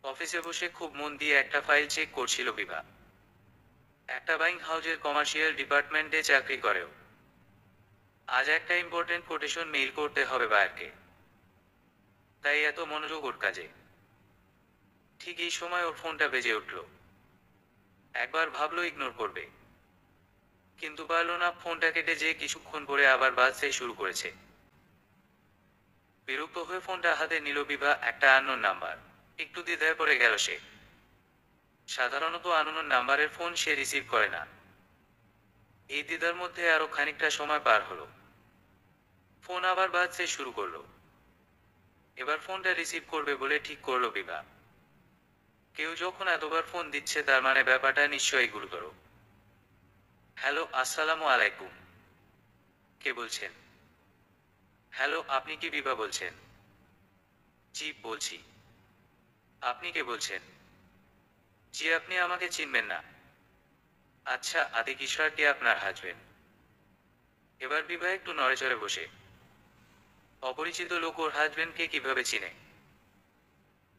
অফিসে বসে খুব মন দিয়ে একটা ফাইল চেক করছিল বিভা। একটা বাইং হাউজের কমার্শিয়াল ডিপার্টমেন্টে চাকরি করেও। আজ একটা ইম্পর্টেন্ট কোটেশন মেইল করতে হবে বায়ারকে, তাই এত মনোযোগ ওর কাজে। ঠিক এই সময় ওর ফোনটা বেজে উঠল। একবার ভাবলো ইগনোর করবে, কিন্তু পারল না। ফোনটা কেটে যে কিছুক্ষণ পরে আবার বাজতে শুরু করেছে। বিরক্ত হয়ে ফোনটা হাতে নিল বিভা। একটা আননোন নাম্বার। একটু দ্বিধায় পড়ে গেল সে। সাধারণত আননোন নাম্বারের ফোন সে রিসিভ করে না। এই দ্বিধার মধ্যে আরো খানিকটা সময় পার হলো। ফোন আবার বাজতে শুরু করলো। এবার ফোনটা রিসিভ করবে বলে ঠিক করলো বিভা। কেউ যখন এতবার ফোন দিচ্ছে তার মানে ব্যাপারটা নিশ্চয়ই গুরুতর। হ্যালো, আসসালামু আলাইকুম। কে বলছেন? হ্যালো, আপনি কি বিভা বলছেন? জি বলছি। আপনি কে বলছেন? জি, আপনি আমাকে চিনবেন না। আচ্ছা, আতিক ইশরার কে আপনার হাজবেন্ড? এবার বিভা একটু নড়েচড়ে বসে। অপরিচিত লোক ওর হাজবেন্ডকে কিভাবে চিনে?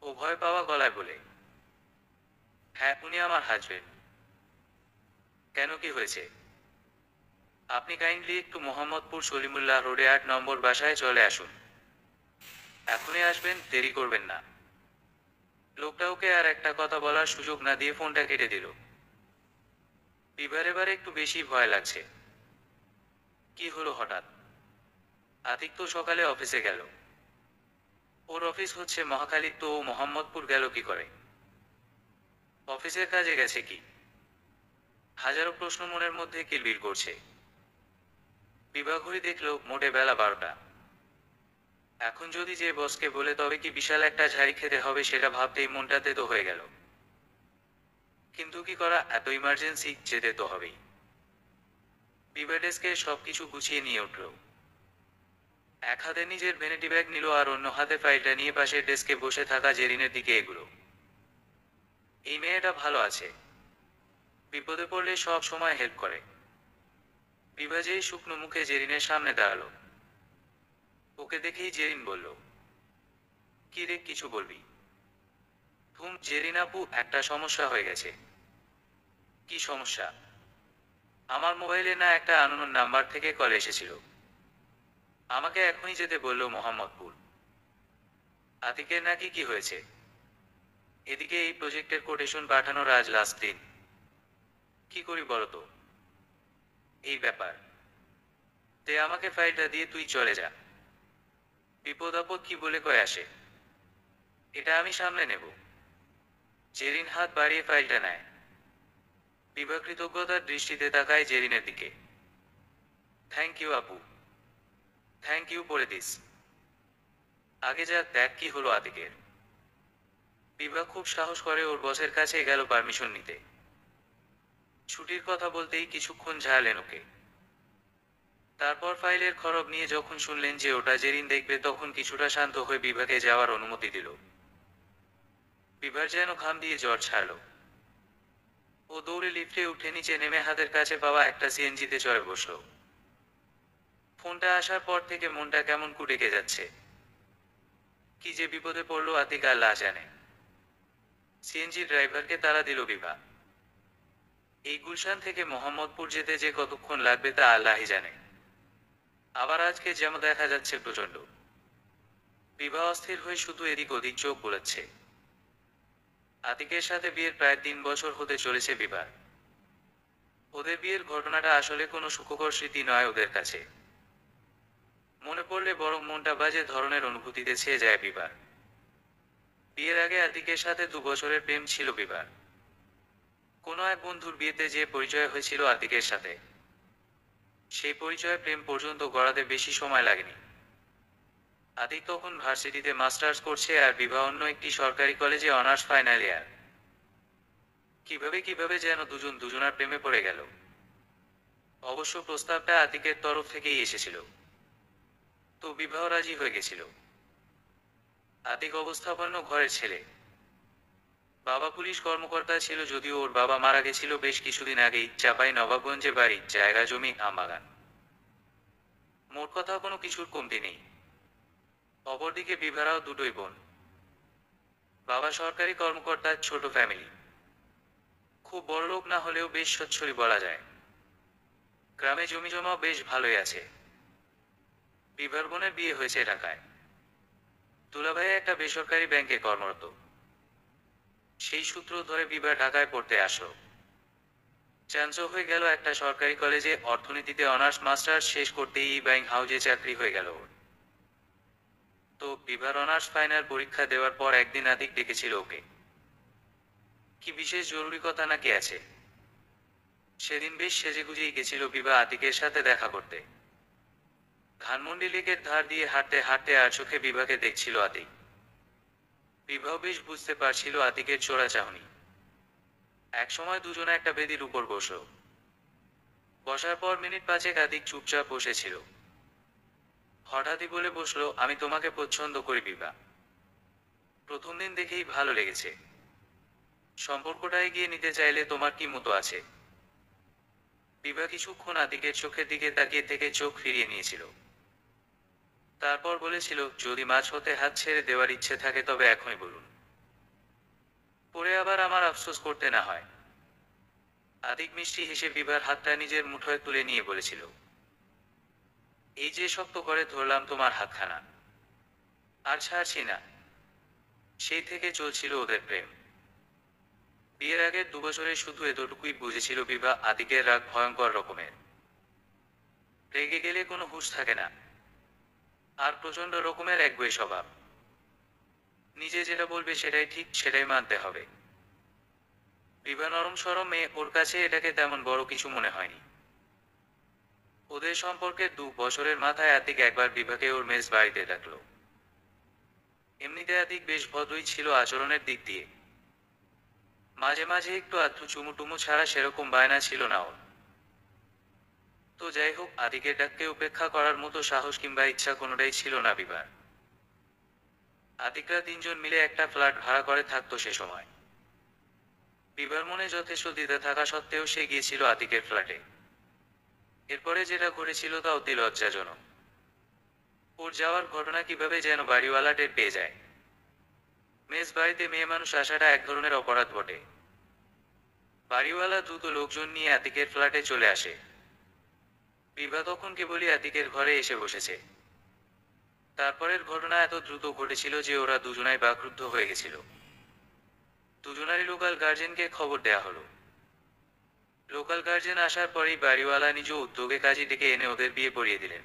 ও ভয় পাওয়া গলায় বলে, হ্যাঁ, উনি আমার হাজবেন্ড। কেন, কি হয়েছে? আপনি কাইন্ডলি একটু মোহাম্মদপুর সলিমুল্লাহ রোডে 8 নম্বর বাসায় চলে আসুন। এখনই আসবেন, দেরি করবেন না। লোকটা ওকে আর একটা কথা বলার সুযোগ না দিয়ে ফোনটা কেটে দিল। বিভার এবার একটু বেশি ভয় লাগছে। কি হলো হঠাৎ? আতিক তো সকালে অফিসে গেল। ওর অফিস হচ্ছে মহাখালী, তো ও মোহাম্মদপুর গেল কি করে? অফিসের কাজে গেছে কি? হাজারো প্রশ্ন মনের মধ্যে কিলবিল করছে। বিভা ঘড়ি দেখল, মোটে বেলা 12টা। এখন যদি যে বসকে বলে তবে কি বিশাল একটা ঝাড়ি খেতে হবে সেটা ভাবতেই মনটা তেতো হয়ে গেল। কিন্তু কি করা, এত ইমার্জেন্সি, যেতে তো হবেই। বিভা ডেস্কে সবকিছু গুছিয়ে নিয়ে উঠল। এক হাতে নিজের ভ্যানিটি ব্যাগ নিল আর অন্য হাতে ফাইলটা নিয়ে পাশের ডেস্কে বসে থাকা জেরিনের দিকে এগুলো। এই মেয়েটা ভালো আছে, বিপদে পড়লে সব সময় হেল্প করে। বিভা যেই শুকনো মুখে জেরিনের সামনে দাঁড়ালো। ওকে দেখেই জেরিন বলল, কি রে, কিছু বলবি? জেরিন আপু, একটা সমস্যা হয়ে গেছে। কি সমস্যা? আমার মোবাইলে না একটা আননোন নাম্বার থেকে কল এসেছিল। আমাকে এখনই যেতে বলল মোহাম্মদপুর। আতিকের নাকি কি হয়েছে? এদিকে এই প্রজেক্টের কোটেশন পাঠানোর আজ লাস্ট দিন। কি করি বলতো? এই ব্যাপার। তে আমাকে ফাইলটা দিয়ে তুই চলে যা। বিপদ আপদ কি বলে কয়ে আসে, এটা আমি সামলে নেব। জেরিন হাত বাড়িয়ে ফাইলটা নেয়। বিভা কৃতজ্ঞতার দৃষ্টিতে তাকায় জেরিনের দিকে। থ্যাংক ইউ আপু। থ্যাংক ইউ পড়ে দিস। আগে যা দেখ কি হলো আতিকের। বিভা খুব সাহস করে ওর বসের কাছে গেল পারমিশন নিতে। ছুটির কথা বলতেই কিছুক্ষণ ঝাড়লেন ওকে। তারপর ফাইলের খরব নিয়ে যখন শুনলেন যে ওটা জেরিন দেখবে তখন কিছুটা শান্ত হয়ে বিভাকে যাওয়ার অনুমতি দিল। বিভার যেন ঘাম দিয়ে জ্বর ছাড়ল। ও দৌড়ে লিফটে উঠে নিচে নেমে হাতের কাছে পাওয়া একটা সিএনজিতে চড়ে বসল। ফোনটা আসার পর থেকে মনটা কেমন কুটেকে যাচ্ছে। কি যে বিপদে পড়লো আতিক আল্লাহ জানে। সিএনজি ড্রাইভারকে তাড়া দিল বিভা। এই গুলশান থেকে মোহাম্মদপুর যেতে যে কতক্ষণ লাগবে তা আল্লাহই জানে। আবার আজকে যেমন দেখা যাচ্ছে প্রচন্ড। বিভা অস্থির হয়ে শুধু এদিক ওদিক চোখ বোলাচ্ছে। আতিকের সাথে বিয়ের প্রায় 3 বছর হতে চলেছে বিভার। ওদের বিয়ের ঘটনাটা আসলে কোনো সুখকর স্মৃতি নয় ওদের কাছে। মনে পড়লে বরং মনটা বাজে ধরনের অনুভূতিতে ছেয়ে যায় বিভার। বিয়ের আগে আতিকের সাথে 2 বছরের প্রেম ছিল বিভার। কোনো এক বন্ধুর বিয়েতে যে পরিচয় হয়েছিল আতিকের সাথে, সেই পরিচয় প্রেম পর্যন্ত গড়াতে বেশি সময় লাগেনি। আতিক তখন ভার্সিটিতে মাস্টার্স করছে আর বিভা অন্য একটি সরকারি কলেজে অনার্স ফাইনাল ইয়ার। কিভাবে কিভাবে যেন দুজন দুজনার প্রেমে পড়ে গেল। অবশ্য প্রস্তাবটা আতিকের তরফ থেকেই এসেছিল, তো বিবাহ রাজি হয়ে গেছিল। আতিক অবস্থাপন্ন ঘরের ছেলে। বাবা পুলিশ কর্মকর্তা ছিল, যদিও ওর বাবা মারা গেছিল বেশ কিছুদিন আগেই। চাপাই নবাবগঞ্জে বাড়ি, জায়গা জমি, আমবাগান। মোট কথা কোনো কিছুর কমতি নেই। অপরদিকে বিভারাও দুটোই বোন। বাবা সরকারি কর্মকর্তা, ছোট ফ্যামিলি। খুব বড়লোক না হলেও বেশ সচ্ছলই বলা যায়। গ্রামে জমিজমাও বেশ ভালোই আছে। বিভার বোনের বিয়ে হয়েছে ঢাকায়। দুলাভাই একটা বেসরকারি ব্যাংকে কর্মরত। সেই সূত্র ধরে বিভা ঢাকায় পড়তে আসলো। চান্স হয়ে গেল একটা সরকারি কলেজে, অর্থনীতিতে অনার্স মাস্টার্স শেষ করতেই ব্যাংক হাউজে চাকরি হয়ে গেল ওর। তো বিভার অনার্স ফাইনাল পরীক্ষা দেওয়ার পর একদিন আতিক ডেকেছিল ওকে। কি বিশেষ জরুরি কথা নাকি আছে? সেদিন বেশ সেজেগুজেই গেছিল বিভা আতিকের সাথে দেখা করতে। ধানমন্ডি লেকের ধার দিয়ে হাঁটতে হাঁটতে আর চোখে বিভাকে দেখছিল আতিক। বিভাও বেশ বুঝতে পারছিল আতিকের চোরা চাহনি। একসময় দুজনে একটা বেদির উপর বসল। বসার পর মিনিট পাঁচেক আতিক চুপচাপ বসেছিল। হঠাৎই বলে বসলো, আমি তোমাকে পছন্দ করি বিভা। প্রথম দিন দেখেই ভালো লেগেছে। সম্পর্কটা এগিয়ে নিতে চাইলে তোমার কি মতো আছে? বিভা কিছুক্ষণ আতিকের চোখের দিকে তাকিয়ে থেকে চোখ ফিরিয়ে নিয়েছিল। তারপর বলেছিল, যদি মাছ হতে হাত ছেড়ে দেওয়ার ইচ্ছে থাকে তবে এখনই বলুন, পরে আবার আমার আফসোস করতে না হয়। আতিক মিষ্টি হেসে বিভার হাতটা নিজের মুঠোয় তুলে নিয়ে বলেছিল, এই যে শক্ত করে ধরলাম তোমার হাতখানা, আর ছাড়ছি না। সেই থেকে চলছিল ওদের প্রেম। বিয়ের আগের 2 বছরে শুধু এতটুকুই বুঝেছিল বিভা, আতিকের রাগ ভয়ঙ্কর রকমের। রেগে গেলে কোনো হুঁশ থাকে না, আর প্রচন্ড রকমের একগুঁয়ে স্বভাব। নিজে যেটা বলবে সেটাই ঠিক, সেটাই মানতে হবে। বিভা নরম সরম মেয়ে, ওর কাছে এটাকে তেমন বড় কিছু মনে হয়নি। ওদের সম্পর্কের 2 বছরের মাথায় আতিক একবার বিভাকে ওর মেস বাড়িতে ডাকলো। এমনিতে আতিক বেশ ভদ্রই ছিল আচরণের দিক দিয়ে। মাঝে মাঝে একটু আধটু চুমুটুমু ছাড়া সেরকম বায়না ছিল না ওর। তো যাই হোক, আতিকের ডাককে উপেক্ষা করার মতো সাহস কিংবা ইচ্ছা কোনোটাই ছিল না বিভার। আতিকরা 3জন মিলে একটা ফ্ল্যাট ভাড়া করে থাকতো সে সময়। বিভার মনে যথেষ্ট দ্বিধা থাকা সত্ত্বেও সে গিয়েছিল আতিকের ফ্ল্যাটে। এরপরে যেটা ঘটেছিল তা অতি লজ্জাজনক। ওর যাওয়ার ঘটনা কিভাবে যেন বাড়িওয়ালা টের পেয়ে যায়। মেস বাড়িতে মেয়ে মানুষ আসাটা এক ধরনের অপরাধ বটে। বাড়িওয়ালা দ্রুত লোকজন নিয়ে আতিকের ফ্ল্যাটে চলে আসে। বিভা তখন কেবলই আতিকের ঘরে এসে বসেছে। তারপরের ঘটনা এত দ্রুত ঘটেছিল যে ওরা দুজনাই বাকরুদ্ধ হয়ে গেছিল। দুজনারই লোকাল গার্জেনকে খবর দেয়া হলো। লোকাল গার্জেন আসার পরেই বাড়িওয়ালা নিজ উদ্যোগে কাজী ডেকে এনে ওদের বিয়ে পড়িয়ে দিলেন।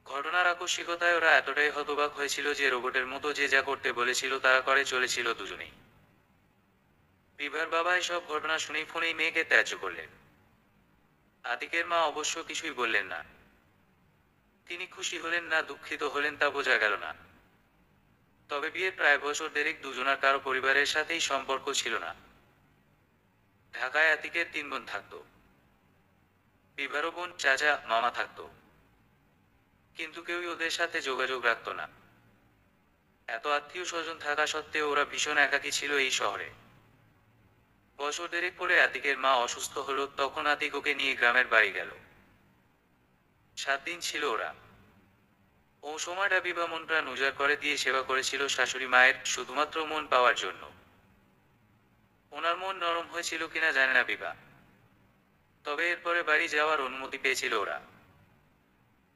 ঘটনার আকস্মিকতায় ওরা এতটাই হতবাক হয়েছিল যে রোবটের মতো যে যা করতে বলেছিল তারা করে চলেছিল দুজনেই। বিভার বাবা এসব ঘটনা শুনেই ফোনেই মেয়েকে ত্যায্য করলেন। আতিকের মা অবশ্য কিছুই বললেন না। তিনি খুশি হলেন না দুঃখিত হলেন তা বোঝা গেল না। তবে বিয়ের প্রায় বছর দেড়েক দুজনার কারো পরিবারের সাথেই সম্পর্ক ছিল না। ঢাকায় আতিকের 3 বোন থাকত। বিভারও বোন, চাচা, মামা থাকত। কিন্তু কেউই ওদের সাথে যোগাযোগ রাখত না। এত আত্মীয় স্বজন থাকা সত্ত্বেও ওরা ভীষণ একাকী ছিল এই শহরে। বছর দেড়েক পরে আতিকের মা অসুস্থ হলো, তখন আতিক ওকে নিয়ে গ্রামের বাড়ি গেল। 7 দিন ছিল ওরা। ও সময়টা বিভা মন প্রাণ উজাড় করে দিয়ে সেবা করেছিল শাশুড়ি মায়ের, শুধুমাত্র মন পাওয়ার জন্য। ওনার মন নরম হয়েছিল কিনা জানে না বিভা। তবে এরপরে বাড়ি যাওয়ার অনুমতি পেয়েছিল ওরা।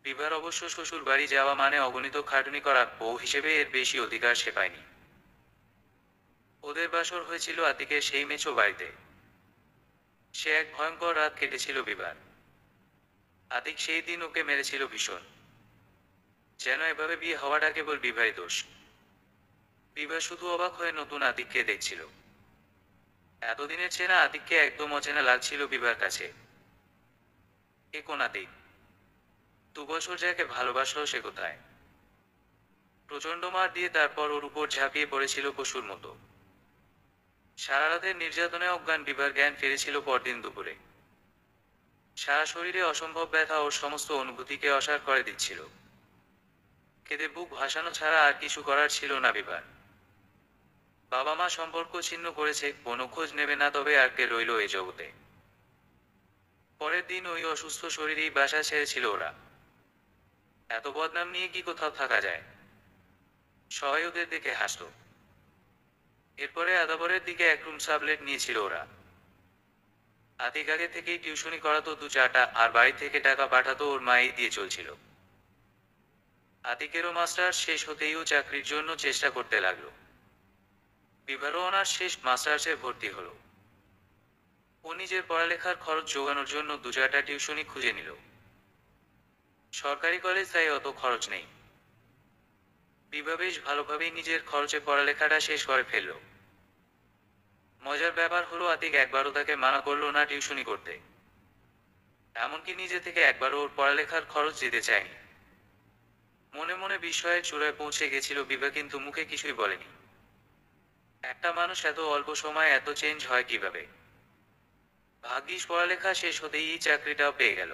বিভার অবশ্য শ্বশুর বাড়ি যাওয়া মানে অগণিত খাটুনি করা, বউ হিসেবে এর বেশি অধিকার সে পায়নি। ওদের বাসর হয়েছিল আতিকের সেই মেছো বাড়িতে। সে এক ভয়ঙ্কর রাত কেটেছিল বিভার। আতিক সেই দিন ওকে মেরেছিল ভীষণ। যেন এভাবে বিয়ে হওয়াটা কেবল বিভারই দোষ। বিভা শুধু অবাক হয়ে নতুন আতিককে দেখছিল। এতদিনের চেনা আতিককে একদম অচেনা লাগছিল বিভার কাছে। এ কোন আতিক? 2 বছর যাকে ভালোবাসলো সে কোথায়? প্রচন্ড মার দিয়ে তারপর ওর উপর ঝাঁপিয়ে পড়েছিল পশুর মতো। সারা রাতের নির্যাতনে অজ্ঞান বিভার জ্ঞান ফিরেছিল পরদিন দুপুরে। সারা শরীরে অসম্ভব ব্যথা ওর সমস্ত অনুভূতিকে অসাড় করে দিচ্ছিল। কেঁদে বুক ভাসানো ছাড়া আর কিছু করার ছিল না বিভার। বাবা মা সম্পর্ক ছিন্ন করেছে, কোনো খোঁজ নেবে না, তবে আর কে রইল এ জগতে। পরের দিন ওই অসুস্থ শরীরেই বাসা ছেড়েছিল ওরা। এত বদনাম নিয়ে কি কোথাও থাকা যায়? সবাই ওদের দেখে হাসত। এরপরে আদাবরের দিকে এক রুম সাবলেট নিয়েছিল ওরা। আতিক আগে থেকেই টিউশনি করাতো দু চারটা, আর বাড়ি থেকে টাকা পাঠাতো ওর মাই দিয়ে চলছিল। আতিকেরও মাস্টার্স শেষ হতেই ও চাকরির জন্য চেষ্টা করতে লাগলো। বিভারও অনার্স শেষ, মাস্টার্সে ভর্তি হলো। ও নিজের পড়ালেখার খরচ জোগানোর জন্য দু চারটা টিউশনি খুঁজে নিল। সরকারি কলেজ, তাই অত খরচ নেই। বিভা বেশ ভালোভাবেই নিজের খরচে পড়ালেখাটা শেষ করে ফেলল। মজার ব্যাপার হলো আতিক একবারও তাকে মানা করলো না টিউশনি করতে। এমনকি নিজে থেকে একবারও ওর পড়ালেখার খরচ দিতে চায়নি। মনে মনে বিস্ময়ের চূড়ায় পৌঁছে গেছিল বিভা, কিন্তু মুখে কিছুই বলেনি। একটা মানুষ এত অল্প সময়ে এত চেঞ্জ হয় কিভাবে? ভাগ্যিস পড়ালেখা শেষ হতেই এই চাকরিটাও পেয়ে গেল।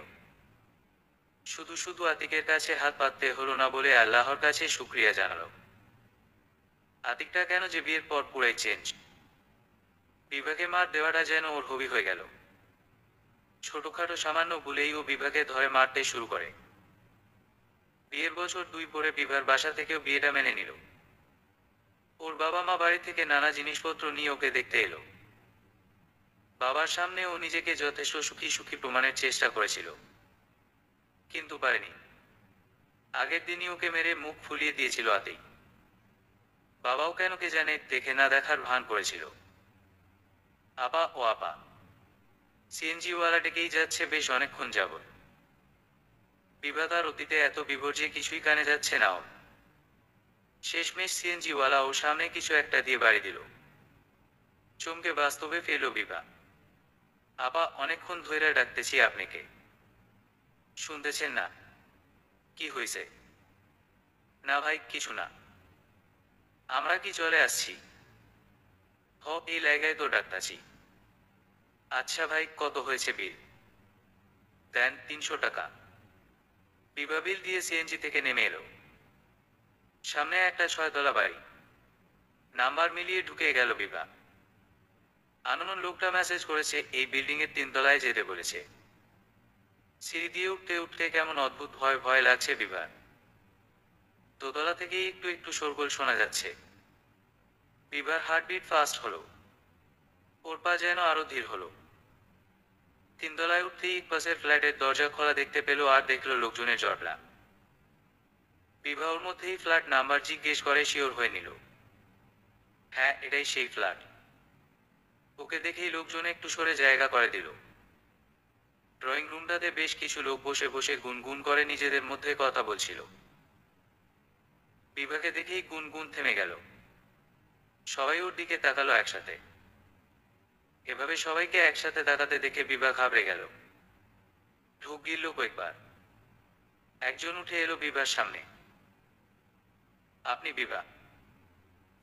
শুধু শুধু আতিকের কাছে হাত পাততে হলো না বলে আল্লাহর কাছে শুকরিয়া জানালো। আতিকটা কেন যে বিয়ের পর পুরাই চেঞ্জ। বিভাকে মার দেওয়াটা যেন ওর হবি হয়ে গেল। ছোটখাটো সামান্য ভুলেই ও বিভাকে ধরে মারতে শুরু করে। বিয়ের বছর 2 পরে বিভার বাসা থেকেও বিয়েটা মেনে নিল। ওর বাবা মা বাড়ি থেকে নানা জিনিসপত্র নিয়ে ওকে দেখতে এলো। বাবার সামনে ও নিজেকে যথেষ্ট সুখী সুখী প্রমাণের চেষ্টা করেছিল, কিন্তু পারেনি। আগের দিনই ওকে মেরে মুখ ফুলিয়ে দিয়েছিল আতিক। বাবাও কেন কে জানে দেখে না দেখার ভান করেছিল। আপা ও আপা, সিএনজিওয়ালাটাকেই যাচ্ছে বেশ অনেকক্ষণ যাবত। বিভা তার অতীতে এত বিভোর যে কিছুই কানে যাচ্ছে না ওর। শেষমেশ সিএনজিওয়ালা ওর সামনে কিছু একটা দিয়ে বাড়ি দিল। চমকে বাস্তবে ফেল বিভা। আপা, অনেকক্ষণ ধইরা ডাকতেছি আপনাকে, শুনতেছেন না? কি হয়েছে? না ভাই, কিছু না। আমরা কি চলে আসছি? হ, এই লাইগায় তো ডাকতাছি। আচ্ছা ভাই, কত হয়েছে বিল? দেন 300 টাকা। বিভা বিল দিয়ে সিএনজি থেকে নেমে এলো। সামনে একটা 6 তলা বাড়ি। নাম্বার মিলিয়ে ঢুকে গেল বিভা। আননোন লোকটা মেসেজ করেছে এই বিল্ডিং এর 3 তলায় যেতে বলেছে। সিঁড়ি দিয়ে উঠতে উঠতে কেমন অদ্ভুত ভয় ভয় লাগছে বিভার। দোতলা থেকেই একটু একটু শোরগোল শোনা যাচ্ছে। বিভার হার্টবিট ফাস্ট হলো। ওর পা যেন আরো ধীর হলো। 3 তলায় উঠতেই পাশের ফ্ল্যাটের দরজা খোলা দেখতে পেল, আর দেখলো লোকজনের জটলা। বিভা ওর মধ্যেই ফ্ল্যাট নাম্বার জিজ্ঞেস করে শিওর হয়ে নিল। হ্যাঁ, এটাই সেই ফ্ল্যাট। ওকে দেখেই লোকজন একটু সরে জায়গা করে দিল। ড্রয়িং রুমটাতে বেশ কিছু লোক বসে বসে গুনগুন করে নিজেদের মধ্যে কথা বলছিল। বিভাকে দেখেই গুনগুন থেমে গেল। সবাই ওর দিকে তাকালো একসাথে। এভাবে সবাইকে একসাথে তাকাতে দেখে বিভা ঘাবড়ে গেল। ঢোক গিলল কয়েকবার। একজন উঠে এলো বিভার সামনে। আপনি বিভা?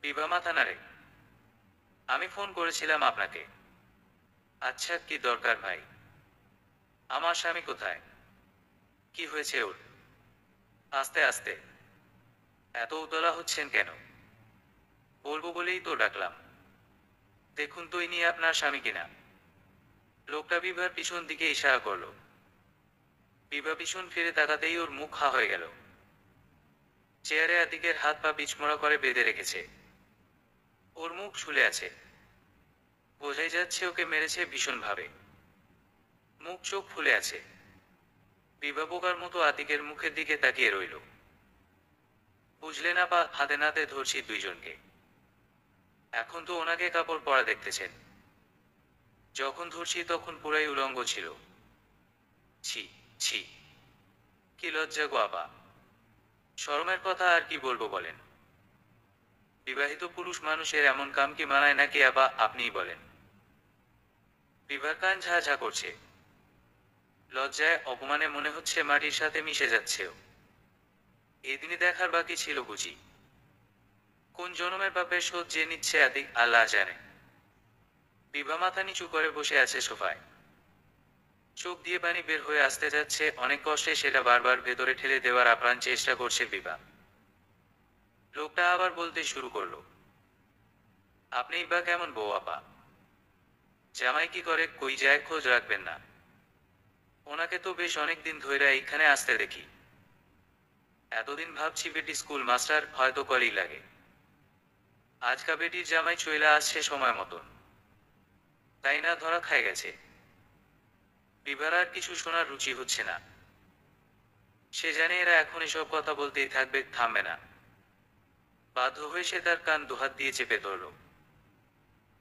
বিভা মাথা নাড়ে। আমি ফোন করেছিলাম আপনাকে। আচ্ছা, কি দরকার ভাই? আমার স্বামী কোথায়? কি হয়েছে ওর? আস্তে আস্তে। এত উতলা হচ্ছেন কেন? বলবো বলেই তো ডাকলাম। দেখুন তো ইনি আপনার স্বামী কিনা। লোকটা বিভার পিছন দিকে ইশারা করলো। বিভা পিছন ফিরে তাকাতেই ওর মুখ হা হয়ে গেল। চেয়ারে আতিকের হাত পা পিছমোড়া করে বেঁধে রেখেছে। ওর মুখ ঝুলে আছে। বোঝাই যাচ্ছে ওকে মেরেছে ভীষণভাবে। মুখ চোখ ফুলে আছে। বিভা বোকার মতো আতিকের মুখের দিকে তাকিয়ে রইল। বুঝলে না পা হাতে নাতে ধরছি দুইজনকে। এখন তো ওনাকে কাপড় পরা দেখতেছেন। যখন ধরছি তখন পুরাই উলঙ্গ ছিল। ছি ছি, কি লজ্জা গো আপা। শরমের কথা আর কি বলবো বলেন। বিবাহিত পুরুষ মানুষের এমন কাম কি মানায় নাকি আপা, আপনিই বলেন। বিভার কান ঝা ঝা করছে। লজ্জায় অপমানে মনে হচ্ছে মাটির সাথে মিশে যাচ্ছেও। এদিনই দেখার বাকি ছিল বুঝি। কোন জনমের পাপের শোধ যে নিচ্ছে আতিক আল্লাহ জানে। বিভা মাথা নিচু করে বসে আছে সোফায়। চোখ দিয়ে পানি বের হয়ে আসতে যাচ্ছে, অনেক কষ্টে সেটা বারবার ভেতরে ঠেলে দেওয়ার আপ্রাণ চেষ্টা করছে বিভা। লোকটা আবার বলতে শুরু করলো। আপনিই বা কেমন বউ আপা? জামাই কি করে, কই যায় খোঁজ রাখবেন না? ওনাকে তো বেশ অনেকদিন ধইরা এইখানে আসতে দেখি। এতদিন ভাবছি বেটি স্কুল মাস্টার, হয়তো কলই লাগে। আজকা বেটির জামাই চইলা আসছে সময় মতন, তাই না ধরা খায় গেছে। বিভার আর কিছু শোনার রুচি হচ্ছে না। সে জানে এরা এখন এসব কথা বলতেই থাকবে, থামবে না। বাধ্য হয়ে সে তার কান দুহাত দিয়ে চেপে ধরল।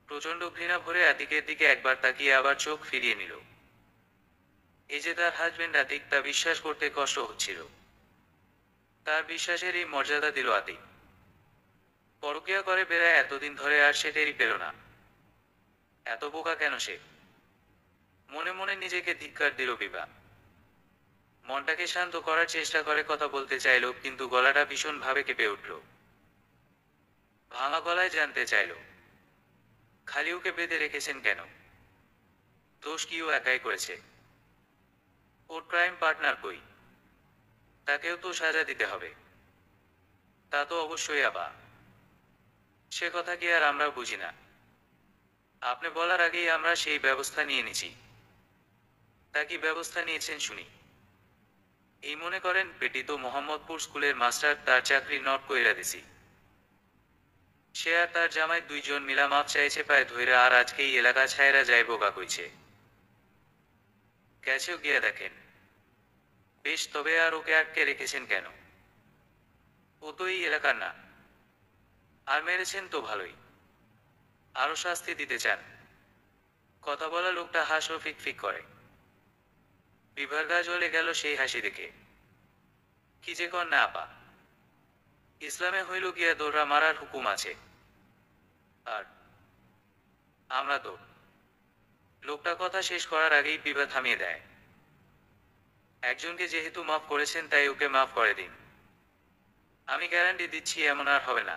প্রচন্ড ঘৃণা ভরে আতিকের দিকে একবার তাকিয়ে আবার চোখ ফিরিয়ে নিল। এই যে তার হাজবেন্ড আতিক, তা বিশ্বাস করতে কষ্ট হচ্ছিল। তার বিশ্বাসের এই মর্যাদা দিল আতিক। পরকিয়া করে বেড়ায় এতদিন ধরে, আর সে টেরই পেল না। এত বোকা কেন সে? মনে মনে নিজেকে ধিক্কার দিল বিভা। মনটাকে শান্ত করার চেষ্টা করে কথা বলতে চাইল, কিন্তু গলাটা ভীষণ ভাবে কেঁপে উঠল। ভাঙা গলায় জানতে চাইল, খালি ওকে বেঁধে রেখেছেন কেন? দোষ কি ও একাই করেছে? ওর ক্রাইম পার্টনার কই? তাকেও তো সাজা দিতে হবে। তা তো অবশ্যই আবা। সে কথা কি আর আমরা বুঝি না? আপনি বলার আগেই আমরা সেই ব্যবস্থা নিয়ে নিছি। তা কি ব্যবস্থা নিয়েছেন শুনি? এই মনে করেন, পেটি তো মোহাম্মদপুর স্কুলের মাস্টার, তার চাকরি নট কইরা দিছি। সে আর তার জামাই দুইজন মিলা মাপ চাইছে পায় ধইরা, আর আজকেই এলাকা ছায়রা যাইব গা কইছে। গেছেও গিয়া দেখেন। বেশ, তবে আর ওকে আটকে রেখেছেন কেন? ও তো এই এলাকার না। আর মেরেছেন তো ভালোই। আরো শাস্তি দিতে চান? কথা বলা লোকটা হাসো ফিক ফিক করে। বিভার গা জ্বলে গেল সেই হাসি দেখে। কি যে কর না আপা। ইসলামে হইল গিয়া দৌড়া মারার হুকুম আছে। আর আমরা তো। লোকটা কথা শেষ করার আগেই বিভা থামিয়ে দেয়। একজনকে যেহেতু মাফ করেছেন, তাই ওকে মাফ করে দিন। আমি গ্যারান্টি দিচ্ছি এমন আর হবে না।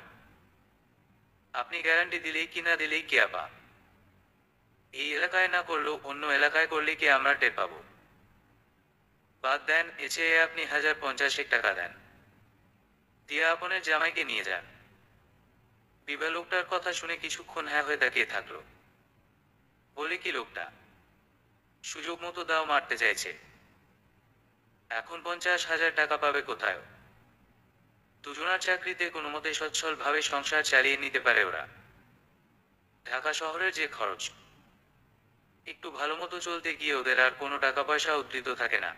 আপনি গ্যারান্টি দিলেই কি না দিলেই কি আপা? এই এলাকায় না করলেও অন্য এলাকায় করলে কি আমরা টের পাবো? বাদ দেন, এ চেয়ে আপনি 1050 টাকা দেন, দিয়া আপনের জামাইকে নিয়ে যান। বিভা লোকটার কথা শুনে কিছুক্ষণ হ্যাঁ হয়ে তাকিয়ে থাকলো। বলে কি লোকটা সুযোগ মতো দাও মারতে চাইছে। এখন 50,000 টাকা পাবে কোথায়? দুজনার চাকরিতে কোনো মতে সচ্ছল ভাবে সংসার চালিয়ে নিতে পারে ওরা। ঢাকা শহরের যে খরচ, একটু ভালো মতো চলতে গিয়ে ওদের আর কোনো টাকা পয়সা উদ্ধৃত থাকে না।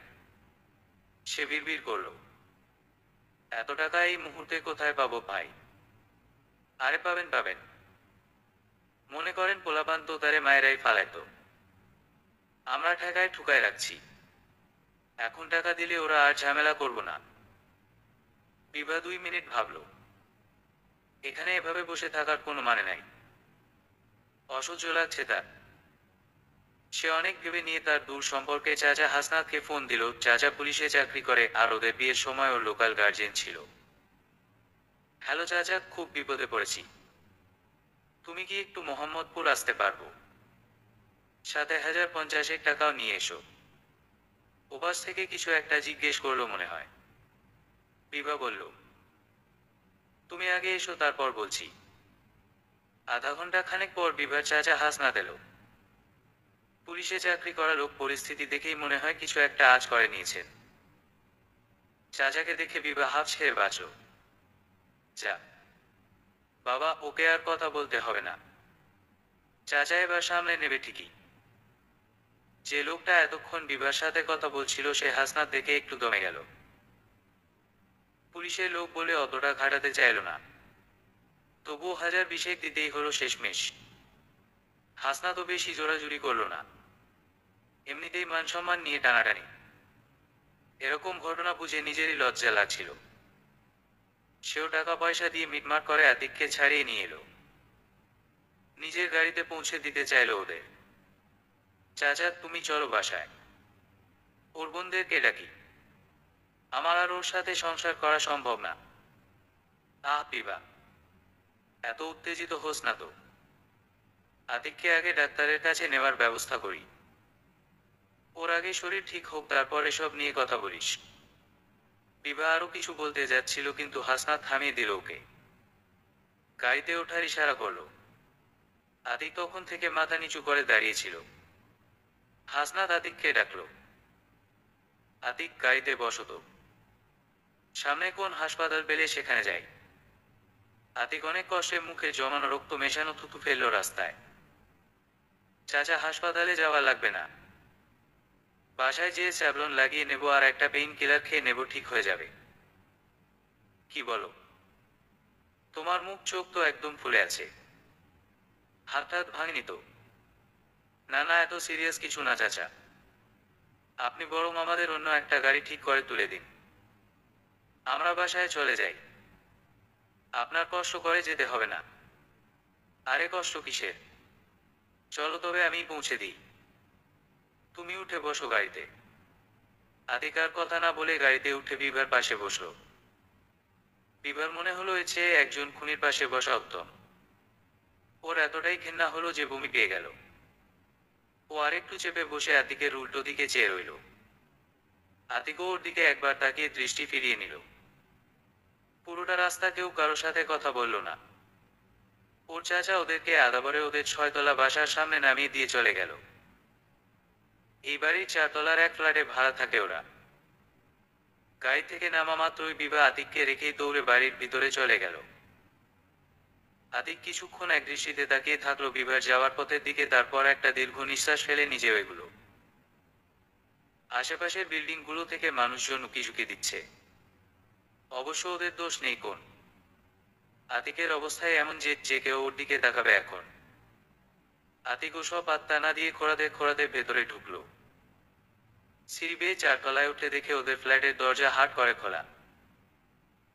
সে বিড়বিড় করল, এত টাকা এই মুহূর্তে কোথায় পাবো ভাই? আরে পাবেন পাবেন। মনে করেন পোলাপান তো তারে মায়েরাই ফালাইতো, আমরা ঠেকায় ঠুকায় রাখছি। এখন টাকা দিলে ওরা আর ঝামেলা করব না। বিভা 2 মিনিট ভাবল। এখানে এভাবে বসে থাকার কোনো মানে নাই। অসহ্য লাগছে তার। সে অনেক ভেবে নিয়ে তার দূর সম্পর্কে চাচা হাসনাতকে ফোন দিল। চাচা পুলিশে চাকরি করে, আর ওদের বিয়ের সময় ওর লোকাল গার্জিয়ান ছিল। হ্যালো চাচা, খুব বিপদে পড়েছি। তুমি কি একটু মোহাম্মদপুর আসতে পারবো? সাথে 1050 টাকাও নিয়ে এসো। ওপাশ থেকে কিছু একটা জিজ্ঞেস করলো মনে হয়। বিভা বলল, তুমি আগে এসো, তারপর বলছি। আধা ঘন্টা খানেক পর বিভার চাচা হাসনাত এলো। পুলিশে চাকরি করা লোক, পরিস্থিতি দেখেই মনে হয় কিছু একটা আঁচ করে নিয়েছেন। চাচাকে দেখে বিভা হাফ ছেড়ে বাঁচল। যা বাবা, ওকে আর কথা বলতে হবে না। চাচা এবার সামলে নেবে ঠিকই। যে লোকটা এতক্ষণ বিভার সাথে কথা বলছিল, সে হাসনাত দেখে একটু দমে গেল। পুলিশের লোক বলে অতটা ঘাটাতে চাইল না, তবুও 1020 দিতেই হলো শেষমেশ। হাসনাতও বেশি জোরাজুরি করল না। এমনিতেই মান সম্মান নিয়ে টানাটানি। এরকম ঘটনা বুঝে নিজেরই লজ্জা লাগছিল। সেও টাকা পয়সা দিয়ে মিটমাট করে আতিককে ছাড়িয়ে নিয়ে এলো। নিজের গাড়িতে পৌঁছে দিতে চাইল ওদের। চাচা, তুমি চলো বাসায়, ওর বোনদেরকে ডাকি। আমার আর ওর সাথে সংসার করা সম্ভব না। আহ বিভা, এত উত্তেজিত হোস না তো। আতিককে আগে ডাক্তারের কাছে নেওয়ার ব্যবস্থা করি। ওর আগে শরীর ঠিক হোক, তারপর এসব নিয়ে কথা বলিস। বিভা আরো কিছু বলতে যাচ্ছিল, কিন্তু হাসনাত থামিয়ে দিল ওকে। গাড়িতে ওঠার ইশারা করলো। আতিক তখন থেকে মাথা নিচু করে দাঁড়িয়েছিল। হাসনাত আতিককে ডাকলো, আতিক, গাড়িতে বসো তো। সামনে কোন হাসপাতাল পেলে সেখানে যাই। আতিক অনেক কষ্টে মুখে জমানো রক্ত মেশানো থুতু ফেলল রাস্তায়। চাচা, হাসপাতালে যাওয়া লাগবে না, বাসায় যেয়ে স্যাভলন লাগিয়ে নেব আর একটা পেইন কিলার খেয়ে নেব, ঠিক হয়ে যাবে। কি বলো? তোমার মুখ চোখ তো একদম ফুলে আছে। হাত টাত ভাঙেনি তো? না না, এত সিরিয়াস কিছু না চাচা। আপনি বরং আমাদের অন্য একটা গাড়ি ঠিক করে তুলে দিন, আমরা বাসায় চলে যাই। আপনার কষ্ট করে যেতে হবে না। আরে কষ্ট কিসের? চলো তবে আমি পৌঁছে দিই। তুমি উঠে বসো গাড়িতে। আতিকার কথা না বলে গাড়িতে উঠে বিভার পাশে বসলো। বিভার মনে হলো এর চেয়ে একজন খুনির পাশে বসা উত্তম। ওর এতটাই ঘেন্না হলো যে বমি পেয়ে গেল। ও আরেকটু চেপে বসে আতিকের উল্টো দিকে চেয়ে রইল। আতিকও ওর দিকে একবার তাকিয়ে দৃষ্টি ফিরিয়ে নিল। পুরোটা রাস্তা কেউ কারো সাথে কথা বলল না। ওর চাচা ওদেরকে আদাবরে ওদের 6 তলা বাসার সামনে নামিয়ে দিয়ে চলে গেল। এই বাড়ির 4 তলার এক ফ্ল্যাটে ভাড়া থাকে ওরা। গাড়ি থেকে নামা মাত্রই বিভা আতিককে রেখেই দৌড়ে বাড়ির ভিতরে চলে গেল। আতিক কিছুক্ষণ এক দৃষ্টিতে তাকিয়ে থাকলো বিভার যাওয়ার পথের দিকে, তারপর একটা দীর্ঘ নিঃশ্বাস ফেলে নিজেও এগুলো। আশেপাশের বিল্ডিং গুলো থেকে মানুষজন উকিঝুঁকি দিচ্ছে। অবশ্য ওদের দোষ নেই কোন। আতিকের অবস্থায় এমন যে যে কেউ ওর দিকে তাকাবে এখন। আতিক ওসব পাত্তা না দিয়ে খোঁড়াতে খোঁড়াতে ভেতরে ঢুকলো। সিঁড়ি বেয়ে 4 তলায় উঠে দেখে ওদের ফ্ল্যাটের দরজা হাট করে খোলা।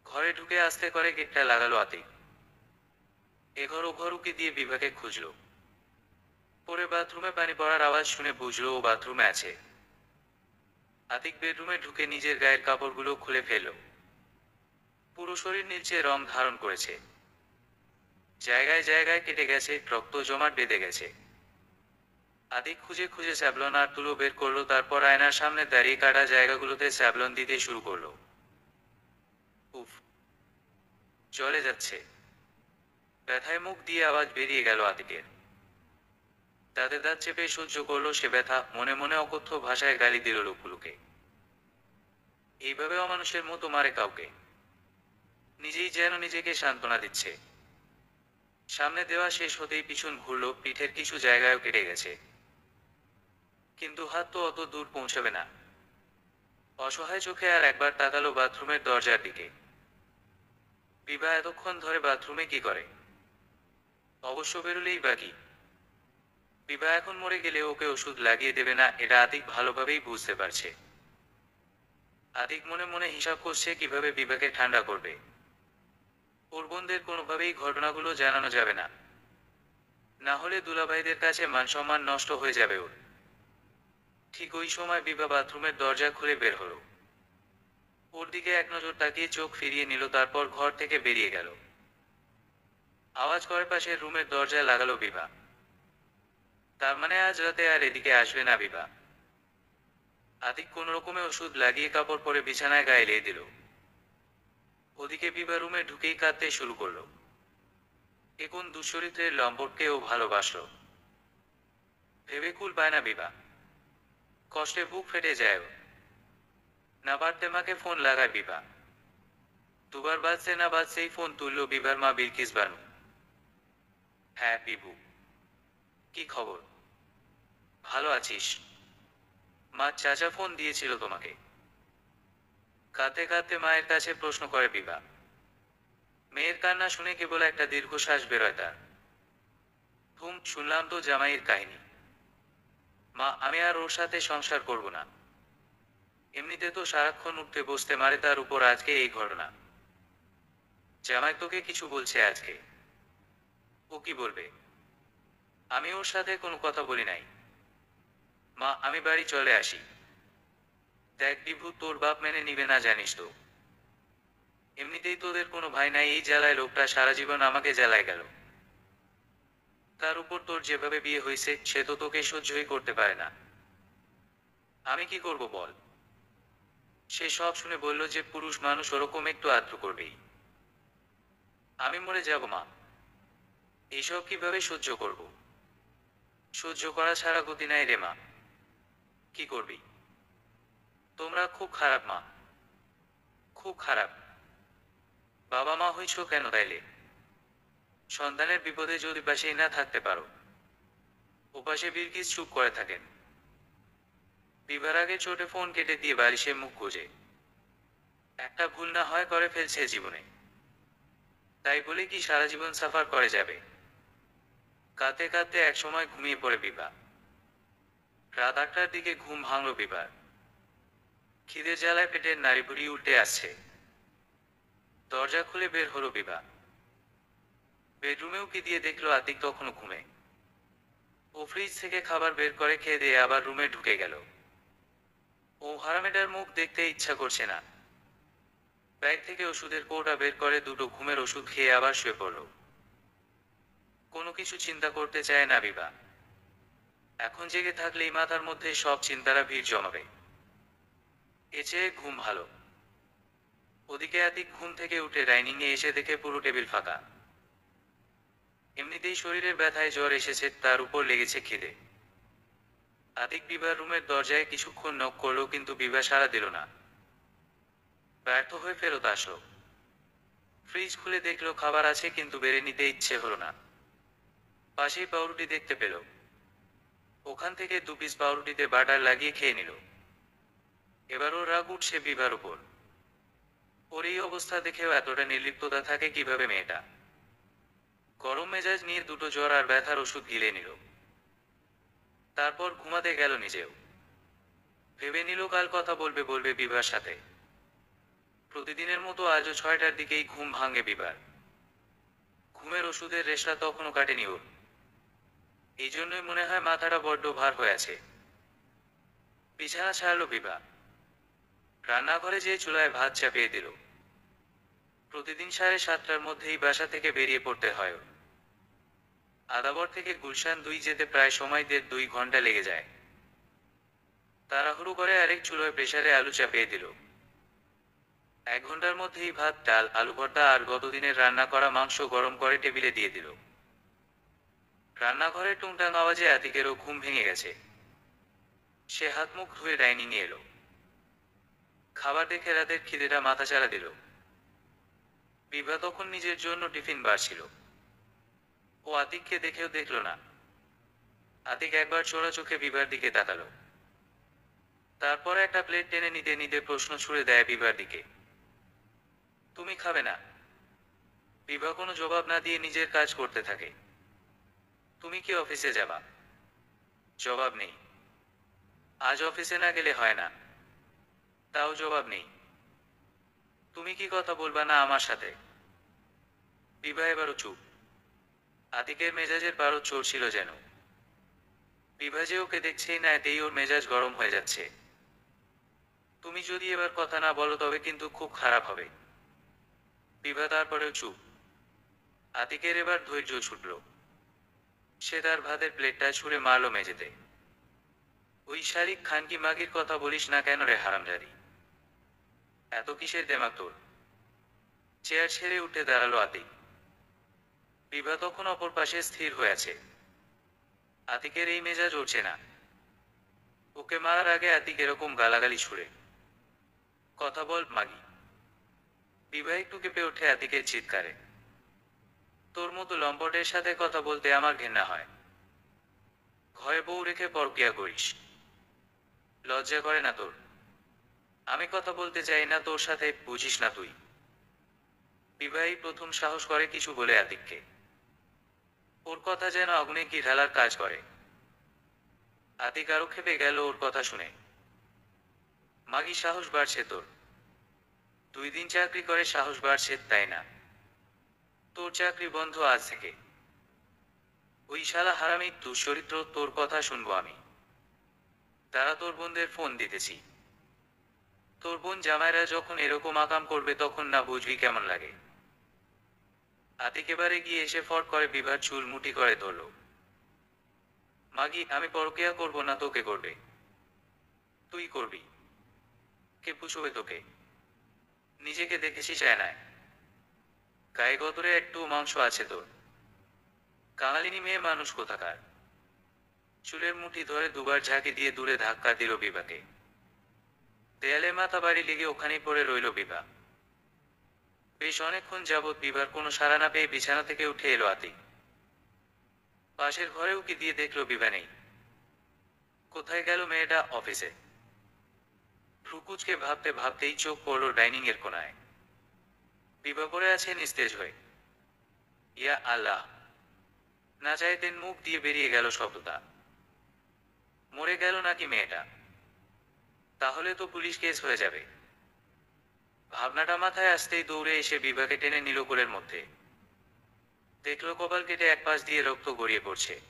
ঘরে ঢুকে আস্তে করে গেটটা লাগালো আতিক। এঘর ওঘর উকি দিয়ে বিভাকে খুঁজলো। পরে বাথরুমে পানি পড়ার আওয়াজ শুনে বুঝলো ও বাথরুমে আছে। আতিক বেডরুমে ঢুকে নিজের গায়ের কাপড়গুলো খুলে ফেলল। পুরো শরীর নীলচে রং ধারণ করেছে। জায়গায় জায়গায় কেটে গেছে, রক্ত জমাট বেঁধে গেছে। আতিক খুঁজে খুঁজে স্যাভলন আর তুলো বের করলো, তারপর আয়নার সামনে দাঁড়িয়ে কাটা জায়গাগুলোতে স্যাভলন দিতে শুরু করলো। উফ, জ্বলে যাচ্ছে। ব্যথায় মুখ দিয়ে আওয়াজ বেরিয়ে গেল আতিকের। দাঁতে দাঁত চেপে সহ্য করলো সে ব্যথা, মনে মনে অকথ্য ভাষায় গালি দিল লোকগুলোকে। এইভাবে অমানুষের মতো মারে কাউকে। নিজেই যেন নিজেকে সান্ত্বনা দিচ্ছে। সামনে দেওয়া শেষ হতেই পিছন ঘুরল, পিঠের কিছু জায়গায়ও কেটে গেছে। কিন্তু হাত তো অত দূর পৌঁছাবে না। অসহায় চোখে আর একবার তাকালো বাথরুমের দরজার দিকে। বিভা এতক্ষণ ধরে বাথরুমে কি করে? অবশ্য বেরোলেই বাকি। বিভা এখন মরে গেলে ওকে ওষুধ লাগিয়ে দেবে না, এটা আতিক ভালোভাবেই বুঝতে পারছে। আতিক মনে মনে হিসাব করছে কিভাবে বিভাকে ঠান্ডা করবে। ওর বোনদের কোনোভাবেই ঘটনাগুলো জানানো যাবে না, না হলে দুলাভাইদের কাছে মানসম্মান নষ্ট হয়ে যাবে ওর। ঠিক ওই সময় বিভা বাথরুমের দরজা খুলে বের হলো। ওর দিকে এক নজর তাকিয়ে চোখ ফিরিয়ে নিল, তারপর ঘর থেকে বেরিয়ে গেল। আওয়াজ করে পাশের রুমের দরজায় লাগালো বিভা। তার মানে আজ রাতে আর এদিকে আসবে না বিভা। আতিক কোন রকমে ওষুধ লাগিয়ে কাপড় পরে বিছানায় গায়ে এলিয়ে দিল। ওদিকে বিভা রুমে ঢুকেই কাঁদতে শুরু করলো। এ কোন দুশ্চরিত্রের লম্পটকে ও ভালোবাসলো ভেবে কুল পায় না বিভা। কষ্টে বুক ফেটে যায় ওর। না পারতে মাকে ফোন লাগায় বিভা। দুবার বাজছে না বাজছেই ফোন তুলল বিভার মা বিলকিস বানু। হ্যাঁ বিভু, কি খবর? ভালো আছিস? মা, চাচা ফোন দিয়েছিল তোমাকে? কাঁদতে কাঁদতে মায়ের কাছে প্রশ্ন করে বিভা। মেয়ের কান্না শুনে কেবল একটা দীর্ঘশ্বাস বেরোয় তার। শুনলাম তো জামাইয়ের কাহিনী। মা, আমি আর ওর সাথে সংসার করব না। এমনিতে তো সারাক্ষণ উঠতে বসতে মারে, তার উপর আজকে এই ঘটনা। জামাই তোকে কিছু বলছে আজকে? ও কি বলবে? আমি ওর সাথে কোনো কথা বলি নাই। মা, আমি বাড়ি চলে আসি। দেখ বিভু, তোর বাপ মেনে নিবে না জানিস তো। এমনিতেই তোদের কোনো ভাই নাই, এই জ্বালায় লোকটা সারা জীবন আমাকে জ্বালায় গেল। তার উপর তোর যেভাবে বিয়ে হয়েছে সে তো তোকে সহ্যই করতে পারে না। আমি কি করব বল? সে সব শুনে বলল যে পুরুষ মানুষ ওরকম একটু আদ্র করবেই। আমি মরে যাব মা। এইসব কিভাবে সহ্য করব? সহ্য করা ছাড়া গতি নাই রে মা। কি করবি? তোমরা খুব খারাপ মা, খুব খারাপ। বাবা মা হইছ কেন তাইলে? সন্তানের বিপদে যদি পাশেই না থাকতে পারো। ওপাশে বিলকিস চুপ করে থাকেন। বিভার আগে চোটে ফোন কেটে দিয়ে বালিশে মুখ গুজে। একটা ভুল না হয় করে ফেলছে জীবনে, তাই বলে কি সারা জীবন সাফার করে যাবে? কাঁদতে কাঁদতে একসময় ঘুমিয়ে পড়ে বিভা। রাত 8টার দিকে ঘুম ভাঙল বিভার। খিদের জ্বালায় পেটের নাড়িভুড়ি উল্টে আসছে। দরজা খুলে বের হলো বিভা। বেডরুমে উকি দিয়ে দেখলো আতিক তখনও ঘুমে। ও ফ্রিজ থেকে খাবার বের করে খেয়ে দিয়ে আবার রুমে ঢুকে গেল। ও হারামেটার মুখ দেখতে ইচ্ছা করছে না। ব্যাগ থেকে ওষুধের কৌটা বের করে দুটো ঘুমের ওষুধ খেয়ে আবার শুয়ে পড়ল। কোনো কিছু চিন্তা করতে চায় না বিভা। এখন জেগে থাকলেই মাথার মধ্যে সব চিন্তারা ভিড় জমাবে। এ চেয়ে ঘুম ভালো। ওদিকে আতিক ঘুম থেকে উঠে ডাইনিং এ এসে দেখে পুরো টেবিল ফাঁকা। এমনিতেই শরীরের ব্যথায় জ্বর এসেছে, তার উপর লেগেছে খিদে। আতিক বিভার রুমের দরজায় কিছুক্ষণ নক করলো, কিন্তু বিভা সাড়া দিল না। ব্যর্থ হয়ে ফেরত আসলো। ফ্রিজ খুলে দেখলো খাবার আছে, কিন্তু বেড়ে নিতে ইচ্ছে হলো না। পাশেই পাউরুটি দেখতে পেল। ওখান থেকে 2 পিস পাউরুটিতে বাটার লাগিয়ে খেয়ে নিল। এবারও রাগ উঠছে বিভার উপর। ওর এই অবস্থা দেখেও এতটা নির্লিপ্ততা থাকে কিভাবে মেয়েটা? গরম মেজাজ নিয়ে দুটো জ্বর আর ব্যথার ওষুধ গিলে নিল। তারপর ঘুমাতে গেল নিজেও। ভেবে নিল কাল কথা বলবে বলবে বিভার সাথে। প্রতিদিনের মতো আজও 6টার দিকেই ঘুম ভাঙে বিভার। ঘুমের ওষুধের রেশা তখনও কাটেনি ওর। এই জন্যই মনে হয় মাথাটা বড্ড ভার হয়ে আছে। বিছানা ছাড়লো বিভা। রান্নাঘরে যেয়ে চুলায় ভাত চাপিয়ে দিল। প্রতিদিন 7:30টার মধ্যেই বাসা থেকে বেরিয়ে পড়তে হয় ওর। আদাবর থেকে গুলশান 2 যেতে প্রায় সময় 1.5-2 ঘন্টা লেগে যায়। তাড়াহুড়ো করে আরেক চুলোয় প্রেসারে আলু চাপিয়ে দিল। 1 ঘন্টার মধ্যেই ভাত, ডাল, আলু ভর্তা আর গতদিনের রান্না করা মাংস গরম করে টেবিলে দিয়ে দিল। রান্নাঘরে টুংটাং আওয়াজে আতিকেরও ঘুম ভেঙে গেছে। সে হাত মুখ ধুয়ে ডাইনিং এ এলো। খাবার দেখে রাতের খিদেটা মাথাচাড়া দিল। বিভা তখন নিজের জন্য টিফিন বাড়ছিল। ও আতিককে দেখেও দেখল না। আতিক একবার চোরা চোখে বিভার দিকে তাকালো। তারপর একটা প্লেট টেনে নিতে নিতে প্রশ্ন ছুড়ে দেয় বিভার দিকে, তুমি খাবে না? বিভা কোনো জবাব না দিয়ে নিজের কাজ করতে থাকে। তুমি কি অফিসে যাবা? জবাব নেই। আজ অফিসে না গেলে হয় না? তাও জবাব নেই। তুমি কি কথা বলবা না আমার সাথে? বিভা এবারও চুপ। আতিকের মেজাজের পারদ চড়ছিল যেন। বিভা যে ওকে দেখছেই না, এতেই ওর মেজাজ গরম হয়ে যাচ্ছে। তুমি যদি এবার কথা না বলো তবে কিন্তু খুব খারাপ হবে। বিভা তারপরেও চুপ। আতিকের এবার ধৈর্য ছুটল। সে তার ভাতের প্লেটটা ছুঁড়ে মারল মেঝেতে। ওই শারিক খানকি মাগির কথা বলিস না কেন রে হারামজাদি? এত কিসের দেমাগ তোর? চেয়ার ছেড়ে উঠে দাঁড়ালো আতিক। বিভা তখন অপর পাশে স্থির হয়ে আছে। আতিকের এই মেজাজ উঠছে না। ওকে মারার আগে আতিক এরকম গালাগালি ছুড়ে? কথা বল মাগি। বিভা একটু কেঁপে ওঠে আতিকের চিৎকারে। তোর মতো লম্পটের সাথে কথা বলতে আমার ঘেন্না হয়। ঘরে বউ রেখে পরকিয়া করিস? লজ্জা করে না তোর? আমি কথা বলতে চাই না তোর সাথে, বুঝিস না তুই? বিভাই প্রথম সাহস করে কিছু বলে আতিককে। ওর কথা যেন আগুনে কি ঢালার কাজ করে। আতিক আরো খেপে গেল ওর কথা শুনে। মাগি, সাহস বাড়ছে তোর? 2 দিন চাকরি করে সাহস বাড়ছে, তাই না? তোর চাকরি বন্ধ আজ থেকে। ওই শালা হারামি দুশ্চরিত্র, তোর কথা শুনবো আমি। তারা তোর বোনদের ফোন দিতেছি। তোর বোন জামাইরা যখন এরকম আকাম করবে তখন না বুঝবি কেমন লাগে। আতিক এবারে গিয়ে এসে ফট করে বিভার চুল মুঠি করে ধরল। মাগি, আমি পরকিয়া করব না, তোকে করবে। তুই করবি। কে পুষবে তোকে? নিজেকে দেখেছিস আয়নায়? গায়ে গতরে একটু মাংস আছে তোর? কাঙালিনী মেয়ে মানুষ কোথাকার। চুলের মুঠি ধরে দুবার ঝাঁকি দিয়ে দূরে ধাক্কা দিল বিভাকে। দেয়ালে মাথা বাড়ি লেগে ওখানেই পড়ে রইল বিভা। বেশ অনেকক্ষণ যাবৎ বিভার কোনো সাড়া না পেয়ে বিছানা থেকে উঠে এলো আতিক। পাশের ঘরে উকি দিয়ে দেখলো বিভা নেই। কোথায় গেল মেয়েটা? অফিসে। ভ্রুকুচকে ভাবতে ভাবতেই চোখ পড়ল ডাইনিং এর কোনায়। বিভা পড়ে আছে নিস্তেজ হয়ে। ইয়া আল্লাহ! না চাইতেন মুখ দিয়ে বেরিয়ে গেল শব্দটা। মরে গেল নাকি মেয়েটা? তাহলে তো পুলিশ কেস হয়ে যাবে। ভাবনাটা মাথায় আসতেই দৌড়ে এসে বিভাকে টেনে নিল কোলের মধ্যে। দেখলো কপাল কেটে এক পাশ দিয়ে রক্ত গড়িয়ে পড়ছে।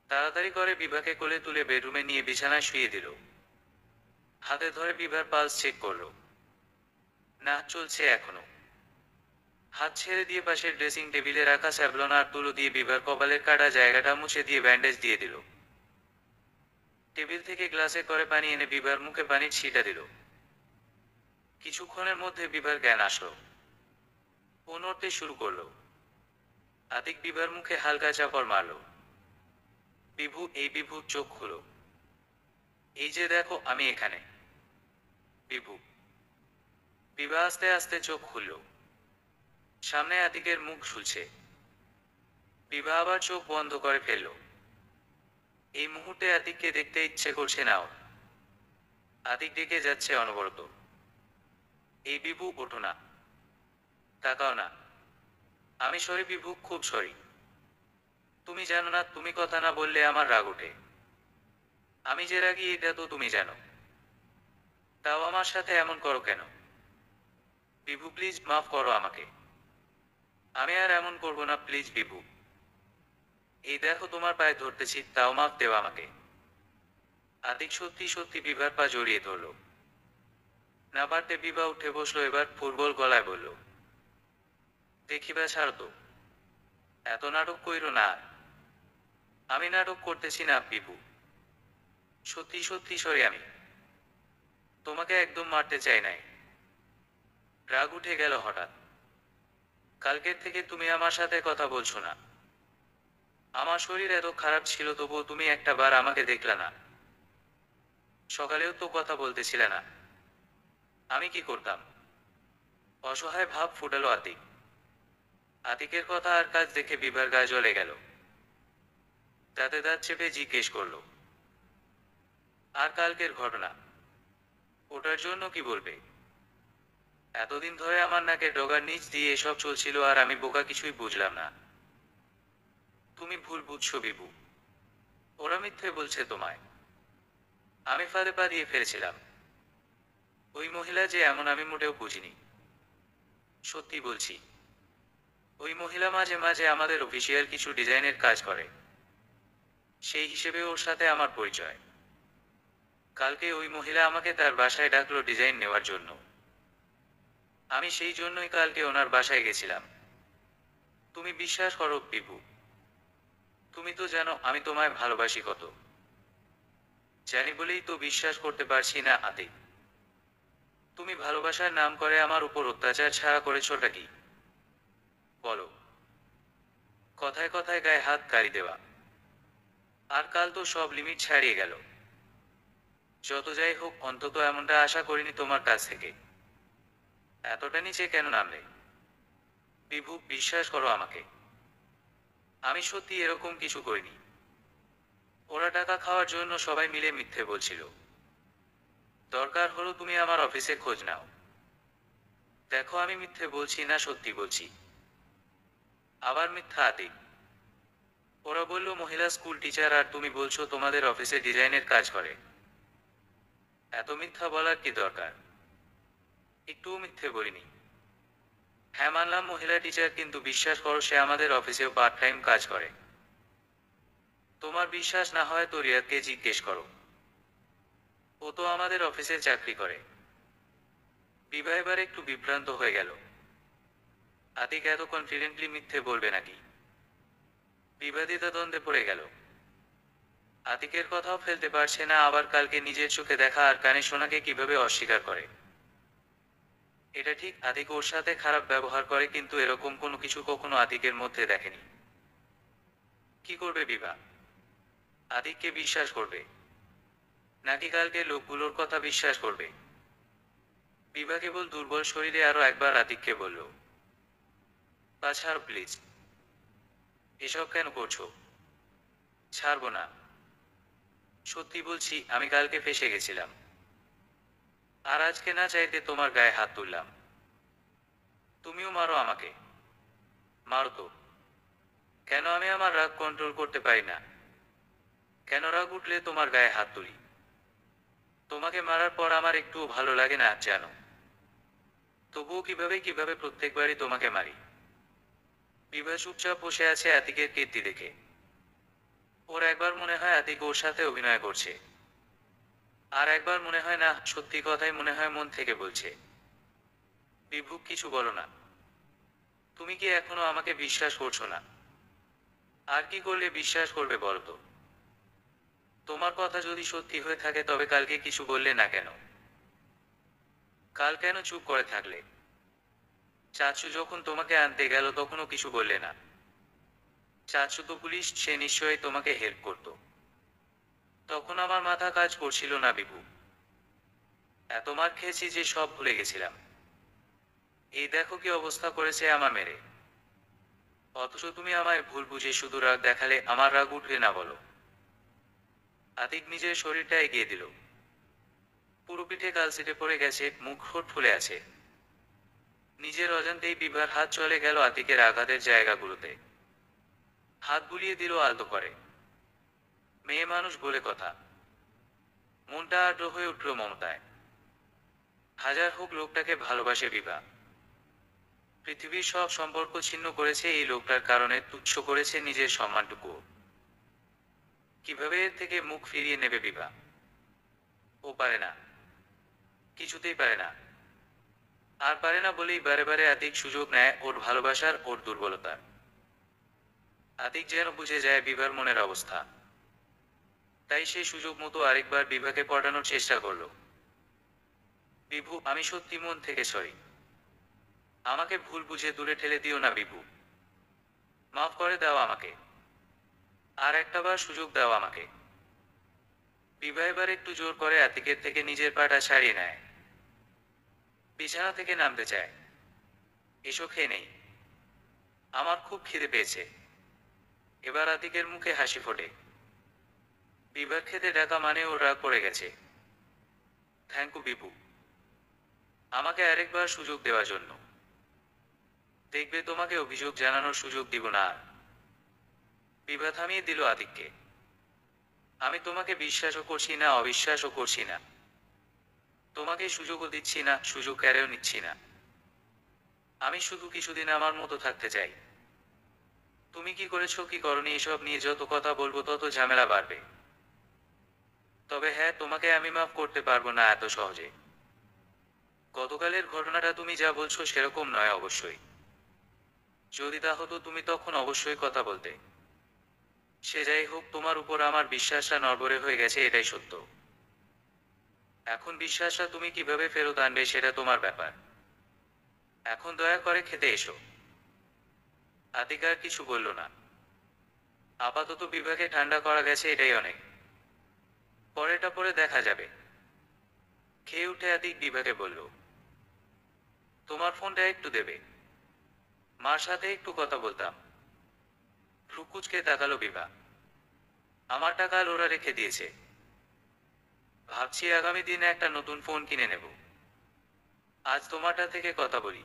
তাড়াতাড়ি করে বিভাকে কোলে তুলে বেডরুমে নিয়ে বিছানায় শুইয়ে দিল। হাতে ধরে বিভার পালস চেক করলো। না, চলছে এখনো। হাত ছেড়ে দিয়ে পাশের ড্রেসিং টেবিলে রাখা স্যাভলন আর তুলো দিয়ে বিভার কপালের কাটা জায়গাটা মুছে দিয়ে ব্যান্ডেজ দিয়ে দিল। টেবিল থেকে গ্লাসে করে পানি এনে বিভার মুখে পানির ছিটা দিল। কিছুক্ষণের মধ্যে বিভার জ্ঞান আসলো। ও নড়তে শুরু করলো। আতিক বিভার মুখে হালকা চাপড় মারল। বিভু, এই বিভু, চোখ খুলো। এই যে দেখো, আমি এখানে। বিভু। বিভা আস্তে আস্তে চোখ খুলল। সামনে আতিকের মুখ ঝুলছে। বিভা আবার চোখ বন্ধ করে ফেলল। এই মুহূর্তে আতিককে দেখতে ইচ্ছে করছে না ওর। আতিক ডেকে যাচ্ছে অনবরত। এই বিভু, ওঠো না। তাকাও না। আমি সরি বিভু, খুব সরি। তুমি জানো না, তুমি কথা না বললে আমার রাগ ওঠে। আমি যে রাগী এটা তো তুমি জানো। তাও আমার সাথে এমন করো কেন? বিভু প্লিজ, মাফ করো আমাকে। আমি আর এমন করবো না, প্লিজ বিভু। এই দেখো, তোমার পায়ে ধরতেছি, তাও মাফ দেও আমাকে। আতিক সত্যি সত্যি বিভার পা জড়িয়ে ধরল। না পারতে বিভা উঠে বসলো, এবার ফুটবল গলায় বলল, দেখিবা ছাড়ো তো। এত নাটক কইরো না আর। আমি নাটক করতেছি না বিভু। সত্যি সত্যি সরি আমি। তোমাকে একদম মারতে চাই নাই। রাগ উঠে গেল হঠাৎ। কালকের থেকে তুমি আমার সাথে কথা বলছো না। আমার শরীর এত খারাপ ছিল তবুও তুমি একটা বার আমাকে দেখলা না। সকালেও তো কথা বলতেছিলে না। আমি কি করতাম? অসহায় ভাব ফুটালো আতিক। আতিকের কথা আর কাজ দেখে বিভার গায়ে জ্বলে গেল। দাঁতে দাঁত চেপে জিজ্ঞেস করলো, আর কালকের ঘটনা? ওটার জন্য কি বলবে? এতদিন ধরে আমার নাকের ডগার নিচ দিয়ে এসব চলছিল আর আমি বোকা কিছুই বুঝলাম না। তুমি ভুল বুঝছো বিভু। ওরা মিথ্যে বলছে তোমায়। আমি ফাঁদে পা দিয়ে ফেলেছিলাম। ওই মহিলা যে এমন আমি মোটেও বুঝিনি। সত্যি বলছি। ওই মহিলা মাঝে মাঝে আমাদের অফিসিয়াল কিছু ডিজাইনের কাজ করে। সেই হিসেবে ওর সাথে আমার পরিচয়। কালকে ওই মহিলা আমাকে তার বাসায় ডাকলো ডিজাইন নেওয়ার জন্য। আমি সেই জন্যই কালকে ওনার বাসায় গেছিলাম। তুমি বিশ্বাস করো বিভু। তুমি তো জানো আমি তোমায় ভালোবাসি কত। জানি বলেই তো বিশ্বাস করতে পারছি না আতিক। তুমি ভালোবাসার নাম করে আমার উপর অত্যাচার ছাড়া করেছোটা কি? বলো। কথায় কথায় গায়ে হাত কাড়ি দেওয়া। আর কাল তো সব লিমিট ছাড়িয়ে গেল। যত যাই হোক, অন্তত এমনটা আশা করিনি তোমার কাছ থেকে। এতটা নিচে কেন নামলে? বিভু, বিশ্বাস করো আমাকে। আমি সত্যি এরকম কিছু করিনি। ওরা টাকা খাওয়ার জন্য সবাই মিলে মিথ্যে বলছিল। দরকার হলো তুমি আমার অফিসে খোঁজ নাও। দেখো আমি মিথ্যে বলছি না, সত্যি বলছি। আবার মিথ্যা আতিক? ওরা বলল মহিলা স্কুল টিচার আর তুমি বলছো তোমাদের অফিসে ডিজাইনের কাজ করে। এত মিথ্যা বলার কি দরকার? একটুও মিথ্যে বলিনি। হ্যাঁ মানলাম মহিলা টিচার, কিন্তু বিশ্বাস করো সে আমাদের অফিসেও পার্ট টাইম কাজ করে। তোমার বিশ্বাস না হয় তো রিয়াদকে জিজ্ঞেস করো। ও তো আমাদের অফিসে চাকরি করে। বিভা এবার একটু বিভ্রান্ত হয়ে গেল। আতিক এত কনফিডেন্টলি মিথ্যে বলবে নাকি? বিভা দ্বিধাদ্বন্দ্বে পড়ে গেল। আতিকের কথাও ফেলতে পারছে না, আবার কালকে নিজের চোখে দেখা আর কানে শোনাকে কিভাবে অস্বীকার করে। এটা ঠিক, আতিক ওর সাথে খারাপ ব্যবহার করে, কিন্তু এরকম কোনো কিছু কখনো আতিকের মধ্যে দেখেনি। কি করবে বিভা? আতিককে বিশ্বাস করবে নাকি কালকে লোকগুলোর কথা বিশ্বাস করবে? বিভা কেবল দুর্বল শরীরে আরো একবার আতিককে বলল, পা ছাড় প্লিজ। এসব কেন করছো? ছাড়বো না। সত্যি বলছি, আমি কালকে ফেঁসে গেছিলাম, আর আজকে না চাইতে তোমার গায়ে হাত তুললাম। তুমিও মারো আমাকে। মারো তো। কেন আমি আমার রাগ কন্ট্রোল করতে পারি না? কেন রাগ উঠলে তোমার গায়ে হাত তুলি? তোমাকে মারার পর আমার একটুও ভালো লাগে না জানো? তবুও কিভাবে কিভাবে প্রত্যেকবারই তোমাকে মারি। বিভা চুপচাপ বসে আছে আতিকের কীর্তি দেখে। ওর একবার মনে হয় আতিক ওর সাথে অভিনয় করছে, আর একবার মনে হয় না, সত্যি কথাই মনে হয় মন থেকে বলছে। বিভু, কিছু বলো না। তুমি কি এখনো আমাকে বিশ্বাস করছো না? আর কি করলে বিশ্বাস করবে বলো তো? তোমার কথা যদি সত্যি হয়ে থাকে তবে কালকে কিছু বললে না কেন? কাল কেন চুপ করে থাকলে? চাচু যখন তোমাকে আনতে গেল তখনও কিছু বললে না। চাচু তো পুলিশ, সে নিশ্চয়ই তোমাকে হেল্প করত। তখন আমার মাথা কাজ করছিল না বিভু। এত মার খেয়েছি যে সব ভুলে গেছিলাম। এই দেখো কি অবস্থা করেছে আমার মেরে। অথচ তুমি আমায় ভুল বুঝে শুধু রাগ দেখালে, আমার রাগ উঠবে না বলো? আতিক নিজের শরীরটা এগিয়ে দিল। পুরো পিঠে কালসিটে পড়ে গেছে, মুখ ঠোঁট ফুলে আছে। নিজের অজান্তেই বিভার হাত চলে গেল আতিকের আঘাতের জায়গাগুলোতে। হাত বুলিয়ে দিল আলতো করে। মেয়ে মানুষ বলে কথা। মনটা আর্দ্র হয়ে উঠল মমতায়। হাজার হোক লোকটাকে ভালোবাসে বিভা। পৃথিবীর সব সম্পর্ক ছিন্ন করেছে এই লোকটার কারণে, তুচ্ছ করেছে নিজের সম্মানটুকুও। কিভাবে এর থেকে মুখ ফিরিয়ে নেবে বিভা? ও পারে না। কিছুতেই পারে না। আর পারে না বলেই বারে বারে আতিক সুযোগ নেয় ওর ভালোবাসার, ওর দুর্বলতার। আতিক যেন বুঝে যায় বিভার মনের অবস্থা। তাই সে সুযোগ মতো আরেকবার বিভাকে পটানোর চেষ্টা করলো। বিভু, আমি সত্যি মন থেকে সরি। আমাকে ভুল বুঝে দূরে ঠেলে দিও না বিভু। মাফ করে দাও আমাকে। আর একটাবার সুযোগ দাও আমাকে। বিভা এবার একটু জোর করে আতিকের থেকে নিজের পাটা ছাড়িয়ে নেয়। বিছানা থেকে নামতে চায়। এসো, খেয়ে নেই। আমার খুব খিদে পেয়েছে। এবার আতিকের মুখে হাসি ফোটে। বিভার খেতে ডাকা মানে ওর রাগ পড়ে গেছে। থ্যাংক ইউ বিভু, আমাকে আরেকবার সুযোগ দেওয়ার জন্য। দেখবে তোমাকে অভিযোগ জানানোর সুযোগ দিব না আর। বিভা থামিয়ে দিল আতিককে। আমি তোমাকে বিশ্বাসও করছি না, অবিশ্বাসও করছি না। তোমাকে সুযোগও দিচ্ছি না, সুযোগ কেড়েও নিচ্ছি না। আমি শুধু কিছুদিন আমার মতো থাকতে চাই। তুমি কি করেছো কি করনি এসব নিয়ে যত কথা বলবো তত ঝামেলা বাড়বে। তবে হ্যাঁ, তোমাকে আমি মাফ করতে পারবো না এত সহজে। গতকালের ঘটনাটা তুমি যা বলছো সেরকম নয় অবশ্যই। যদি তা হতো তুমি তখন অবশ্যই কথা বলতে। সে যাই হোক, তোমার উপর আমার বিশ্বাসটা নড়বড়ে হয়ে গেছে, এটাই সত্য। এখন বিশ্বাসটা তুমি কিভাবে ফেরত আনবে সেটা তোমার ব্যাপার। এখন দয়া করে খেতে এসো। আতিক আর কিছু বলল না। আপাতত বিভাকে ঠান্ডা করা গেছে, এটাই অনেক। পরেটা পরে দেখা যাবে। খেয়ে উঠে আতিক বিভাকে বলল, তোমার ফোনটা একটু দেবে? মার সাথে একটু কথা বলতাম। ভ্রুকুচকে তাকালো বিভা। আমার টাকা ওরা রেখে দিয়েছে। ভাবছি আগামী দিনে একটা নতুন ফোন কিনে নেব। আজ তোমারটা থেকে কথা বলি।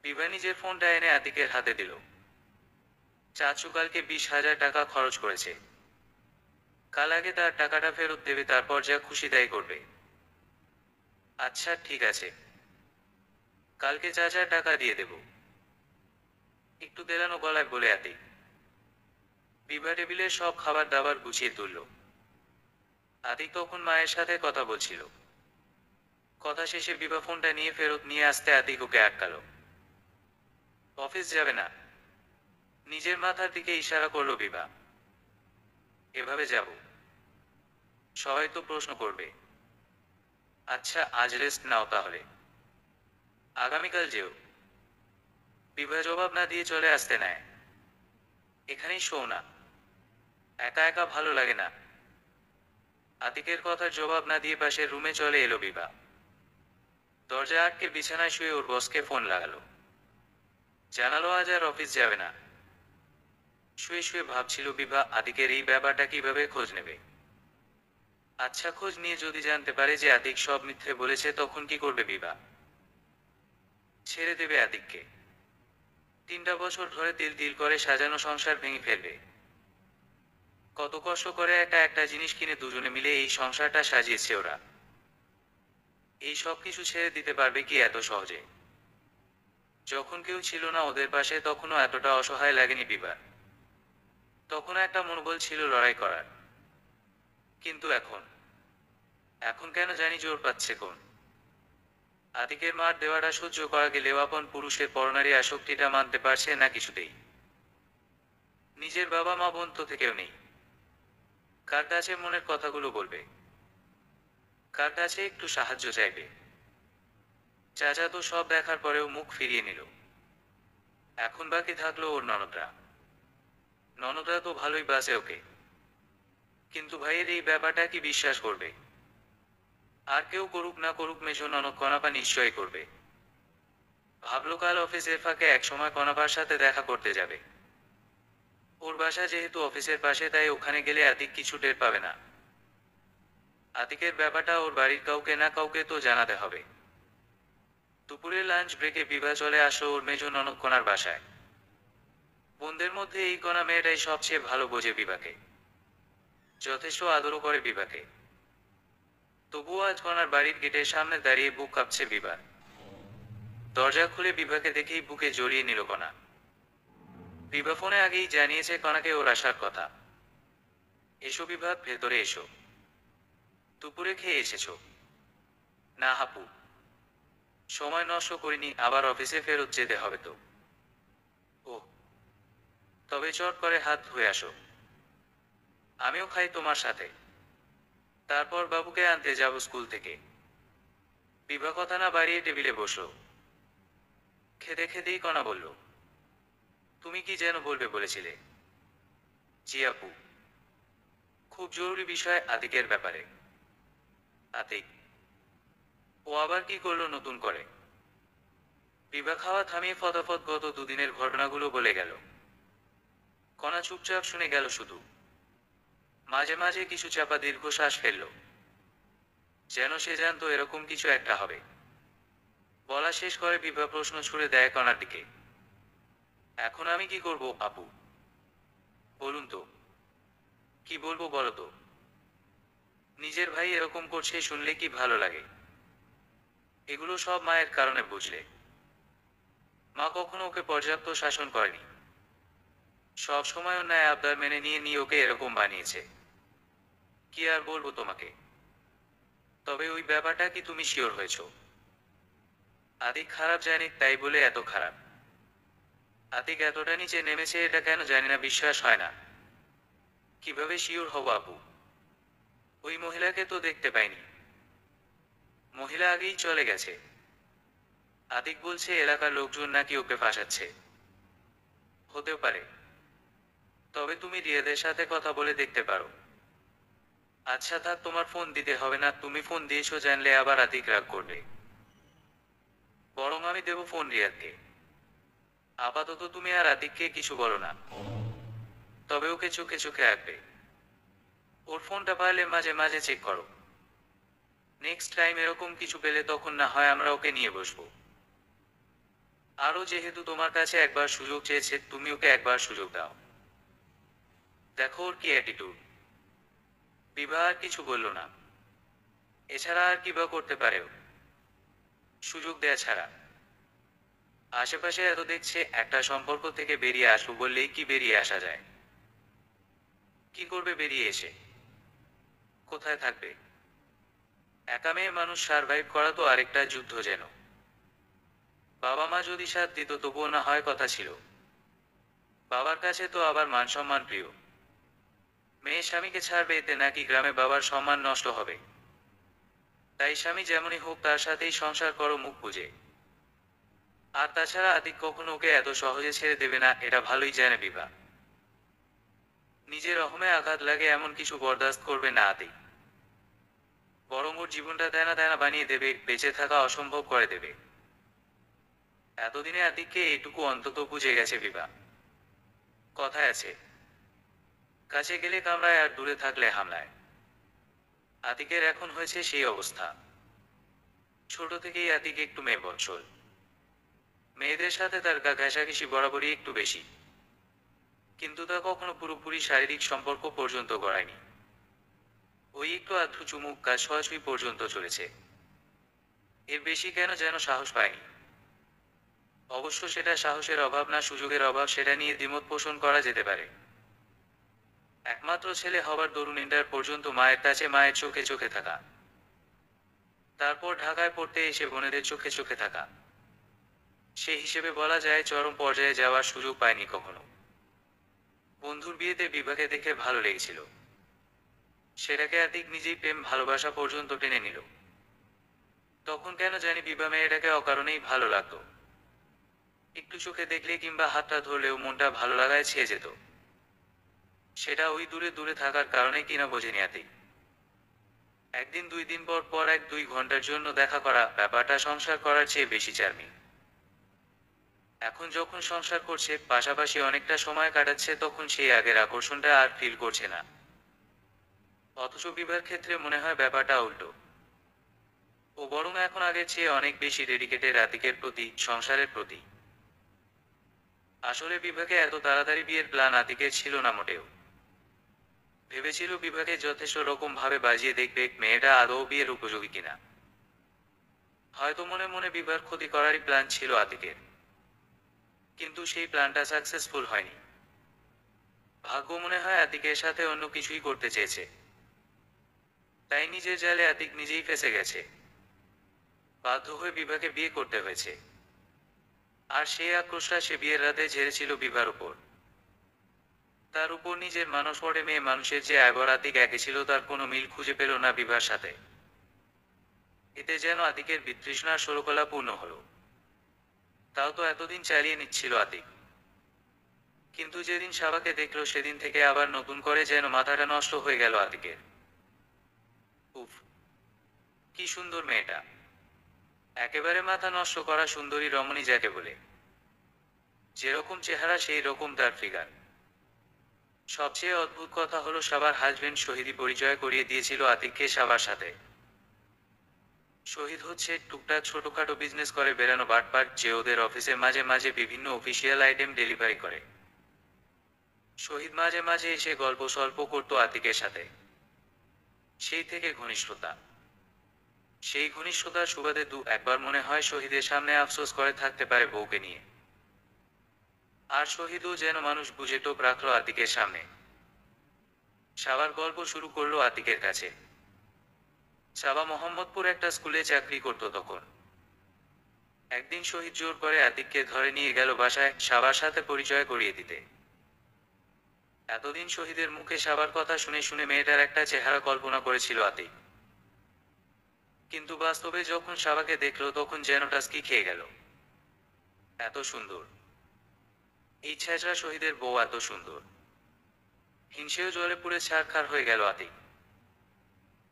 বিভা নিজের ফোনটা এনে আতিকের হাতে দিল। চাচু কালকে 20,000 টাকা খরচ করেছে। কাল আগে তার টাকাটা ফেরত দেবে, তারপর যা খুশি তাই করবে। আচ্ছা ঠিক আছে, কালকে যা যা টাকা দিয়ে দেব। একটু দেলানো গলায় বলে আতিক। বিভা টেবিলের সব খাবার দাবার গুছিয়ে তুলল। আতিক তখন মায়ের সাথে কথা বলছিল। কথা শেষে বিভা ফোনটা নিয়ে ফেরত নিয়ে আসতে আতিক ওকে আটকালো। অফিস যাবে না? নিজের মাথার দিকে ইশারা করলো বিভা। এভাবে যাব? সবাই তো প্রশ্ন করবে। আচ্ছা, আজ রেস্ট নাও তাহলে। আগামীকাল যেও। বিভা জবাব না দিয়ে চলে আসতে নেয়। এখানেই শো না। একা একা ভালো লাগে না। আতিকের কথার জবাব না দিয়ে পাশের রুমে চলে এলো বিভা। দরজা আটকে বিছানায় শুয়ে ওর বসকে ফোন লাগালো। জানালো আজ আর অফিস যাবে না। শুয়ে শুয়ে ভাবছিল বিভা আতিকের এই ব্যাপারটা কিভাবে খোঁজ নেবে। আচ্ছা, খোঁজ নিয়ে যদি জানতে পারে যে আতিক সব মিথ্যে বলেছে, তখন কি করবে বিভা? ছেড়ে দেবে আতিককে? 3টা বছর ধরে তিল তিল করে সাজানো সংসার ভেঙে ফেলবে? কত কষ্ট করে একটা একটা জিনিস কিনে দুজনে মিলে এই সংসারটা সাজিয়েছে ওরা। এই সব কিছু ছেড়ে দিতে পারবে কি এত সহজে? যখন কেউ ছিল না ওদের পাশে, তখনও এতটা অসহায় লাগেনি বিবার। তখন একটা মনোবল ছিল লড়াই করার। কিন্তু এখন, এখন কেন জানি জোর পাচ্ছে কোন। আতিকের মার দেওয়াটা সহ্য করা গেলেও আপন পুরুষের পরনারী আসক্তিটা মানতে পারছে না কিছুতেই। নিজের বাবা মা বোন তো থেকেও নেই। কার কাছে মনের কথাগুলো বলবে? কার কাছে একটু সাহায্য চাইবে? চাচা তো সব দেখার পরেও মুখ ফিরিয়ে নিল। এখন বাকি থাকলো ওর ননদরা। ননদরা তো ভালোই বাসে ওকে, কিন্তু ভাইয়ের এই ব্যাপারটা কি বিশ্বাস করবে? আর কেউ করুক না করুক, মেজো ননদ কনাপা নিশ্চয়ই করবে। ভাবলো কাল অফিসের ফাঁকে একসময় কনাপার সাথে দেখা করতে যাবে। ওর বাসা যেহেতু অফিসের পাশে, তাই ওখানে গেলে আতিক কিছু টের পাবে না। আতিকের ব্যাপারটা ওর বাড়ির কাউকে না কাউকে তো জানাতে হবে। দুপুরে লাঞ্চ ব্রেকে বিভা চলে আসলো ওর মেজো ননদ কণার বাসায়। বোনদের মধ্যে এই কণা মেয়েটাই সবচেয়ে ভালো বোঝে বিভাকে, যথেষ্ট আদরও করে বিভাকে। তবুও আজ কণার বাড়ির গেটের সামনে দাঁড়িয়ে বুক কাঁপছে বিভা। দরজা খুলে বিভাকে দেখেই বুকে জড়িয়ে নিল কণা। বিভা ফোনে আগেই জানিয়েছে কণাকে ওর আসার কথা। এসো বিভা, ভেতরে এসো। দুপুরে খেয়ে এসেছো? না হাপু, সময় নষ্ট করিনি, আবার অফিসে ফেরত যেতে হবে তো। ও, তবে চট করে হাত ধুয়ে আসো। আমিও খাই তোমার সাথে। তারপর বাবুকে আনতে যাব স্কুল থেকে। বিভা কথা না বাড়িয়ে টেবিলে বসলো। খেতে খেতেই কণা বলল, তুমি কি যেন বলবে বলেছিলে? জি আপু, খুব জরুরি বিষয়, আতিকের ব্যাপারে। আতিক? ও আবার কি করলো নতুন করে? বিভা খাওয়া থামিয়ে ফতাফত গত দুদিনের ঘটনাগুলো বলে গেল। কণা চুপচাপ শুনে গেল শুধু। মাঝে মাঝে কিছু চাপা দীর্ঘশ্বাস ফেলল, যেন সে জানতো এরকম কিছু একটা হবে। বলা শেষ করে বিভা প্রশ্ন ছুড়ে দেয় কণার দিকে, এখন আমি কি করব আপু? বলুন তো। কি বলবো বলো তো? নিজের ভাই এরকম করছে শুনলে কি ভালো লাগে? এগুলো সব মায়ের কারণে, বুঝলে। মা কখনো ওকে পর্যাপ্ত শাসন করেনি। সব সময় অন্যায় আবদার মেনে নিয়ে নিয়ে ওকে এরকম বানিয়েছে। কি আর বলবো তোমাকে। তবে ওই ব্যাপারটা কি তুমি শিওর হয়েছো? আতিক খারাপ জানি, তাই বলে এত খারাপ? আতিক এতটা নিচে নেমেছে এটা কেন জানি না, বিশ্বাস হয় না। কিভাবে শিওর হব আপু? ওই মহিলাকে তো দেখতে পাইনি। মহিলা আগেই চলে গেছে। আতিক বলছে এলাকার লোকজন নাকি ওকে ফাঁসাচ্ছে। হতেও পারে, তবে তুমি রিয়াদের সাথে কথা বলে দেখতে পারো। আচ্ছা থাক, তোমার ফোন দিতে হবে না, তুমি ফোন দিয়েছো জানলে আবার আতিক রাগ করবে। বরং আমি দেব ফোন রিয়াদকে। আপাতত তুমি আর আতিককে কিছু বলো না, তবে ওকে চোখে চোখে রাখবে। ওর ফোনটা পারলে মাঝে মাঝে চেক করো। নেক্সট টাইম এরকম কিছু পেলে তখন না হয় আমরা ওকে নিয়ে বসবো। আরও যেহেতু তোমার কাছে একবার সুযোগ চেয়েছে, তুমি ওকে একবার সুযোগ দাও। দেখো ওর কি অ্যাটিটিউড। বিবাহ আর কিছু বলল না। এছাড়া আর কি বা করতে পারে ও? সুযোগ দেয়া ছাড়া। আশেপাশে এত দেখছে, একটা সম্পর্ক থেকে বেরিয়ে আসবো বললেই কি বেরিয়ে আসা যায়? কি করবে বেরিয়ে এসে? কোথায় থাকবে? একা মেয়ে মানুষ সারভাইভ করা তো আরেকটা যুদ্ধ যেন। বাবা মা যদি সাথ দিত তবুও না হয় কথা ছিল। বাবার কাছে তো আবার মান সম্মান প্রিয়। মেয়ে স্বামীকে ছাড়বে, এতে নাকি গ্রামে বাবার সম্মান নষ্ট হবে? তাই স্বামী যেমনই হোক তার সাথেই সংসার করো মুখ বুঝে। আর তাছাড়া আতিক কখনো ওকে এত সহজে ছেড়ে দেবে না, এটা ভালোই জানে বিভা। নিজের অহমে আঘাত লাগে এমন কিছু বরদাস্ত করবে না আতিক। বরং ওর জীবনটা দেনা দেনা বানিয়ে দেবে, বেঁচে থাকা অসম্ভব করে দেবে। এতদিনে আতিককে এইটুকু অন্তত বুঝে গেছে বিভা। কথায় আছে, কাছে গেলে কামড়ায় আর দূরে থাকলে হামলায়। আতিকের এখন হয়েছে সেই অবস্থা। ছোট থেকেই আতিক একটু মেয়ে বৎসল। মেয়েদের সাথে তার গা ঘেঁষাঘেঁষি বরাবরই একটু বেশি, কিন্তু তা কখনো পুরোপুরি শারীরিক সম্পর্ক পর্যন্ত গড়ায়নি। ওই একটু আধটু চুমুক, কাজ ছোঁয়াছুঁই পর্যন্ত চলেছে। এর বেশি কেন যেন সাহস পায়নি। অবশ্য সেটা সাহসের অভাব না সুযোগের অভাব, সেটা নিয়ে দ্বিমত পোষণ করা যেতে পারে। একমাত্র ছেলে হবার দরুন ইন্টার পর্যন্ত মায়ের কাছে, মায়ের চোখে চোখে থাকা, তারপর ঢাকায় পড়তে এসে বোনেদের চোখে চোখে থাকা, সে হিসেবে বলা যায় চরম পর্যায়ে যাওয়ার সুযোগ পায়নি কখনো। বন্ধুর বিয়েতে বিভাকে দেখে ভালো লেগেছিল, সেটাকে আতিক নিজেই প্রেম ভালোবাসা পর্যন্ত টেনে নিল। তখন কেন জানি বিভা মেয়েটাকে অকারণেই ভালো লাগতো। একটু চোখে দেখলে কিংবা হাতটা ধরলেও মনটা ভালো লাগায় ছেয়ে যেত। সেটা ওই দূরে দূরে থাকার কারণে কিনা বোঝেনি আতিক। একদিন 2 দিন পর পর 1-2 ঘন্টার জন্য দেখা করা, ব্যাপারটা সংসার করার চেয়ে বেশি চার্মিং। এখন যখন সংসার করছে, পাশাপাশি অনেকটা সময় কাটাচ্ছে, তখন সেই আগের আকর্ষণটা আর ফিল করছে না। অথচ বিভার ক্ষেত্রে মনে হয় ব্যাপারটা উল্টো। ও বরং এখন আগের চেয়ে অনেক বেশি ডেডিকেটেড আতিকের প্রতি, সংসারের প্রতি। আসলে বিভাকে এত তাড়াতাড়ি বিয়ের প্ল্যান আতিকের ছিল না মোটেও। ভেবেছিল বিভাকে যথেষ্ট রকম ভাবে বাজিয়ে দেখবে মেয়েটা আদৌ বিয়ের উপযোগী কিনা। হয়তো মনে মনে বিভার ক্ষতি করারই প্ল্যান ছিল আতিকের, কিন্তু সেই প্ল্যানটা সাকসেসফুল হয়নি। ভাগ্য মনে হয় আতিকের সাথে অন্য কিছুই করতে চেয়েছে, তাই নিজের জালে আতিক নিজেই ফেঁসে গেছে। বাধ্য হয়ে বিভাকে বিয়ে করতে হয়েছে। আর সেই আক্রোশটা সে বিয়ের রাতে ঝেড়েছিল বিভার উপর। তার উপর নিজের মানুষ পড়ে মেয়ে মানুষের যে আগর আতিক একে ছিল, তার কোনো মিল খুঁজে পেল না বিভার সাথে। এতে যেন আতিকের বিতৃষ্ণার ষোলকলা পূর্ণ হলো। তাও তো এতদিন চালিয়ে নিচ্ছিল আতিক, কিন্তু যেদিন সাবাকে দেখলো সেদিন থেকে আবার নতুন করে যেন মাথাটা নষ্ট হয়ে গেল আতিকের। উফ, কি সুন্দর মেয়েটা! একেবারে মাথা নষ্ট করা সুন্দরী রমণী যাকে বলে। যেরকম চেহারা সেই রকম তার ফিগার। সবচেয়ে অদ্ভুত কথা হলো সাবার হাজবেন্ড শহীদই পরিচয় করিয়ে দিয়েছিল আতিককে সাবার সাথে। শহীদ হচ্ছে টুকটাক ছোটখাটো বিজনেস করে বেরানো বাটপার, যে ওদের অফিসে মাঝে মাঝে বিভিন্ন অফিসিয়াল আইটেম ডেলিভারি করে। শহীদ মাঝে মাঝে এসে গল্প সল্প করতো আতিকের সাথে। সেই থেকে ঘনিষ্ঠতা। সেই ঘনিষ্ঠতার সুবাদে একবার মনে হয় শহীদের সামনে আফসোস করে থাকতে পারে বউকে নিয়ে। আর শহীদও যেন মানুষ বুঝে টোপ রাখলো আতিকের সামনে। সাবার গল্প শুরু করলো আতিকের কাছে। সাবা মোহাম্মদপুর একটা স্কুলে চাকরি করত তখন। একদিন শহীদ জোর করে আতিককে ধরে নিয়ে গেল বাসায়, সাবার সাথে পরিচয় করিয়ে দিতে। এতদিন শহীদের মুখে সাবার কথা শুনে শুনে মেয়েটার একটা চেহারা কল্পনা করেছিল আতিক, কিন্তু বাস্তবে যখন সাবাকে দেখলো তখন যেন টাস্কি খেয়ে গেল। এত সুন্দর! এই ছেঁচড়া শহীদের বউ এত সুন্দর! হিংসেও জ্বলে পুড়ে ছারখার হয়ে গেল আতিক।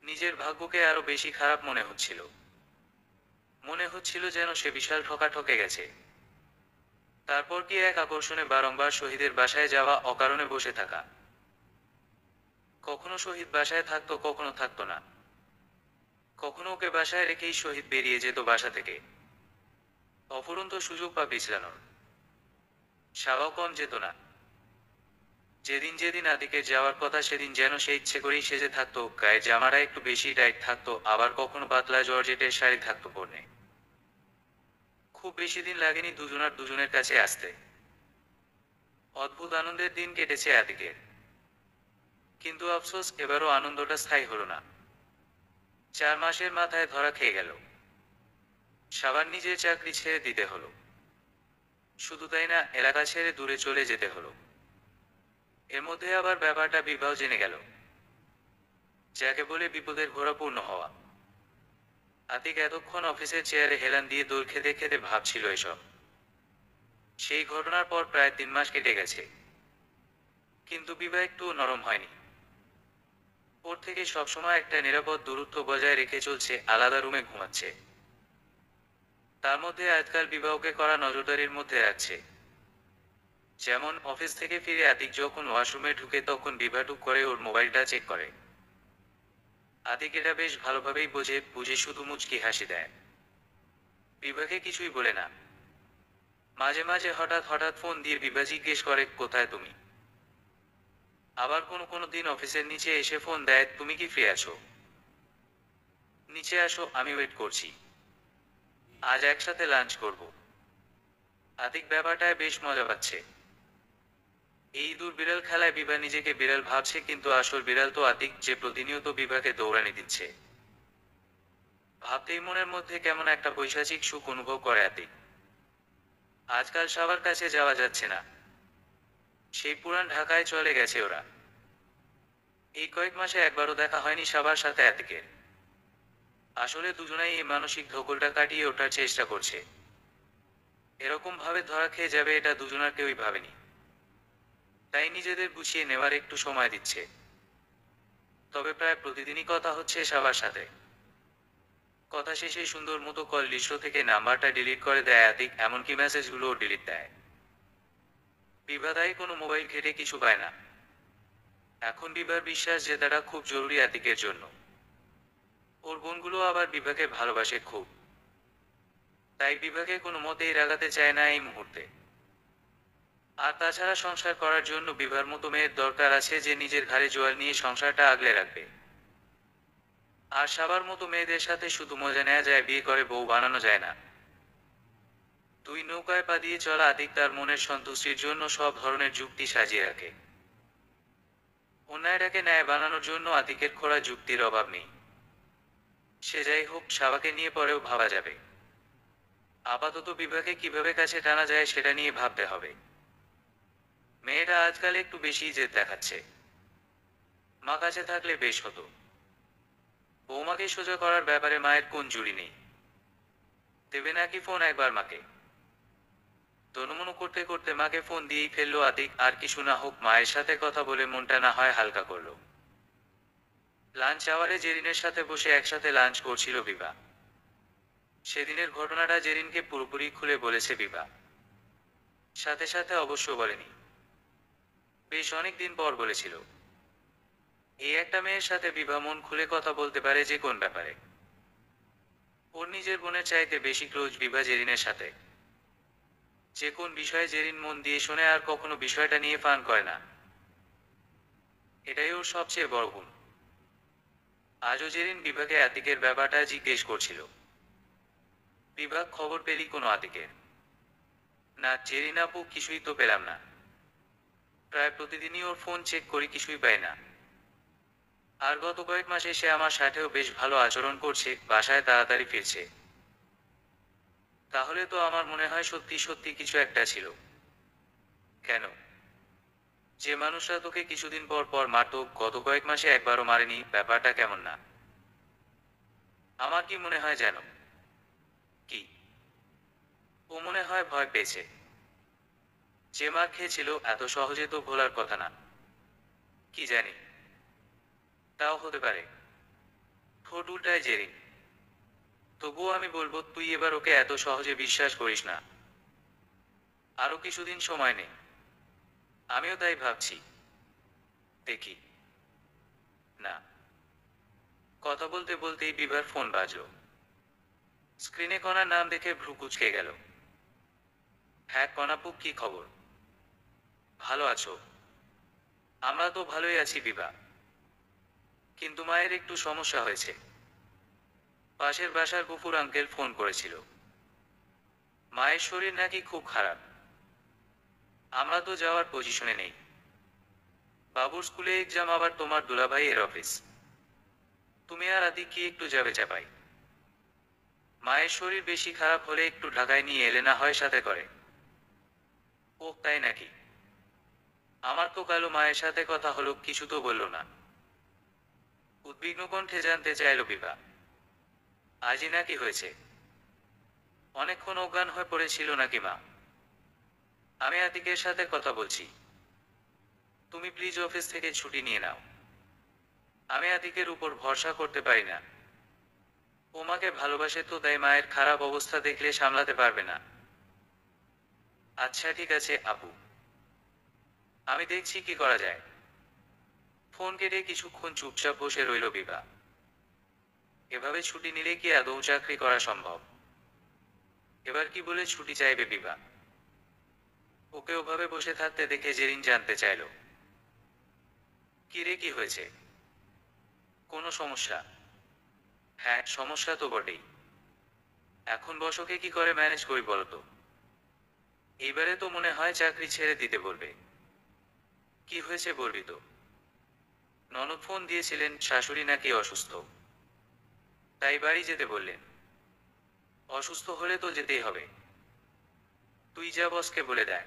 নিজের ভাগ্যকে আরো বেশি খারাপ মনে হচ্ছিল। মনে হচ্ছিল যেন সে বিশাল ঠকা ঠকে গেছে। তারপর কি এক আকর্ষণে বারংবার শহীদের বাসায় যাওয়া, অকারণে বসে থাকা। কখনো শহীদ বাসায় থাকতো, কখনো থাকতো না। কখনো ওকে বাসায় রেখেই শহীদ বেরিয়ে যেত বাসা থেকে। অফুরন্ত সুযোগ পা পিছলানোর। সাবাও কম যেত না। যেদিন যেদিন আতিকের যাওয়ার কথা সেদিন যেন সে ইচ্ছে করেই সেজে থাকতো, গায়ে জামাটা একটু বেশি টাইট থাকতো, আবার কখনো পাতলা জর্জেটের শাড়ি থাকতো পরনে। খুব বেশি দিন লাগেনি দুজনার দুজনের কাছে আসতে। অদ্ভুত আনন্দের দিন কেটেছে আতিকের। কিন্তু আফসোস, এবারও আনন্দটা স্থায়ী হলো না। 4 মাসের মাথায় ধরা খেয়ে গেল। সাবার নিজের চাকরি ছেড়ে দিতে হলো। শুধু তাই না, এলাকা ছেড়ে দূরে চলে যেতে হলো। এর মধ্যে আবার ব্যাপারটা বিবাহ জেনে গেল, যাকে বলে বিপদের ঘোড়া পূর্ণ হওয়া। আতিক এতক্ষণ অফিসের চেয়ারে হেলান দিয়ে দোল খেতে খেতে ভাবছিল এসব। সেই ঘটনার পর প্রায় 3 মাস কেটে গেছে, কিন্তু বিবাহ একটুও নরম হয়নি। ওর থেকে সবসময় একটা নিরাপদ দূরত্ব বজায় রেখে চলছে, আলাদা রুমে ঘুমাচ্ছে। তার মধ্যে আজকাল বিবাহকে করা নজরদারির মধ্যে রাখছে। যেমন অফিস থেকে ফিরে আতিক যখন ওয়াশরুমে ঢুকে তখন বিভা টুক করে ওর মোবাইলটা চেক করে। আতিক এটা বেশ ভালোভাবেই বুঝে শুধু মুচকি হাসি দেয়। বিভাকে কিছুই বলে না। মাঝে মাঝে হঠাৎ হঠাৎ ফোন দিয়ে বিভা জিজ্ঞেস করে, কোথায় তুমি? আবার কোনো কোনো দিন অফিসের নিচে এসে ফোন দেয়, তুমি কি ফ্রি আছো? নিচে আসো, আমি ওয়েট করছি। আজ একসাথে লাঞ্চ করব। আতিক ব্যাপারটায় বেশ মজা পাচ্ছে। এই দূর বিড়াল খেলায় বিভা নিজেকে বিড়াল ভাবছে, কিন্তু আসল বিড়াল তো আতিক, যে প্রতিনিয়ত বিভাকে দৌড়ানি দিচ্ছে। ভাবতেই মনের মধ্যে কেমন একটা পৈশাচিক সুখ অনুভব করে আতিক। আজকাল সবার কাছে যাওয়া যাচ্ছে না। সেই পুরান ঢাকায় চলে গেছে ওরা। এই কয়েক মাসে একবারও দেখা হয়নি সবার সাথে আতিকের। আসলে দুজনাই এই মানসিক ধকলটা কাটিয়ে ওঠার চেষ্টা করছে। এরকম ভাবে ধরা খেয়ে যাবে এটা দুজনার কেউই ভাবেনি। তাই নিজেদের গুছিয়ে নেওয়ার একটু সময় দিচ্ছে। তবে প্রায় প্রতিদিনই কথা হচ্ছে সবার সাথে। কথা শেষে সুন্দর মতো কল লিস্ট থেকে নাম্বারটা ডিলিট করে দেয় আতিক, এমনকি মেসেজগুলোও ডিলিট দেয়। বিভা তাই কোনো মোবাইল ঘেটে কিছু পায় না। এখন বিভার বিশ্বাস যে তারা খুব জরুরি আতিকের জন্য। ওর বোনগুলো আবার বিভাকে ভালোবাসে খুব। তাই বিভাকে কোনো মতেই রাগাতে চায় না এই মুহূর্তে। আর তাছাড়া সংসার করার জন্য বিভার মতো মেয়ের দরকার আছে, যে নিজের ঘাড়ে জোয়াল নিয়ে সংসারটা আগলে রাখবে। আর সবার মতো মেয়েদের সাথে শুধু মজা নেওয়া যায়, বিয়ে করে বউ বানানো যায় না। দুই নৌকায় পা দিয়ে চলা আতিক তার মনের সন্তুষ্টির জন্য সব ধরনের যুক্তি সাজিয়ে রাখে। অন্যায়টাকে ন্যায় বানানোর জন্য আতিকের খোঁড়া যুক্তির অভাব নেই। সে যাই হোক, সাবাকে নিয়ে পরেও ভাবা যাবে। আপাতত বিভাকে কিভাবে কাছে টানা যায় সেটা নিয়ে ভাবতে হবে। মেয়েটা আজকাল একটু বেশি জেদ দেখাচ্ছে। মা কাছে থাকলে বেশ হতো। বৌমাকে সোজা করার ব্যাপারে মায়ের কোন জুড়ি নেই। দেবে নাকি ফোন একবার মাকে? তনুমনু করতে করতে মাকে ফোন দিয়েই ফেললো আতিক, আর কিছু না হোক মায়ের সাথে কথা বলে মনটা না হয় হালকা করলো। লাঞ্চ আওয়ারে জেরিনের সাথে বসে একসাথে লাঞ্চ করছিল বিভা। সেদিনের ঘটনাটা জেরিনকে পুরোপুরি খুলে বলেছে বিভা। সাথে সাথে অবশ্য বলেনি, বেশ অনেকদিন পর বলেছিল। এই একটা মেয়ের সাথে বিভা মন খুলে কথা বলতে পারে যে কোন ব্যাপারে। ওর নিজের বোনের চাইতে বেশি ক্লোজ বিভা জেরিনের সাথে। যে কোন বিষয়ে জেরিন মন দিয়ে শোনে আর কখনো বিষয়টা নিয়ে ফান করে না। এটাই ওর সবচেয়ে বড় গুণ। আজও জেরিন বিভাকে আতিকের ব্যাপারটা জিজ্ঞেস করছিল। বিভাগ খবর পেলি কোনো আতিকের? না জেরিন আপু, কিছুই তো পেলাম না। প্রায় প্রতিদিনই ওর ফোন চেক করি, কিছুই পাই না। আর গত কয়েক মাসে সে আমার সাথেও বেশ ভালো আচরণ করছে, বাসায় তাড়াতাড়ি ফিরছে। তাহলে তো আমার মনে হয় সত্যি সত্যি কিছু একটা ছিল। কেন? যে মানুষরা তোকে কিছুদিন পর পর মারতো, গত কয়েক মাসে একবারও মারেনি, ব্যাপারটা কেমন না? আমার কি মনে হয় জানো? কি? ও মনে হয় ভয় পেয়েছে। যে মার খেয়েছিল এত সহজে তো ভোলার কথা না। কি জানি। তাও হতে পারে। ঠোঁট উল্টায় জেরিন। তবুও আমি বলবো, তুই এবার ওকে এত সহজে বিশ্বাস করিস না। আরো কিছুদিন সময় নে। আমিও তাই ভাবছি। দেখি। না। কথা বলতে বলতেই বিভার ফোন বাজলো। স্ক্রিনে কণার নাম দেখে ভ্রু কুঁচকে গেল। হ্যাঁ কণাপু, কি খবর? ভালো আছো? আমরা তো ভালোই আছি বিভা। কিন্তু মায়ের একটু সমস্যা হয়েছে। পাশের বাসার গফুর আঙ্কেল ফোন করেছিল। মায়ের শরীর নাকি খুব খারাপ। আমরা তো যাওয়ার পজিশনে নেই। বাবুর স্কুলে এক্সাম, আবার তোমার দুলাভাই এর অফিস। তুমি আর আদি কি একটু যাবে চাপাই? মায়ের শরীর বেশি খারাপ হলে একটু ঢাকায় নিয়ে এলে না হয় সাথে করে। ও তাই নাকি? আমার তো কালো মায়ের সাথে কথা হলো, কিছু তো বললো না। উদ্বিগ্ন কণ্ঠে জানতে চাইল বিভা। আজই নাকি হয়েছে? অনেকক্ষণ অজ্ঞান হয়ে পড়েছিল নাকি মা? আমি আতিকের সাথে কথা বলছি। তুমি প্লিজ অফিস থেকে ছুটি নিয়ে নাও। আমি আতিকের উপর ভরসা করতে পারি না। ও মাকে ভালোবাসে তো, তাই মায়ের খারাপ অবস্থা দেখলে সামলাতে পারবে না। আচ্ছা ঠিক আছে আপু, আমি দেখছি কি করা যায়। ফোন কেটে কিছুক্ষণ চুপচাপ বসে রইল বিভা। এভাবে ছুটি নিলে কি আদৌ চাকরি করা সম্ভব? এবার কি বলে ছুটি চাইবে বিভা? ওকে ওভাবে বসে থাকতে দেখে জেরিন জানতে চাইল, কি রে, কি হয়েছে? কোনো সমস্যা? হ্যাঁ সমস্যা তো বটেই। এখন বসকে কি করে ম্যানেজ করি বলতো? এইবারে তো মনে হয় চাকরি ছেড়ে দিতে বলবে। কি হয়েছে বলবি তো? ননদ ফোন দিয়েছিলেন, শাশুড়ি নাকি অসুস্থ, তাই বাড়ি যেতে বললেন। অসুস্থ হলে তো যেতেই হবে। তুই যা বসকে বলে দেখ,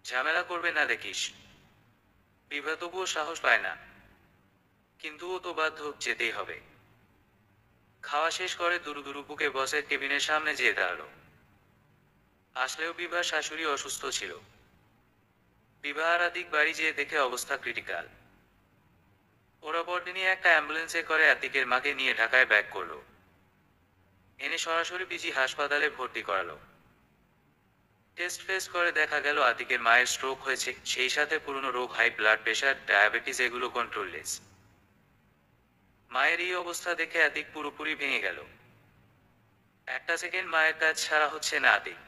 ঝামেলা করবে না দেখিস। বিভা তবুও সাহস পায় না, কিন্তু ও তো বাধ্য, যেতেই হবে। খাওয়া শেষ করে দুরু দুরু বুকে বসের কেবিনের সামনে যেয়ে দাঁড়ালো। আসলেও বিভার শাশুড়ি অসুস্থ ছিল। বিভা আর আতিক বাড়ি যেয়ে দেখে অবস্থা ক্রিটিক্যাল। ওরা পরদিনই একটা অ্যাম্বুলেন্সে করে আতিকের মাকে নিয়ে ঢাকায় ব্যাক করলো, এনে সরাসরি পিজি হাসপাতালে ভর্তি করালো। টেস্ট ফেস্ট করে দেখা গেল আতিকের মায়ের স্ট্রোক হয়েছে, সেই সাথে পুরনো রোগ, হাই ব্লাড প্রেশার, ডায়াবেটিস, এগুলো কন্ট্রোললেস। মায়ের এই অবস্থা দেখে আতিক পুরোপুরি ভেঙে গেল। একটা সেকেন্ড মায়ের কাজ ছাড়া হচ্ছে না আতিক।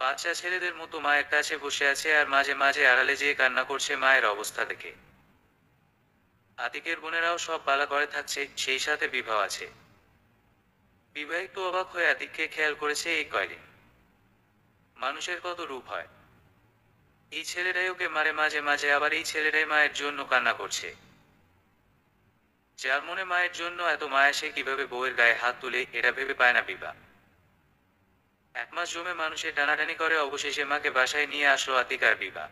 বাচ্চা ছেলেদের মতো মায়ের কাছে বসে আছে আর মাঝে মাঝে আড়ালে যেয়ে কান্না করছে মায়ের অবস্থা দেখে। আতিকের বোনেরাও সব পালা করে থাকছে, সেই সাথে বিবাহ আছে। বিবাহ একটু অবাক হয়ে আতিককে খেয়াল করেছে এই কয়দিন। মানুষের কত রূপ হয়। এই ছেলেরাই ওকে মারে মাঝে মাঝে, আবার এই ছেলেরাই মায়ের জন্য কান্না করছে। যার মনে মায়ের জন্য এত মায়া, সে কিভাবে বউয়ের গায়ে হাত তুলে, এটা ভেবে পায় না বিভা। 1 মাস জমে মানুষের টানাটানি করে অবশেষে মাকে বাসায় নিয়ে আসলো আতিক আর বিভা।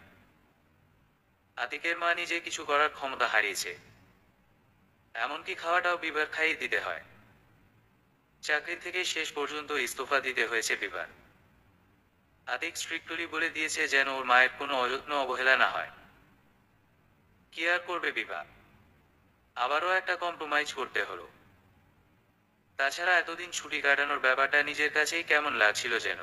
আতিকের মা নিজে কিছু করার ক্ষমতা হারিয়েছে, এমনকি খাওয়াটাও বিভার খাইয়ে দিতে হয়। চাকরি থেকে শেষ পর্যন্ত ইস্তফা দিতে হয়েছে বিভার। আতিক স্ট্রিক্টলি বলে দিয়েছে যেন ওর মায়ের কোনো অযত্ন অবহেলা না হয়। কি আর করবে বিভা, আবারও একটা কম্প্রোমাইজ করতে হলো। তাছাড়া এতদিন ছুটি কাটানোর ব্যাপারটা নিজের কাছেই কেমন লাগছিল যেন।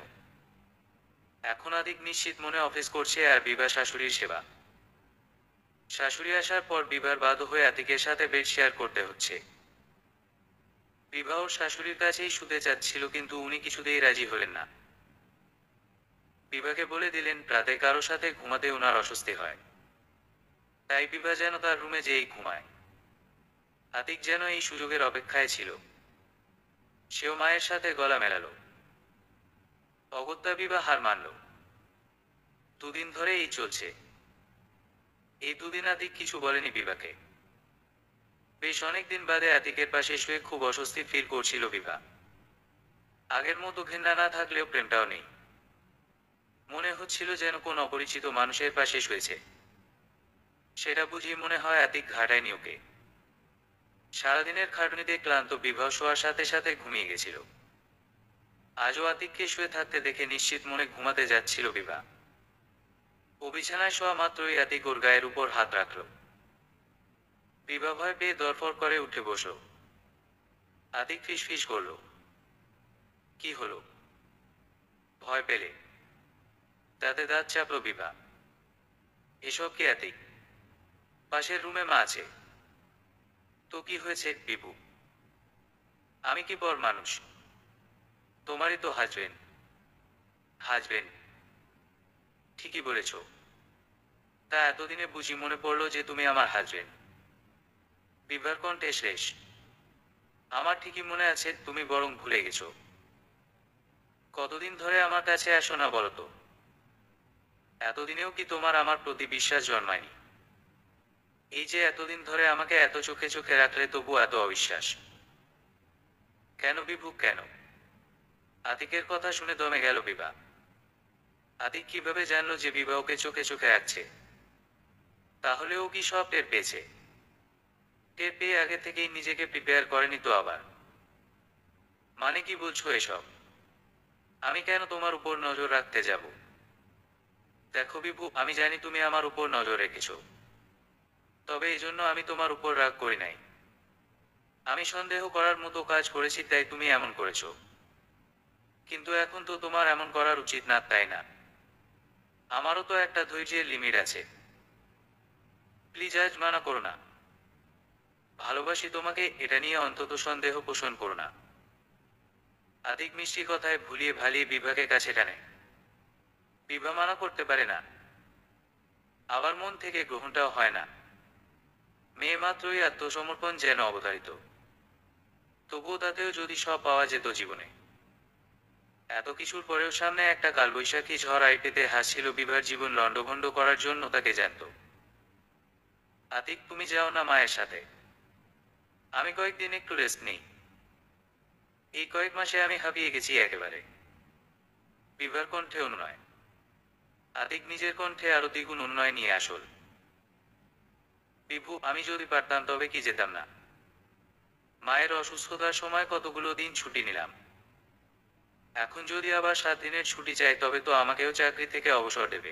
এখন আতিক নিশ্চিত মনে অফিস করছে আর বিভা শাশুড়ির সেবা। শাশুড়ি আসার পর বিভার বাধ্য হয়ে আতিকের সাথে বেড শেয়ার করতে হচ্ছে। বিভা ওর শাশুড়ির কাছেই শুতে চাচ্ছিল, কিন্তু উনি কিছুতেই রাজি হলেন না। বিভাকে বলে দিলেন রাতে কারো সাথে ঘুমাতে ওনার অস্বস্তি হয়, তাই বিভা যেন তার রুমে যেয়েই ঘুমায়। আতিক যেন এই সুযোগের অপেক্ষায় ছিল। সেও মায়ের সাথে গলা মেলালো। অগত্যা বিভা হার মানল। 2 দিন ধরে এই চলছে। এই 2 দিন আতিক কিছু বলেনি বিভাকে। বেশ অনেকদিন বাদে আতিকের পাশে শুয়ে খুব অস্বস্তি ফিল করছিল বিভা। আগের মতো ঘৃণা না থাকলেও প্রেমটাও নেই। মনে হচ্ছিল যেন কোন অপরিচিত মানুষের পাশে শুয়েছে। সেটা বুঝিয়ে মনে হয় আতিক ঘাটায়নি ওকে। সারাদিনের খাটুনিতে ক্লান্ত বিভা শোয়ার সাথে সাথে ঘুমিয়ে গেছিল। আজও আতিককে শুয়ে থাকতে দেখে নিশ্চিত মনে ঘুমাতে যাচ্ছিল বিভা। ও বিছানায় শোয়া মাত্রই আতিক ওর গায়ের উপর হাত রাখল। বিভা ভয় পেয়ে দরফর করে উঠে বসল। আতিক ফিসফিস করল, কি হলো? ভয় পেলে? দাঁতে দাঁত চাপল বিভা। এসব কি আতিক? পাশের রুমে মা আছে। তো কি হয়েছে বিভু? আমি কি বড় মানুষ? তোমারই তো হাজবেন্ড। হাজবেন্ড? ঠিকই বলেছ। তা এতদিনে বুঝি মনে পড়লো যে তুমি আমার হাজবেন্ড? বিভার কণ্ঠে শেষ। আমার ঠিকই মনে আছে, তুমি বরং ভুলে গেছো। কতদিন ধরে আমার কাছে আসো না বলো তো? এতদিনেও কি তোমার আমার প্রতি বিশ্বাস জন্মায়নি? এই যে এতদিন ধরে আমাকে এত চোখে চোখে রাখলে তবু এত অবিশ্বাস কেন বিভু, কেন? আতিকের কথা শুনে দমে গেল বিভা। আতিক কিভাবে জানলো যে বিভা ওকে চোখে চোখে রাখছে? তাহলে ও কি সব টের পেয়েছে? টের পেয়ে আগে থেকেই নিজেকে প্রিপেয়ার করেনি তো আবার? মানে কি বলছো এসব? আমি কেন তোমার উপর নজর রাখতে যাব? দেখো বিভু, আমি জানি তুমি আমার উপর নজর রেখেছো। তবে এই জন্য আমি তোমার উপর রাগ করি নাই। আমি সন্দেহ করার মতো কাজ করেছি তাই তুমি এমন করেছো। কিন্তু এখন তো তোমার এমন করার উচিত না, তাই না? আমারও তো একটা ধৈর্যের লিমিট আছে। প্লিজ আজ মানা করো না। ভালোবাসি তোমাকে, এটা নিয়ে অন্তত সন্দেহ পোষণ করো না। আতিক মিষ্টি কথায় ভুলিয়ে ভালিয়ে বিভাকে কাছে টানে। বিভা মানা করতে পারে না, আবার মন থেকে গ্রহণটাও হয় না। মেয়ে মাত্রই আত্মসমর্পণ যেন অবতারিত। তবুও তাতেও যদি সব পাওয়া যেত জীবনে। এত কিছুর পরেও সামনে একটা কালবৈশাখী ঝড় আইটেতে হাসছিল বিভার জীবন লণ্ডভণ্ড করার জন্য তাকে জানত। আতিক, তুমি যাও না মায়ের সাথে। আমি কয়েকদিন একটু রেস্ট নেই। এই কয়েক মাসে আমি হাঁপিয়ে গেছি একেবারে। বিভার কণ্ঠে অনুনয়। আতিক নিজের কণ্ঠে আরো দ্বিগুণ উন্নয় নিয়ে আসল। বিভু, আমি যদি পারতাম তবে কি যেতাম না। মায়ের অসুস্থতার সময় কতগুলো দিন ছুটি নিলাম। এখন যদি আবার 7 দিনের ছুটি চাই তবে তো আমাকেও চাকরি থেকে অবসর দেবে।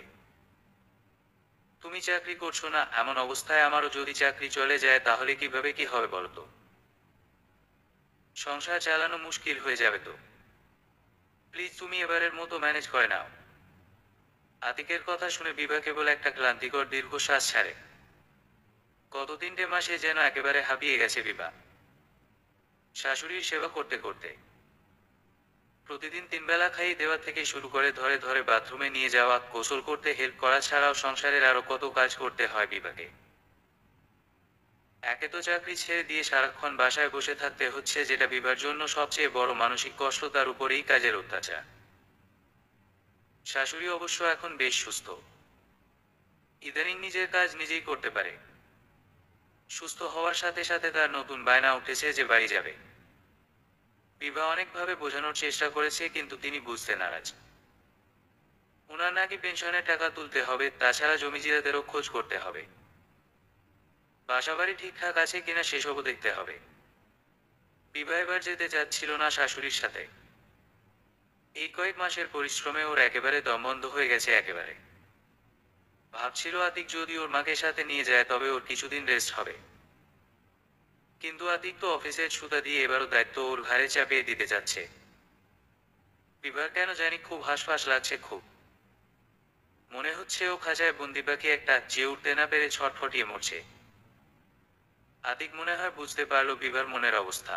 তুমি চাকরি করছো না, এমন অবস্থায় আমারও যদি চাকরি চলে যায় তাহলে কিভাবে কি হবে বলতো? সংসার চালানো মুশকিল হয়ে যাবে তো। প্লিজ তুমি এবারের মতো ম্যানেজ করে নাও। আতিকের কথা শুনে বিভা কেবল একটা ক্লান্তিকর দীর্ঘশ্বাস ছাড়ে। গত 3টে মাসে যেন একেবারে হাঁপিয়ে গেছে বিভা। শাশুড়ির সেবা করতে করতে প্রতিদিন 3 বেলা খাইয়ে দেওয়া থেকে শুরু করে ধরে ধরে বাথরুমে নিয়ে যাওয়া, গোসল করতে হেল্প করা ছাড়াও সংসারের আরো কত কাজ করতে হয় বিভাকে। একে তো চাকরি ছেড়ে দিয়ে সারাক্ষণ বাসায় বসে থাকতে হচ্ছে, যেটা বিভার জন্য সবচেয়ে বড় মানসিক কষ্ট, তার উপরেই কাজের অত্যাচার। শাশুড়ি অবশ্য এখন বেশ সুস্থ। ইদানিং নিজের কাজ নিজেই করতে পারে। সুস্থ হওয়ার সাথে সাথে তার নতুন বায়না উঠেছে যে বাড়ি যাবে। বিভা অনেকভাবে বোঝানোর চেষ্টা করেছে কিন্তু তিনি বুঝতে নারাজ। ওনার নাকি পেনশনের টাকা তুলতে হবে, তাছাড়া জমিজিরাদেরও খোঁজ করতে হবে। বাসাবাড়ি ঠিকঠাক আছে কিনা সেসবও দেখতে হবে। বিভা এবার যেতে চাচ্ছিল না শাশুড়ির সাথে। এই কয়েক মাসের পরিশ্রমে ওর একেবারে দম বন্ধ হয়ে গেছে একেবারে। ভাবছিল আতিক যদি ওর মাকে সাথে নিয়ে যায় তবে ওর কিছুদিন রেস্ট হবে। কিন্তু আতিক তো অফিসের ছুতা দিয়ে এবারও দায়িত্ব ওর ঘাড়ে চাপিয়ে দিতে যাচ্ছে। বিভার কেন জানি খুব হাসফাস লাগছে, খুব মনে হচ্ছে ও খাঁচায় বন্দি পাখি একটা, যে উঠতে না পেরে ছটফটিয়ে মরছে। আতিক মনে হয় বুঝতে পারলো বিভার মনের অবস্থা।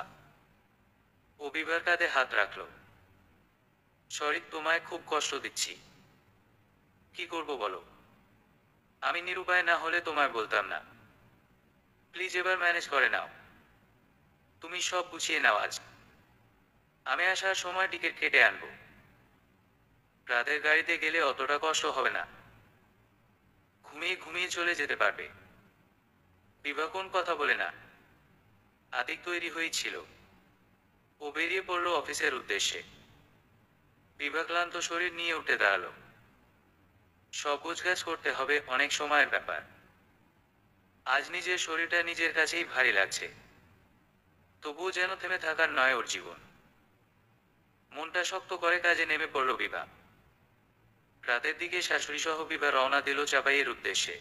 ও বিভার কাঁধে হাত রাখল। সরি, তোমায় খুব কষ্ট দিচ্ছি। কি করব বলো? আমি নিরুপায় না হলে তোমায় বলতাম না। প্লিজ এবার ম্যানেজ করে নাও। তুমি সব গুছিয়ে নাও আজ। আমি আসার সময় টিকিট কেটে আনবো। রাতের গাড়িতে গেলে অতটা কষ্ট হবে না। ঘুমিয়ে ঘুমিয়ে চলে যেতে পারবে। বিভা কোন কথা বলে না। আতিক তৈরি হয়েছিল। ও বেরিয়ে পড়ল অফিসের উদ্দেশ্যে। বিভা ক্লান্ত শরীর নিয়ে উঠে দাঁড়ালো। সব গোছগাছ করতে হবে, অনেক সময়ের ব্যাপার। আজ নিজের শরীরটা নিজের কাছেই ভারী লাগছে। তবুও যেন থেমে থাকার নয় ওর জীবন। মনটা শক্ত করে কাজে নেমে পড়ল বিভা। রাতের দিকে শাশুড়ি সহ বিভা রওনা দিল চাপাইয়ের উদ্দেশ্যে।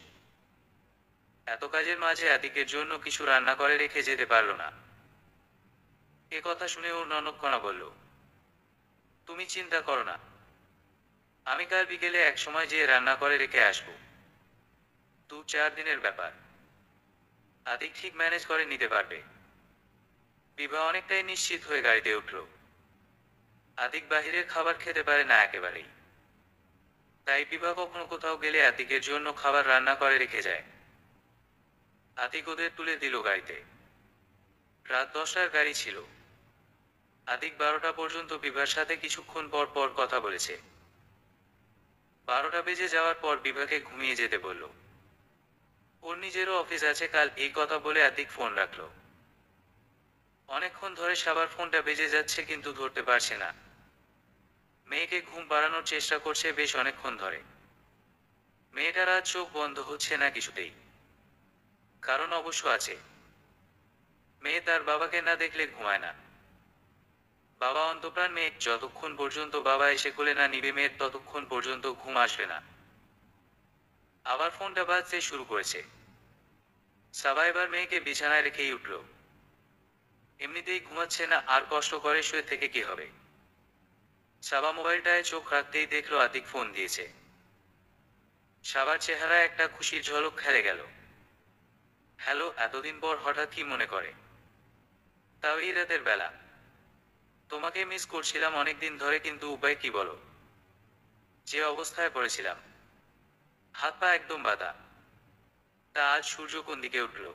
এত কাজের মাঝে আতিকের জন্য কিছু রান্না করে রেখে যেতে পারল না। এ কথা শুনে ওর ননদ কণা বলল, তুমি চিন্তা করো না, আমি কাল বিকেলে এক সময় যেয়ে রান্না করে রেখে আসবো। 2-4 দিনের ব্যাপার। আতিক ঠিক ম্যানেজ করে নিতে পারবে। বিভা অনেকটাই নিশ্চিত হয়ে গাড়িতে উঠল। আতিক বাহিরের খাবার খেতে পারে না একেবারেই। তাই বিভা কখনো কোথাও গেলে আতিকের জন্য খাবার রান্না করে রেখে যায়। আতিক ওদের তুলে দিল গাড়িতে। রাত 10টার গাড়ি ছিল। আতিক 12টা পর্যন্ত বিভার সাথে কিছুক্ষণ পর পর কথা বলেছে। 12টা বেজে যাওয়ার পর বিভাকে ঘুমিয়ে যেতে বলল। ওর নিজেরও অফিস আছে কাল, এই কথা বলে আতিক ফোন রাখল। অনেকক্ষণ ধরে সবার ফোনটা বেজে যাচ্ছে কিন্তু ধরতে পারছে না। মেয়েকে ঘুম পাড়ানোর চেষ্টা করছে বেশ অনেকক্ষণ ধরে। মেয়েটার আজ চোখ বন্ধ হচ্ছে না কিছুতেই। কারণ অবশ্য আছে। মেয়ে তার বাবাকে না দেখলে ঘুমায় না। বাবা অন্তপ্রাণ মেয়ে, যতক্ষণ পর্যন্ত বাবা এসে কোলে না নিবে মেয়ের ততক্ষণ পর্যন্ত ঘুম আসবে না। আবার ফোনটা বাজতে শুরু করেছে। সাবা এবার মেয়েকে বিছানায় রেখেই উঠল। এমনিতেই ঘুমাচ্ছে না, আর কষ্ট করে শুয়ে থেকে কি হবে। সাবা মোবাইলটায় চোখ রাখতেই দেখলো আতিক ফোন দিয়েছে। সাবার চেহারায় একটা খুশির ঝলক খেলে গেল। হ্যালো, এতদিন পর হঠাৎ কি মনে করে? তাও এই রাতের বেলা। তোমাকে মিস করছিলাম অনেকদিন ধরে, কিন্তু উপায় কি বলো? যে অবস্থায় পড়েছিলাম, হাত পা একদম বাঁধা। তা আজ সূর্য কোন দিকে উঠল?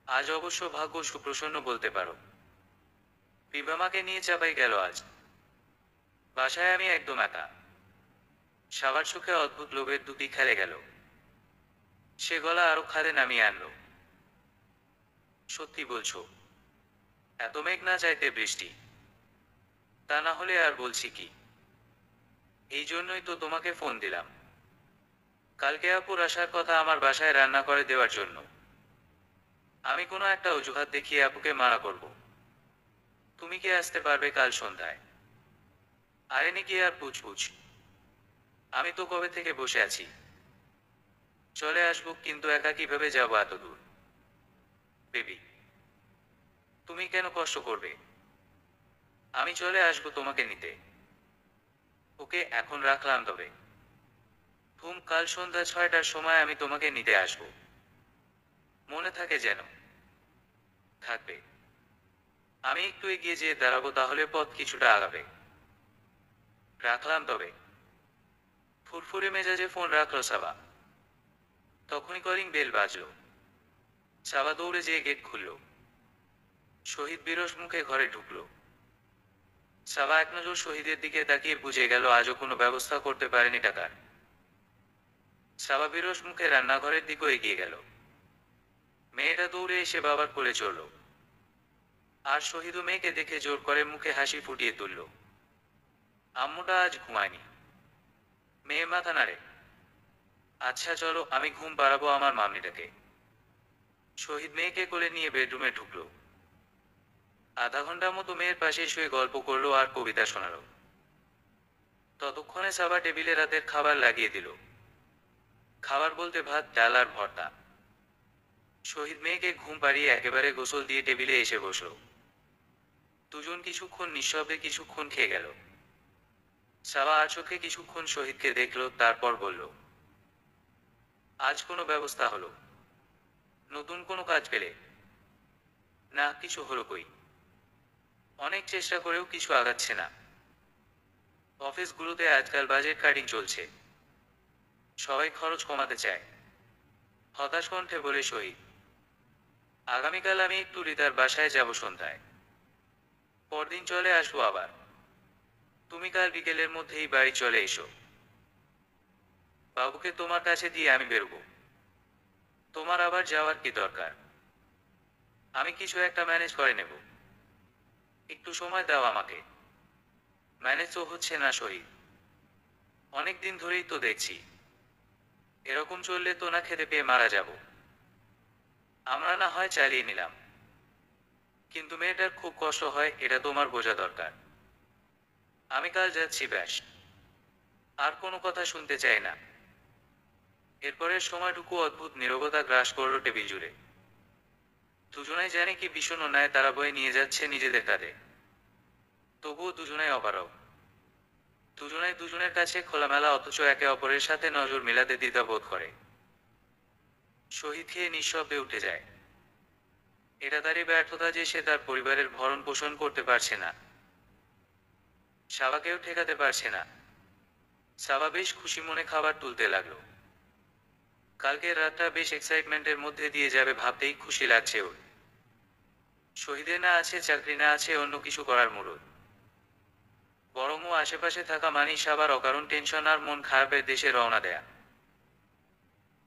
আজ অবশ্য ভাগ্য সুপ্রসন্ন বলতে পারো। বিভামাকে নিয়ে চাপাই গেল আজ। বাসায় আমি একদম একা। সবার চোখে অদ্ভুত লোভের দুটি খেলে গেল। সে গলা আরো খাদে নামিয়ে আনলো। সত্যি বলছো? এত মেঘ না চাইতে বৃষ্টি। তা না হলে আর বলছি কি। এই জন্যই তো তোমাকে ফোন দিলাম। কালকে আপুর আসার কথা আমার বাসায় রান্না করে দেওয়ার জন্য। আমি কোনো একটা অজুহাত দেখিয়ে আপুকে মানা করব। তুমি কি আসতে পারবে কাল সন্ধ্যায়? আরে নাকি আর পুছপুছ। আমি তো কবে থেকে বসে আছি। চলে আসবো, কিন্তু একা কিভাবে যাবো এত দূর? বেবি, তুমি কেন কষ্ট করবে? আমি চলে আসবো তোমাকে নিতে। ওকে, এখন রাখলাম তবে। কাল সন্ধ্যা 6টার সময় আমি তোমাকে নিতে আসবো। মনে থাকে যেন। থাকবে। আমি একটু এগিয়ে যেয়ে দাঁড়াবো, তাহলে পথ কিছুটা আগাবে। রাখলাম তবে। ফুরফুরে মেজাজে ফোন রাখলো সাবা। তখনই কলিং বেল বাজলো। সাবা দৌড়ে যেয়ে গেট খুলল। শহীদ বিরস মুখে ঘরে ঢুকলো। সাবা এক নজর শহীদের দিকে তাকিয়ে বুঝে গেল আজও কোনো ব্যবস্থা করতে পারেনি টাকার। সাবা বিরস মুখে রান্নাঘরের দিকে এগিয়ে গেল। মেয়েটা দৌড়ে এসে বাবার কোলে চড়ল। আর শহীদও মেয়েকে দেখে জোর করে মুখে হাসি ফুটিয়ে তুলল। আম্মুটা আজ ঘুমায়নি। মেয়ে মাথা নাড়ে। আচ্ছা চলো, আমি ঘুম পাড়াবো আমার মামনিটাকে। শহীদ মেয়েকে কোলে নিয়ে বেডরুমে ঢুকলো। আধা ঘন্টা মতো মেয়ের পাশে শুয়ে গল্প করলো আর কবিতা শোনালো। ততক্ষণে সাবা টেবিলে রাতের খাবার লাগিয়ে দিল। খাবার বলতে ভাত, ডাল আর ভর্তা। শহীদ মেয়েকে ঘুম পাড়িয়ে একেবারে গোসল দিয়ে টেবিলে এসে বসল। দুজন কিছুক্ষণ নিঃশব্দে কিছুক্ষণ খেয়ে গেল। সাবা আর চোখে কিছুক্ষণ শহীদকে দেখল, তারপর বলল, আজ কোনো ব্যবস্থা হলো? নতুন কোনো কাজ পেলে? না, কিছু হলো কই। অনেক চেষ্টা করেও কিছু আগাচ্ছে না। অফিসগুলোতে আজকাল বাজেট কাটিং চলছে। সবাই খরচ কমাতে চায়। হতাশ কণ্ঠে বলে শহীদ। আগামীকাল আমি একটু রিতার বাসায় যাব সন্ধ্যায়। পরদিন চলে আসবো আবার। তুমি কাল বিকেলের মধ্যেই বাড়ি চলে এসো। বাবুকে তোমার কাছে দিয়ে আমি বেরোবো। তোমার আবার যাওয়ার কি দরকার? আমি কিছু একটা ম্যানেজ করে নেব। একটু সময় দাও আমাকে। ম্যানেজ তো হচ্ছে না শহীদ। অনেক দিন ধরেই তো দেখছি। এরকম চললে তো না খেতে পেয়ে মারা যাব। আমরা না হয় চালিয়ে নিলাম, কিন্তু মেয়েটার খুব কষ্ট হয়, এটা তোমার বোঝা দরকার। আমি কাল যাচ্ছি, ব্যাস। আর কোনো কথা শুনতে চাই না। এরপরের সময়টুকু অদ্ভুত নীরবতা গ্রাস করল টেবিল জুড়ে। দুজনাই জানে কি ভীষণ অন্যায় তারা বয়ে নিয়ে যাচ্ছে নিজেদের কাঁধে। তবুও দুজনাই অপারগ। দুজনাই দুজনের কাছে খোলামেলা, অথচ একে অপরের সাথে নজর মেলাতে দ্বিধা বোধ করে। শহীদ খেয়ে নিঃশব্দে উঠে যায়। এটা তারই ব্যর্থতা যে সে তার পরিবারের ভরণ পোষণ করতে পারছে না। সাবাকেও ঠেকাতে পারছে না। সাবা বেশ খুশি মনে খাবার তুলতে লাগলো। কালকের রাতটা বেশ এক্সাইটমেন্টের মধ্যে দিয়ে যাবে ভাবতেই খুশি লাগছে ওর। শহীদের না আছে চাকরি, না আছে অন্য কিছু করার মুরুদ। বরং ও আশেপাশে থাকা মানি সাবার অকারণ টেনশন আর মন খারাপের দেশে রওনা দেয়া।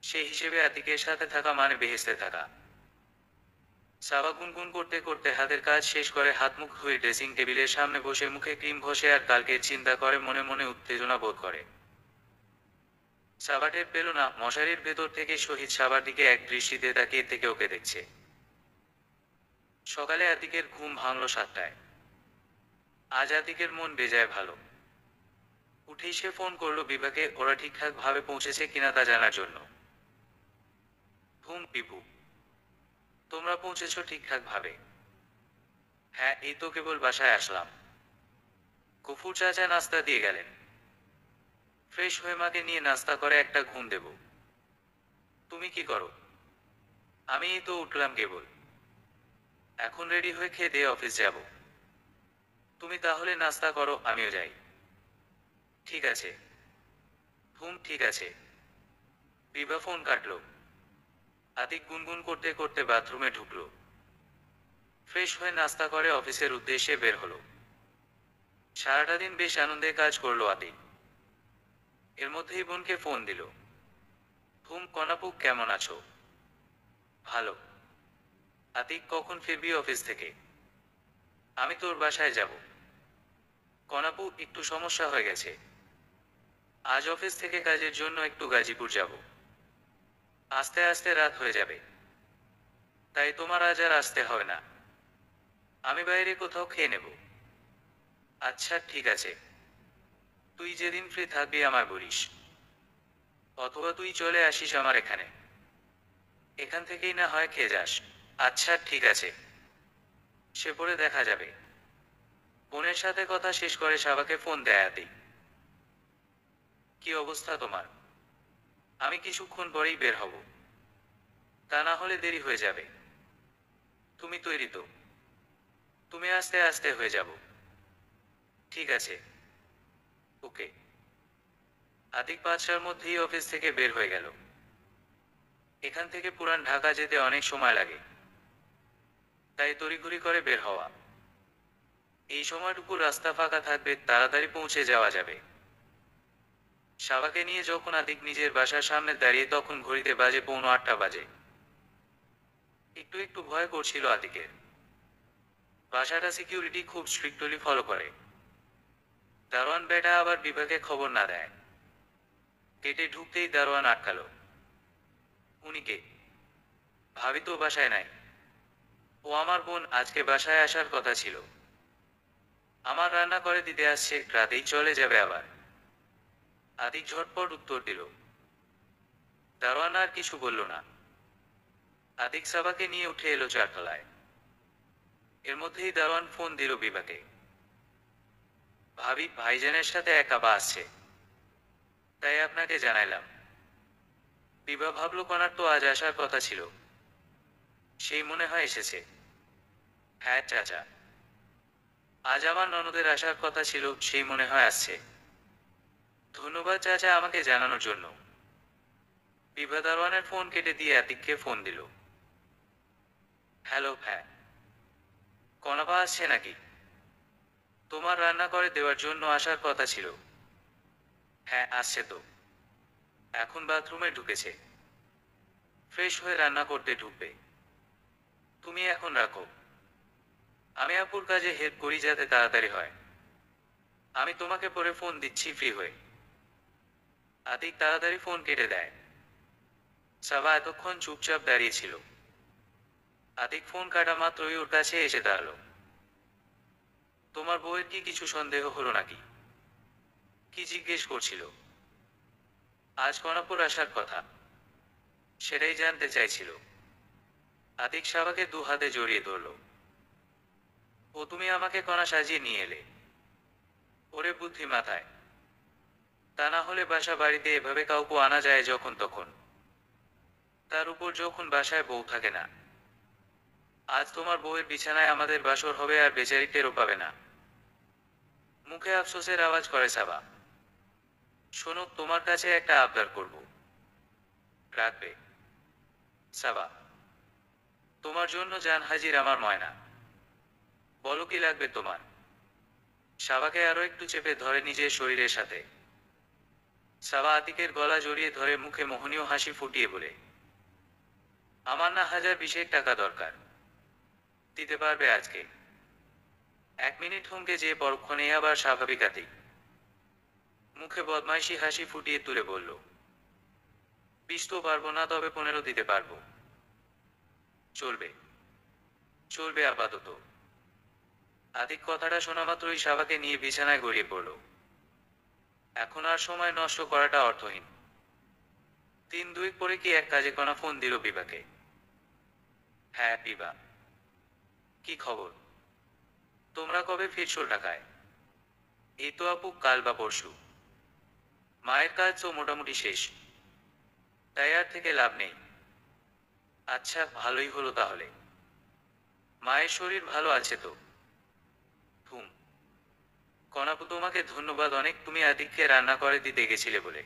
সেই হিসেবে আতিকের সাথে থাকা মানে বেহেস্তে থাকা। সাবা গুনগুন করতে করতে হাতের কাজ শেষ করে হাত মুখ ধুয়ে ড্রেসিং টেবিলের সামনে বসে মুখে ক্রিম ঘষে আর কালকের চিন্তা করে মনে মনে উত্তেজনা বোধ করে। সাবা টের পেল না মশারির ভেতর থেকে শহীদ সাবার দিকে এক দৃষ্টিতে তাকিয়ে থেকে ওকে দেখছে। সকালে আতিকের ঘুম ভাঙল 7টায়। আজ আতিকের মন বেজায় ভালো। উঠেই সে ফোন করলো বিভাকে, ওরা ঠিকঠাক ভাবে পৌঁছেছে কিনা তা জানার জন্য। বিভু, তোমরা পৌঁছেছো ঠিকঠাক ভাবে? হ্যাঁ, এই তো কেবল বাসায় আসলাম। গফুর চাচা নাস্তা দিয়ে গেলেন। ফ্রেশ হয়ে মাকে নিয়ে নাস্তা করে একটা ঘুম দেব। তুমি কি করো? আমি এই তো উঠলাম কেবল। এখন রেডি হয়ে খেয়ে দিয়ে অফিস যাব। তুমি তাহলে নাস্তা করো, আমিও যাই। ঠিক আছে। ঠিক আছে। বিভা ফোন কাটলো। আতিক গুনগুন করতে করতে বাথরুমে ঢুকলো। ফ্রেশ হয়ে নাস্তা করে অফিসের উদ্দেশ্যে বের হলো। সারাটা দিন বেশ আনন্দে কাজ করলো আতিক। এর মধ্যেই বোনকে ফোন দিল। কনাপু, কেমন আছো? ভালো। আতিক, কখন ফিরবি অফিস থেকে? আমি তোর বাসায় যাব। কনাপু, একটু সমস্যা হয়ে গেছে। আজ অফিস থেকে কাজের জন্য একটু গাজীপুর যাব। আস্তে আস্তে রাত হয়ে যাবে। তাই তোমার আজ আর আসতে হবে না। আমি বাইরে কোথাও খেয়ে নেব। আচ্ছা, ঠিক আছে। তুই যেদিন ফ্রি থাকবি আমায় বলিস। অথবা তুই চলে আসিস আমার এখানে। এখান থেকেই না হয় খেয়ে যাস। আচ্ছা, ঠিক আছে। সে পরে দেখা যাবে। বোনের সাথে কথা শেষ করে সাবাকে ফোন দেয় আতি। কি অবস্থা তোমার? আমি কিছুক্ষণ পরেই বের হব। তা না হলে দেরি হয়ে যাবে। তুমি তৈরি তো? তুমি আস্তে আস্তে হয়ে যাব। ঠিক আছে। ওকে। আতিক 5টার মধ্যেই অফিস থেকে বের হয়ে গেল। এখান থেকে পুরান ঢাকা যেতে অনেক সময় লাগে। তাই তড়িঘড়ি করে বের হওয়া। এই সময়টুকু রাস্তা ফাঁকা থাকবে, তাড়াতাড়ি পৌঁছে যাওয়া যাবে। সাবাকে নিয়ে যখন আতিক নিজের বাসার সামনে দাঁড়িয়ে তখন ঘড়িতে বাজে 7:45 বাজে। একটু একটু ভয় করছিল আতিকের। বাসাটা সিকিউরিটি খুব স্ট্রিক্টলি ফলো করে। দারোয়ান বেটা আবার বিভাগে খবর না দেয়। গেটে ঢুকতেই দারোয়ান আটকালো। উনি কে? ভাবি তো বাসায় নাই। ও আমার বোন, আজকে বাসায় আসার কথা ছিল। আমার রান্না করে দিতে আসছে, রাতেই চলে যাবে আবার। আতিক ঝটপট উত্তর দিল। দারোয়ান আর কিছু বলল না। আতিক সাবাকে নিয়ে উঠে এলো 4তলায়। এর মধ্যেই দারোয়ান ফোন দিল বিভাকে। ভাবি ভাইজানের সাথে একা বা আসছে, তাই আপনাকে জানাইলাম। বিভা ভাবল কনার তো আজ আসার কথা ছিল। সেই মনে হয় এসেছে। হ্যাঁ চাচা, আজ আমার ননদের আসার কথা ছিল, সেই মনে হয় আসছে। ধন্যবাদ চাচা আমাকে জানানোর জন্য। বিভা দারোয়ানের ফোন কেটে দিয়ে আতিককে ফোন দিল। হ্যালো। হ্যাঁ। কনাপা আসছে নাকি? তোমার রান্না করে দেওয়ার জন্য আসার কথা ছিল। হ্যাঁ, আসছে তো। এখন বাথরুমে ঢুকেছে। ফ্রেশ হয়ে রান্না করতে ঢুকবে। তুমি এখন রাখো। আমি আপুর কাজে হেল্প করি যাতে তাড়াতাড়ি হয়। আমি তোমাকে পরে ফোন দিচ্ছি ফ্রি হয়ে। আতিক তাড়াতাড়ি ফোন কেটে দেয়। সাবা এতক্ষণ চুপচাপ দাঁড়িয়ে ছিল। আতিক ফোন কাটা মাত্রই ওর কাছে এসে দাঁড়ালো। তোমার বউয়ের কি কিছু সন্দেহ হলো নাকি? কি জিজ্ঞেস করছিল? আজ কনাপুর আসার কথা, সেটাই জানতে চাইছিল। আতিক সাবাকে 2 হাতে জড়িয়ে ধরল। ও তুমি আমাকে কণা সাজিয়ে নিয়ে এলে? ওরে বুদ্ধি মাথায়। তা না হলে বাসা বাড়িতে এভাবে কাউকে আনা যায় যখন তখন। তার উপর যখন বাসায় বউ থাকে না। আজ তোমার বউয়ের বিছানায় আমাদের বাসর হবে আর বেচারি টেরও পাবে না। মুখে আফসোসের আওয়াজ করে সাবা। শোনো, তোমার কাছে একটা আবদার করব। রাখবে? সাবা, তোমার জন্য জান হাজির আমার ময়না। বলো কি লাগবে তোমার? সাবাকে আরো একটু চেপে ধরে নিজের শরীরের সাথে। সাবা আতিকের গলা জড়িয়ে ধরে মুখে মোহনীয় হাসি ফুটিয়ে বলে, আমার না 1020 টাকা দরকার। দিতে পারবে আজকে? 1 মিনিট থমকে যেয়ে পরক্ষণেই আবার স্বাভাবিক আতিক মুখে বদমাইশি হাসি ফুটিয়ে তুলে বলল, 20 তো পারবো না, তবে 15 দিতে পারবো। চলবে? চলবে আপাতত। আতিক কথাটা শোনা মাত্রই সাবাকে নিয়ে বিছানায় গড়িয়ে পড়ল। এখন আর সময় নষ্ট করাটা অর্থহীন। 3-2 পরে কি এক কাজে কণা ফোন দিল বিভাকে। হ্যাঁ বিভা, কি খবর? তোমরা কবে ফিরছো ঢাকায়? এই তো আপু কাল বা পরশু। মায়ের কাজ তো মোটামুটি শেষ, তাই আর থেকে লাভ নেই। আচ্ছা, ভালোই হলো তাহলে। মায়ের শরীর ভালো আছে তো? হুম। কনাপু, তোমাকে ধন্যবাদ অনেক, তুমি আতিককে রান্না করে দিতে গেছিলে বলে।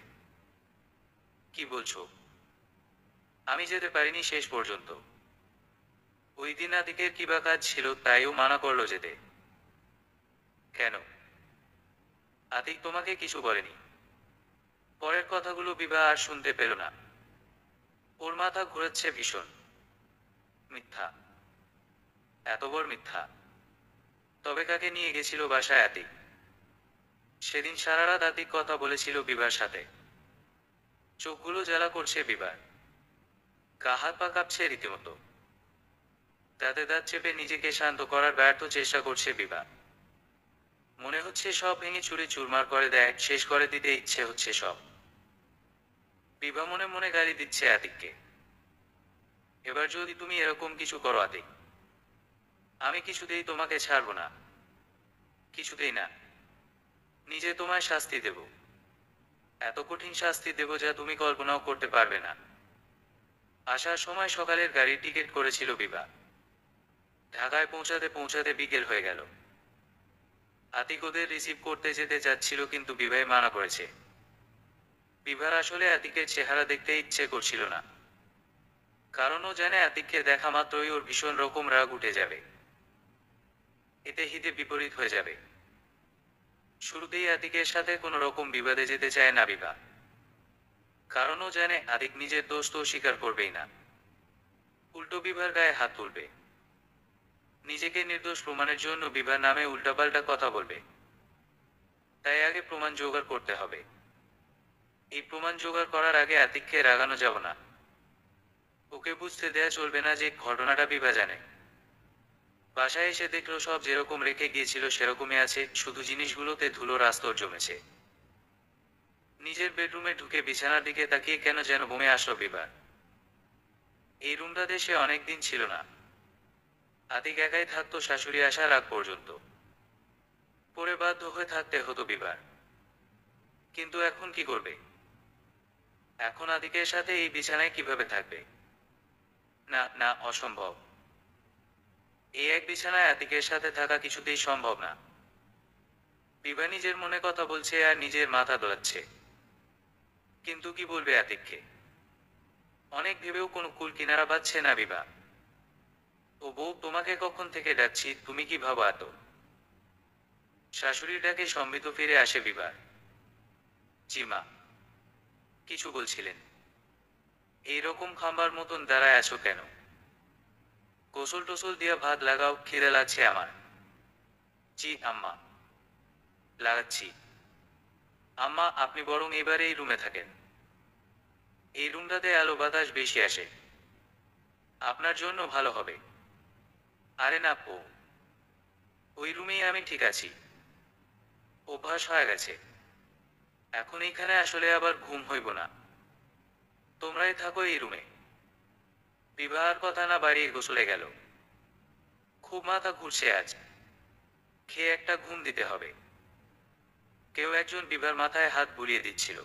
কি বলছো? আমি যেতে পারিনি শেষ পর্যন্ত। ওই দিন আতিকের কিবা কাজ ছিল, তাই ও মানা করলো যেতে। কেন? আতিক তোমাকে কিছু বলেনি? পরের কথাগুলো বিভা আর শুনতে পেল না। ওর মাথা ঘুরাচ্ছে ভীষণ। মিথ্যা, এত বড় মিথ্যা। তবে কাকে নিয়ে গেছিল বাসায় আতিক? সেদিন সারা রাত আতিক কথা বলেছিল বিভার সাথে। চোখগুলো জ্বালা করছে বিভার, গা হাত পা কাঁপছে রীতিমতো। দাঁতে দাঁত চেপে নিজেকে শান্ত করার ব্যর্থ চেষ্টা করছে বিভা। মনে হচ্ছে সব ভেঙে চুরে চুরমার করে দেয়, শেষ করে দিতে ইচ্ছে হচ্ছে সব। বিভা মনে মনে গালি দিচ্ছে আতিককে। এবার যদি তুমি এরকম কিছু করো আতিক, আমি কিছুতেই তোমাকে ছাড়বো না। কিছুতেই না। নিজে তোমায় শাস্তি দেব, এত কঠিন শাস্তি দেব যা তুমি কল্পনাও করতে পারবে না। আসার সময় সকালের গাড়ির টিকিট করেছিল বিভা। ঢাকায় পৌঁছাতে পৌঁছাতে বিকেল হয়ে গেল। আতিক ওদের রিসিভ করতে যেতে চাচ্ছিল, কিন্তু বিভাই মানা করেছে। বিভার আসলে আতিকের চেহারা দেখতে ইচ্ছে করছিল না, কারণ ও জানে আতিককে দেখা মাত্রই ওর ভীষণ রকম রাগ উঠে যাবে। এতে হিতে বিপরীত হয়ে যাবে। শুরুতেই আতিকের সাথে কোনো রকম বিবাদে যেতে চায় না বিভা, কারণ ও জানে আতিক নিজের দোষ তো স্বীকার করবেই না, উল্টো বিভার গায়ে হাত তুলবে। নিজেকে নির্দোষ প্রমাণের জন্য বিভার নামে উল্টাপাল্টা কথা বলবে। তাই আগে প্রমাণ জোগাড় করতে হবে। এই প্রমাণ জোগাড় করার আগে আতিককে রাগানো যাব না। ওকে বুঝতে দেয়া চলবে না যে ঘটনাটা বিভা জানে। বাসায় এসে দেখলো সব যেরকম রেখে গিয়েছিল সেরকমই আছে, শুধু জিনিসগুলোতে ধুলোর আস্তর জমেছে। নিজের বেডরুমে ঢুকে বিছানার দিকে তাকিয়ে কেন যেন বমে আসলো বিভার। এই রুমটাতে সে অনেকদিন ছিল না। আতিক একাই থাকতো শাশুড়ি আসার আগ পর্যন্ত। পরে বাধ্য হয়ে থাকতে হতো বিভার। কিন্তু এখন কি করবে? এখন আতিকের সাথে এই বিছানায় কিভাবে থাকবে? না না, অসম্ভব। এই এক বিছানায় আতিকের সাথে থাকা কিছুতেই সম্ভব না। বিভা নিজের মনে কথা বলছে আর নিজের মাথা দোলাচ্ছে। কিন্তু কি বলবে আতিককে? অনেক ভেবেও কোনো কুল কিনারা পাচ্ছে না বিভা। ও বউ, তোমাকে কখন থেকে ডাকছি, তুমি কি ভাবো এত? শাশুড়ির ডাকে সম্বিত ফিরে আসে বিভা। জি মা। কিছু বলছিলেন? এই রকম খাম্বার মতন দাঁড়ায় আছো কেন? গোসল টোসল দিয়া ভাত লাগাও, খিদে লাগছে আমার। জি আম্মা, লাগাচ্ছি। আম্মা, আপনি বরং এবার এই রুমে থাকেন। এই রুমটাতে আলো বাতাস বেশি আসে, আপনার জন্য ভালো হবে। আরে না পো, ওই রুমেই আমি ঠিক আছি, অভ্যাস হয়ে গেছে। এখন এইখানে আসলে আবার ঘুম হইব না। তোমরাই থাকো এই রুমে। বিবাহের কথা না বাড়িয়ে গোসলে গেল। খুব মাথা ঘুরছে আজ, খেয়ে একটা ঘুম দিতে হবে। কেউ একজন বিভার মাথায় হাত বুলিয়ে দিচ্ছিল।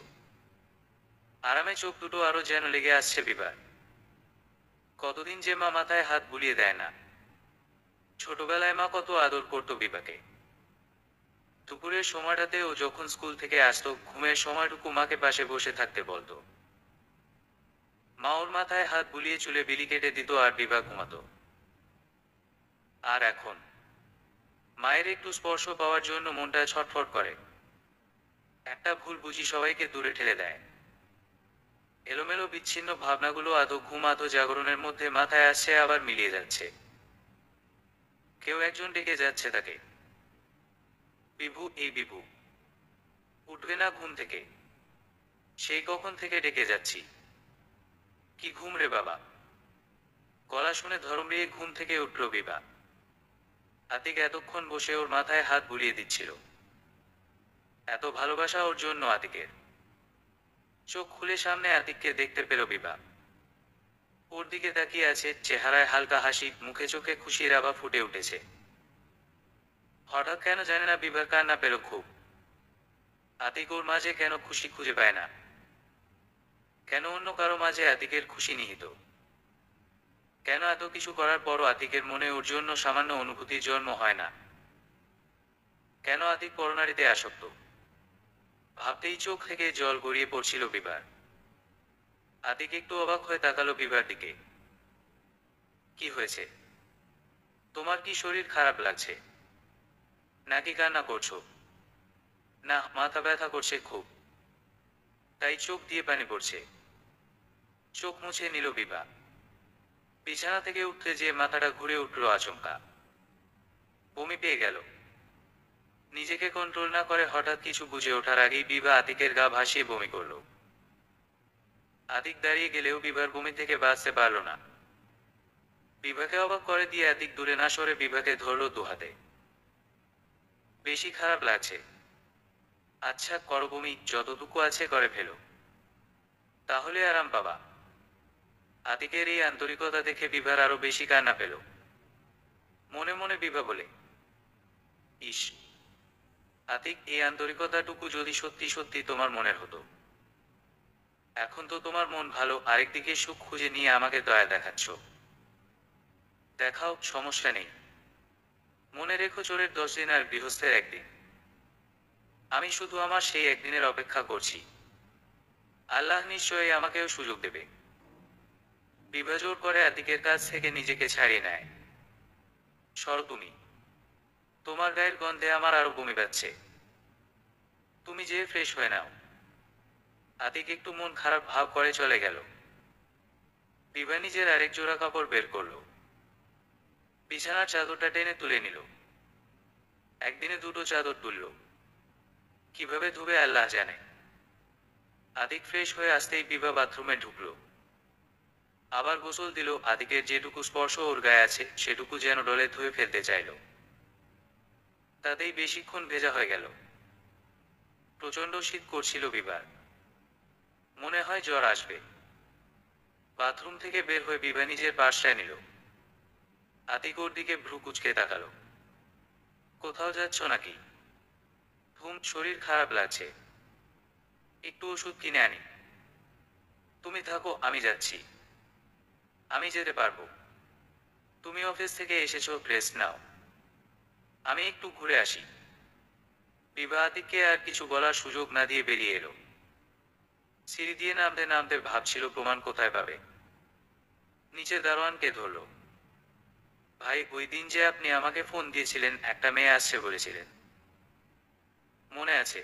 আরামে চোখ দুটো আরো যেন লেগে আসছে বিভার। কতদিন যে মা মাথায় হাত বুলিয়ে দেয় না। ছোটবেলায় মা কত আদর করতো বিভাকে। দুপুরের সময়টাতে ও যখন স্কুল থেকে আসতো, ঘুমের সময়টুকু মাকে পাশে বসে থাকতে বলতো। মা ওর মাথায় হাত বুলিয়ে চুলে বিলি কেটে দিত আর বিভা ঘুমাতো। আর এখন মায়ের একটু স্পর্শ পাওয়ার জন্য মনটা ছটফট করে। একটা ভুল বুঝি সবাইকে দূরে ঠেলে দেয়। এলোমেলো বিচ্ছিন্ন ভাবনাগুলো আদৌ ঘুম আদৌ জাগরণের মধ্যে মাথায় আসছে, আবার মিলিয়ে যাচ্ছে। কেউ একজন ডেকে যাচ্ছে তাকে। বিভু, এই বিভু, উঠবে না ঘুম থেকে? সেই কখন থেকে ডেকে যাচ্ছি। কি ঘুম রে বাবা? গলা শুনে ধরমড়িয়ে ঘুম থেকে উঠল বিভা। আতিক এতক্ষণ বসে ওর মাথায় হাত বুলিয়ে দিচ্ছিল। এত ভালোবাসা ওর জন্য আতিকের। চোখ খুলে সামনে আতিককে দেখতে পেল বিভা। ওর দিকে তাকিয়ে আছে, চেহারায় হালকা হাসি, মুখে চোখে খুশির আভা ফুটে উঠেছে। হঠাৎ কেন জানে না বিভার কান্না পেল খুব। আতিক ওর মাঝে কেন খুশি খুঁজে পায় না? কেন অন্য কারো মাঝে আতিকের খুশি নিহিত? কেন এত কিছু করার পরও আতিকের মনে ওর জন্য সামান্য অনুভূতির জন্ম হয় না? কেন আতিক পরনারীতে আসক্ত? ভাবতেই চোখ থেকে জল গড়িয়ে পড়ছিল বিভার। আতিক একটু অবাক হয়ে তাকালো বিভার দিকে। কি হয়েছে? তোমার কি শরীর খারাপ লাগছে? নাকি কান্না করছো? না, মাথা ব্যথা করছে খুব, তাই চোখ দিয়ে পানি পড়ছে। চোখ মুছে নিল বিভা। বিছানা থেকে উঠতে যে মাথাটা ঘুরে উঠল আচমকা। বমি পেয়ে গেল। নিজেকে কন্ট্রোল না করে হঠাৎ কিছু বুঝে ওঠার আগেই বিভা আতিকের গা ভাসিয়ে বমি করল। আতিক দাঁড়িয়ে গেলেও বিভার বমি থেকে বাঁচতে পারল না। বিভাকে অবাক করে দিয়ে আতিক দূরে না সরে বিভাকে ধরল দুহাতে। বেশি খারাপ লাগছে? আচ্ছা করো বমি, যতটুকু আছে করে ফেলো, তাহলে আরাম পাবা। আতিকের এই আন্তরিকতা দেখে বিভার আরো বেশি কান্না পেল। মনে মনে বিভা বলে, ইস, আতিক, এই আন্তরিকতাটুকু যদি সত্যি সত্যি তোমার মনের হতো। এখন তো তোমার মন ভালো, আরেকদিকে সুখ খুঁজে নিয়ে আমাকে দয়া দেখাচ্ছ। দেখাও, সমস্যা নেই। মনে রেখো, চোরের 10 দিন আর গৃহস্থের 1 দিন। আমি শুধু আমার সেই একদিনের অপেক্ষা করছি। আল্লাহ নিশ্চয়ই আমাকেও সুযোগ দেবে। বিভা জোর করে আতিকের কাছ থেকে নিজেকে ছাড়িয়ে নেয়। সরো তুমি। তোমার গায়ের গন্ধে আমার আরো বমি পাচ্ছে। তুমি যেয়ে ফ্রেশ হয়ে নাও। আতিক একটু মন খারাপ ভাব করে চলে গেল। বিভা নিজের আরেক জোড়া কাপড় বের করলো। বিছানার চাদরটা টেনে তুলে নিল। একদিনে 2টো চাদর তুলল। কিভাবে ধুবে আল্লাহ জানে। আতিক ফ্রেশ হয়ে আসতেই বিভা বাথরুমে ঢুকলো। আবার গোসল দিল। আতিকের যেটুকু স্পর্শ ওর গায়ে আছে সেটুকু যেন ডলে ধুয়ে ফেলতে চাইল। তাতেই বেশিক্ষণ ভেজা হয়ে গেল। প্রচণ্ড শীত করছিল বিভার। মনে হয় জ্বর আসবে। বাথরুম থেকে বের হয়ে বিভা নিজের পার্সটা নিল। আতিক ওর দিকে ভ্রু কুঁচকে তাকালো। কোথাও যাচ্ছ নাকি? শরীর খারাপ লাগছে, একটু ওষুধ কিনে আনি। তুমি থাকো, আমি যাচ্ছি। আমি যেতে পারবো। তুমি অফিস থেকে এসেছো, রেস্ট নাও। আমি একটু ঘুরে আসি। বিভা আতিককে আর কিছু বলার সুযোগ না দিয়ে বেরিয়ে এলো। সিঁড়ি দিয়ে নামতে নামতে ভাবছিল প্রমাণ কোথায় পাবে। নিচে দারোয়ানকে ধরল। ভাই, ওই দিন যে আপনি আমাকে ফোন দিয়েছিলেন, একটা মেয়ে আসছে বলেছিলেন, মনে আছে?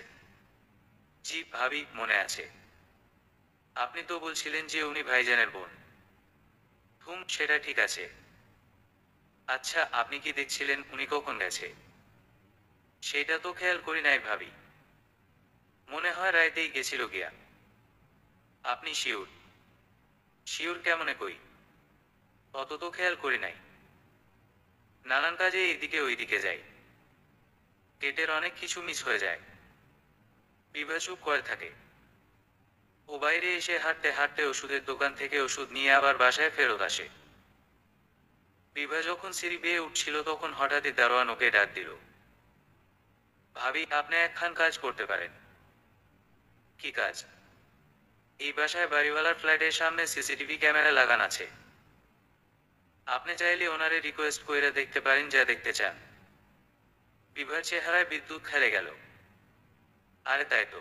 জি ভাবি, মনে আছে। আপনি তো বলছিলেন যে উনি ভাইজানের বোন। সেটা ঠিক আছে। আচ্ছা, আপনি কি দেখছিলেন উনি কখন গেছে? সেটা তো খেয়াল করি নাই ভাবি। মনে হয় রাইতেই গেছিল গিয়া। আপনি শিওর? শিওর কেমনে কই? অত তো খেয়াল করি নাই। নানান কাজে এইদিকে ওইদিকে যাই। গেটের অনেক কিছু মিস হয়ে যায়। বিভা চুপ করে থাকে। ও বাইরে এসে হাঁটতে হাঁটতে ওষুধের দোকান থেকে ওষুধ নিয়ে আবার বাসায় ফেরত আসে। বিভা যখন সিঁড়ি বেয়ে উঠছিল তখন হঠাৎই দারোয়ান ওকে ডাক দিল। ভাবি, আপনি একখান কাজ করতে পারেন। কি কাজ? এই বাসায় বাড়িওয়ালার ফ্ল্যাটের সামনে সিসিটিভি ক্যামেরা লাগান আছে। আপনি চাইলে ওনারে রিকোয়েস্ট কইরা দেখতে পারেন যা দেখতে চান। বিভার চেহারায় বিদ্যুৎ খেলে গেল। আরে তাই তো,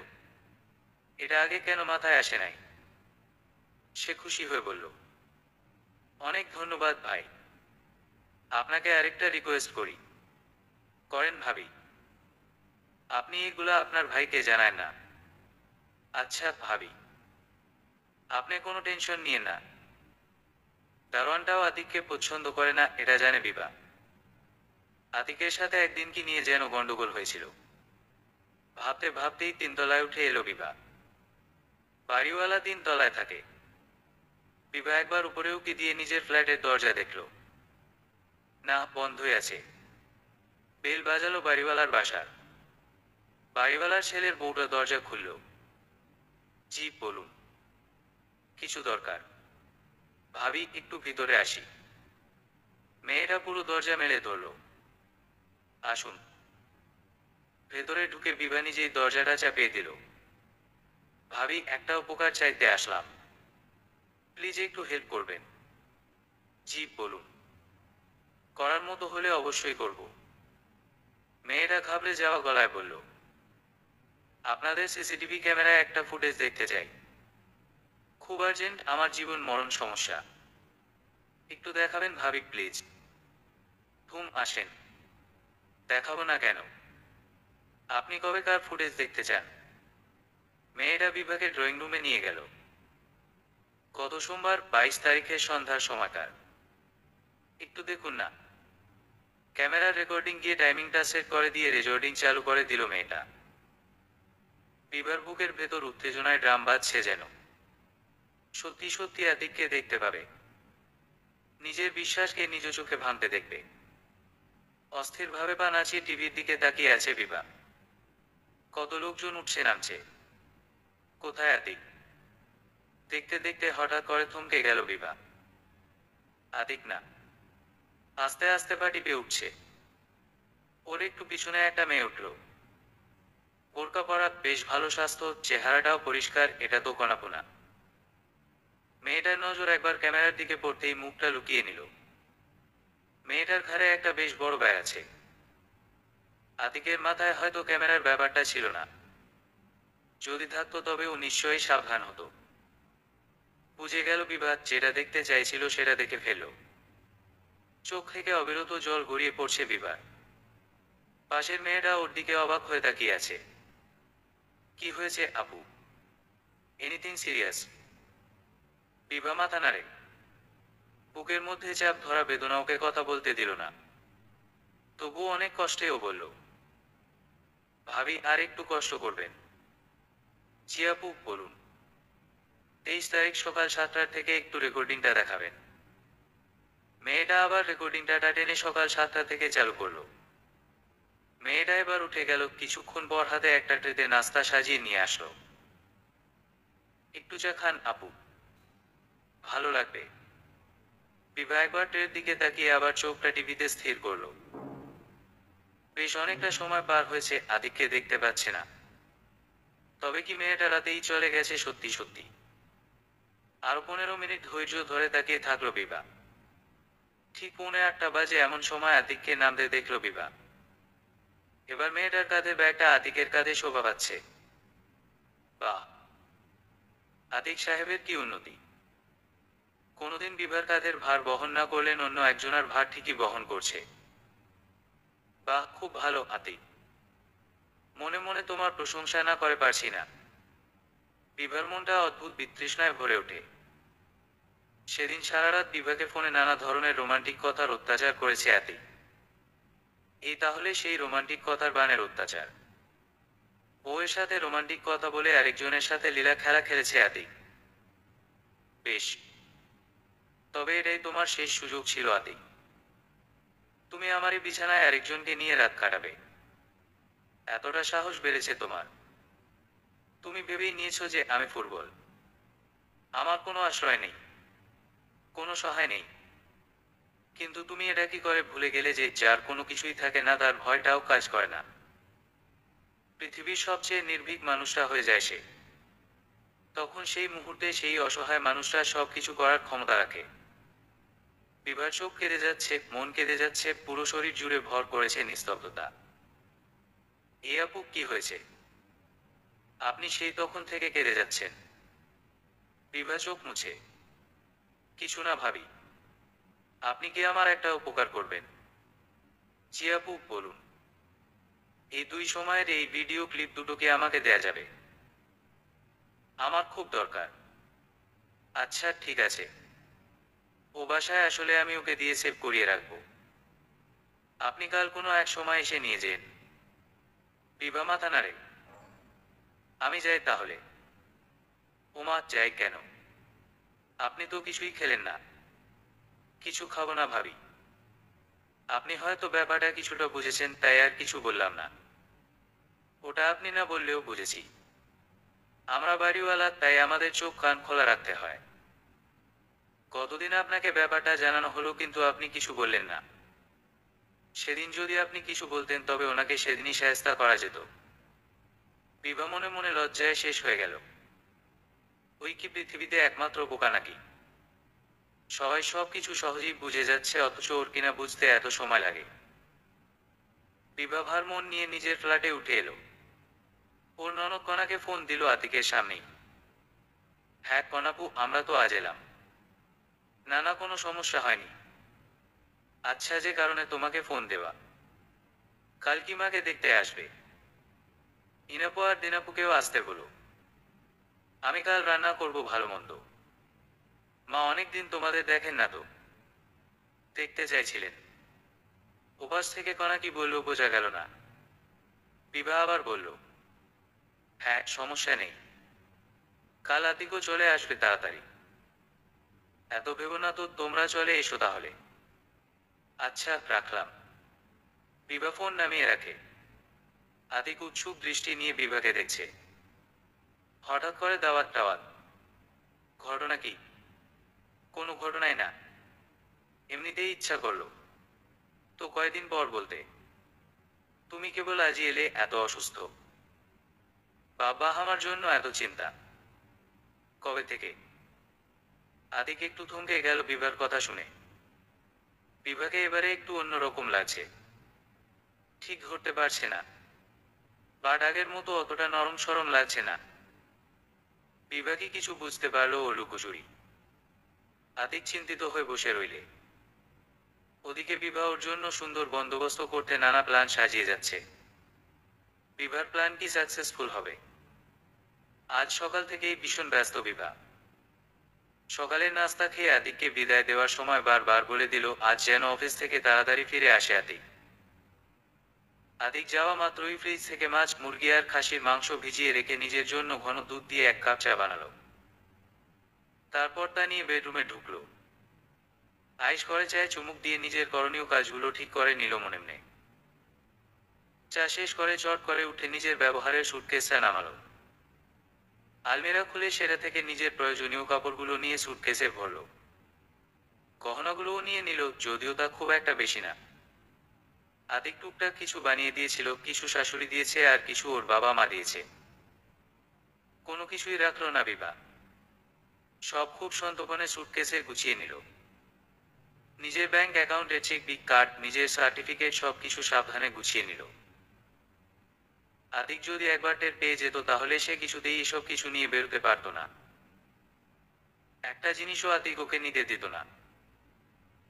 এটা আগে কেন মাথায় আসে নাই? সে খুশি হয়ে বলল, অনেক ধন্যবাদ ভাই। আপনাকে আরেকটা রিকোয়েস্ট করি। করেন ভাবি। আপনি এগুলা আপনার ভাইকে জানায় না। আচ্ছা ভাবি, আপনি কোনো টেনশন নিয়ে না। দারোয়ানটাও আতিককে পছন্দ করে না, এটা জানে বিভা। আতিকের সাথে একদিন কি নিয়ে যেন গন্ডগোল হয়েছিল। ভাবতে ভাবতেই 3 তলায় উঠে এলো বিভা। বাড়িওয়ালা 3 তলায় থাকে। বিভা একবার উপরে উকি দিয়ে নিজের ফ্ল্যাটের দরজা দেখল। না, বন্ধই আছে। বেল বাজালো বাড়িওয়ালার বাসার। বাড়িওয়ালার ছেলের বউটা দরজা খুলল। জি বলুন। কিছু দরকার? ভাবি একটু ভিতরে আসি। মেয়েটা পুরো দরজা মেলে ধরল। আসুন। ভেতরে ঢুকে বিভা নিজেই দরজাটা চাপিয়ে দিল। ভাবি, একটা উপকার চাইতে আসলাম, প্লিজ একটু হেল্প করবেন। জি বলুন। করার মতো হলে অবশ্যই করব। মেয়েটা ঘাবড়ে যাওয়া গলায় বলল, আপনাদের সিসিটিভি ক্যামেরায় একটা ফুটেজ দেখতে চাই। খুব আর্জেন্ট, আমার জীবন মরণ সমস্যা। একটু দেখাবেন ভাবি প্লিজ। আসেন। দেখাবো না কেন? আপনি কবেকার ফুটেজ দেখতে চান? মেয়েটা বিভাকে ড্রয়িং রুমে নিয়ে গেল। গত সোমবার 22 তারিখের সন্ধ্যার সময়কার। একটু দেখুন না। ক্যামেরার রেকর্ডিং গিয়ে টাইমিংটা সেট করে দিয়ে রেকর্ডিং চালু করে দিল মেয়েটা। বিভার বুকের ভেতর উত্তেজনায় ড্রাম বাজছে যেন। সত্যি সত্যি আতিককে দেখতে পাবে। নিজের বিশ্বাসকে নিজ চোখে ভাঙতে দেখবে। অস্থিরভাবে পা নাচিয়ে টিভির দিকে তাকিয়ে আছে বিভা। কত লোকজন উঠছে নামছে। কোথায় আতিক? দেখতে দেখতে হঠাৎ করে থমকে গেল বিভা। আতিক না। আস্তে আস্তে পা টিপে উঠছে। ওর একটু পিছনে একটা মেয়ে উঠল। বোরকা পরা, বেশ ভালো স্বাস্থ্য, চেহারাটাও পরিষ্কার, এটা তো কনাপনা। মেয়েটার নজর একবার ক্যামেরার দিকে পড়তেই মুখটা লুকিয়ে নিল। মেয়েটার ঘাড়ে একটা বেশ বড় ব্যাগ আছে। আতিকের মাথায় হয়তো ক্যামেরার ব্যাপারটা ছিল না। যদি থাকতো তবে ও নিশ্চয়ই সাবধান হতো। বুঝে গেল বিভা যেটা দেখতে চাইছিল সেটা দেখে ফেলল। চোখ থেকে অবিরত জল গড়িয়ে পড়ছে বিভার। পাশের মেয়েটা ওর দিকে অবাক হয়ে তাকিয়ে আছে। কি হয়েছে আপু? Anything serious? বিভা মাথা নাড়ে। বুকের মধ্যে চাপ ধরা বেদনা ওকে কথা বলতে দিল না। তবুও অনেক কষ্টে ও বলল, ভাবি আর একটু কষ্ট করবেন। জি আপু বলুন। 23 তারিখ সকাল 7টার থেকে একটু রেকর্ডিংটা দেখাবেন। মেয়েটা আবার রেকর্ডিংটা টেনে সকাল 7টা থেকে চালু করলো। মেয়েটা এবার উঠে গেল। কিছুক্ষণ পর হাতে একটা ট্রেতে নাস্তা সাজিয়ে নিয়ে আসলো। একটু চা খান আপু, ভালো লাগবে। বিভা একবার ট্রের দিকে তাকিয়ে আবার চোখটা টিভিতে স্থির করলো। বেশ অনেকটা সময় পার হয়েছে, আদিককে দেখতে পাচ্ছে না। তবে কি মেয়েটা রাতেই চলে গেছে সত্যি সত্যি? আরো 15 মিনিট ধৈর্য ধরে তাকিয়ে থাকলো বিভা। ঠিক 8:45 বাজে এমন সময় আতিককে নামতে দেখলো বিভা। এবার মেয়েটার কাঁধে ব্যাগটা আতিকের কাঁধে শোভা পাচ্ছে। বাহ, আতিক সাহেবের কি উন্নতি! কোনোদিন বিভার কাঁধের ভার বহন না করলেন, অন্য একজনের ভার ঠিকই বহন করছে। বাহ, খুব ভালো আতিক। মনে মনে তোমার প্রশংসা না করে পারছি না। বিভার মনটা অদ্ভুত বিতৃষ্ণায় ভরে ওঠে। সেদিন সারা রাত বিভাকে ফোনে নানা ধরনের রোমান্টিক কথার অত্যাচার করেছে আতিক। এই তাহলে সেই রোমান্টিক কথার বানের অত্যাচার। বউয়ের সাথে রোমান্টিক কথা বলে আরেকজনের সাথে লীলা খেলা খেলেছে আতিক। বেশ, তবে এটাই তোমার শেষ সুযোগ ছিল আতিক। তুমি আমারই বিছানায় আরেকজনকে নিয়ে রাত কাটাবে? এতটা সাহস বেড়েছে তোমার? তুমি ভেবেই নিয়েছো যে আমি ফুটবল? আমার কোনো আশ্রয় নেই, কোনো সহায় নেই। কিন্তু তুমি এটা কি করে ভুলে গেলে যে যার কোনো কিছুই থাকে না তার ভয়টাও কাজ করে না? পৃথিবীর সবচেয়ে নির্ভীক মানুষটা হয়ে যায় সে। তখন সেই মুহূর্তে সেই অসহায় মানুষটা সবকিছু করার ক্ষমতা রাখে। বিভার চোখ কেঁদে যাচ্ছে, মন কেঁদে যাচ্ছে, পুরো শরীর জুড়ে ভর করেছে নিস্তব্ধতা। এই আপু কি হয়েছে? আপনি সেই তখন থেকে কেঁদে যাচ্ছেন। বিভা চোখ মুছে। কিছু না ভাবি। আপনি কি আমার একটা উপকার করবেন? জি আপু বলুন। এই 2 সময়ের এই ভিডিও ক্লিপ দুটোকে আমাকে দেয়া যাবে? আমার খুব দরকার। আচ্ছা ঠিক আছে। ও বাসায় আসলে আমি ওকে দিয়ে সেভ করিয়ে রাখবো। আপনি কাল কোনো এক সময় এসে নিয়ে যেন। বিভা মাথা নাড়ে। আমি যাই তাহলে। ওমা, যাই কেন? আপনি তো কিছুই খেলেন না। কিছু খাবো না ভাবি। আপনি হয়তো ব্যাপারটা কিছুটা বুঝেছেন তাই আর কিছু বললাম না। ওটা আপনি না বললেও বুঝেছি। আমরা বাড়িওয়ালা, তাই আমাদের চোখ কান খোলা রাখতে হয়। কতদিন আপনাকে ব্যাপারটা জানানো হলো কিন্তু আপনি কিছু বললেন না। সেদিন যদি আপনি কিছু বলতেন তবে ওনাকে সেদিনই শায়েস্তা করা যেত। বিভা মনে মনে লজ্জায় শেষ হয়ে গেল। ওই কি পৃথিবীতে একমাত্র বোকা নাকি? সবাই সবকিছু সহজেই বুঝে যাচ্ছে অথচ ওর কিনা বুঝতে এত সময় লাগে। বিভা ভার মন নিয়ে নিজের ফ্ল্যাটে উঠে এলো। ওর ননদ কণাকে ফোন দিল আতিকের সামনেই। হ্যাঁ কণাপু, আমরা তো আজ এলাম। না না, কোনো সমস্যা হয়নি। আচ্ছা, যে কারণে তোমাকে ফোন দেওয়া, কাল কি মাকে দেখতে আসবে? ইনাপু আর দিনাপুকেও আসতে বলো। আমি কাল রান্না করব ভালো মন্দ। মা অনেকদিন তোমাদের দেখেন না তো। দেখতে চাইছিলেন। উপাস থেকে কণা কি বলল বোঝা গেল না। বিভা আবার বলল, হ্যাঁ সমস্যা নেই, কাল আতিকও চলে আসবে তাড়াতাড়ি। এত ভেবো না তো, তোমরা চলে এসো তাহলে। আচ্ছা, রাখলাম। বিভা ফোন নামিয়ে রাখে। আতিক উৎসুক দৃষ্টি নিয়ে বিভাকে দেখছে। হঠাৎ করে দাওয়াত টাওয়াত? ঘটনা কি? কোনো ঘটনাই না, এমনিতেই ইচ্ছা করলো। তো কয়দিন পর বলতে? তুমি কেবল আজই এলে, এত অসুস্থ। বাবা আমার জন্য এত চিন্তা? কবে থেকে? আতিক একটু থমকে গেল বিভার কথা শুনে। বিভাকে এবারে একটু অন্যরকম লাগছে। ঠিক ধরতে পারছে না, বাট আগের মতো অতটা নরম সরম লাগছে না। বিভা কি কিছু বুঝতে পারলো ও লুকোচুরি? আতিক চিন্তিত হয়ে বসে রইলে। ওদিকে বিভা ওর জন্য সুন্দর বন্দোবস্ত করতে নানা প্ল্যান সাজিয়ে যাচ্ছে। বিভার প্ল্যান কি সাকসেসফুল হবে? আজ সকাল থেকেই ভীষণ ব্যস্ত বিভা। সকালের নাস্তা খেয়ে আতিককে বিদায় দেওয়ার সময় বারবার বলে দিল আজ যেন অফিস থেকে তাড়াতাড়ি ফিরে আসে আতিক। আতিক যাওয়া মাত্রই ফ্রিজ থেকে মাছ, মুরগি আর খাসির মাংস ভিজিয়ে রেখে নিজের জন্য ঘন দুধ দিয়ে এক কাপ চা বানালো। তারপর তা নিয়ে বেডরুমে ঢুকলো। আইস করে চায়ে চুমুক দিয়ে নিজের করণীয় কাজগুলো ঠিক করে নিল মনে মনে। চা শেষ করে চট করে উঠে নিজের ব্যবহারের সুটকেসটা নামালো। আলমিরা খুলে সেটা থেকে নিজের প্রয়োজনীয় কাপড়গুলো নিয়ে সুটকেসে ভরল। গহনাগুলোও নিয়ে নিল, যদিও তা খুব একটা বেশি না। আতিক টুকটাক কিছু বানিয়ে দিয়েছিল, কিছু শাশুড়ি দিয়েছে আর কিছু ওর বাবা মা দিয়েছে। কোনো কিছুই রাখলো না বিভা। সব খুব সন্তর্পণে সুটকেসে গুছিয়ে নিল। নিজের ব্যাংক অ্যাকাউন্টের চেক, বিগ কার্ড, নিজের সার্টিফিকেট সবকিছু সাবধানে গুছিয়ে নিল। আতিক যদি একবার টের পেয়ে যেত তাহলে সে কিছুতেই এসব কিছু নিয়ে বেরোতে পারত না। একটা জিনিসও আতিক ওকে নিতে দিত না।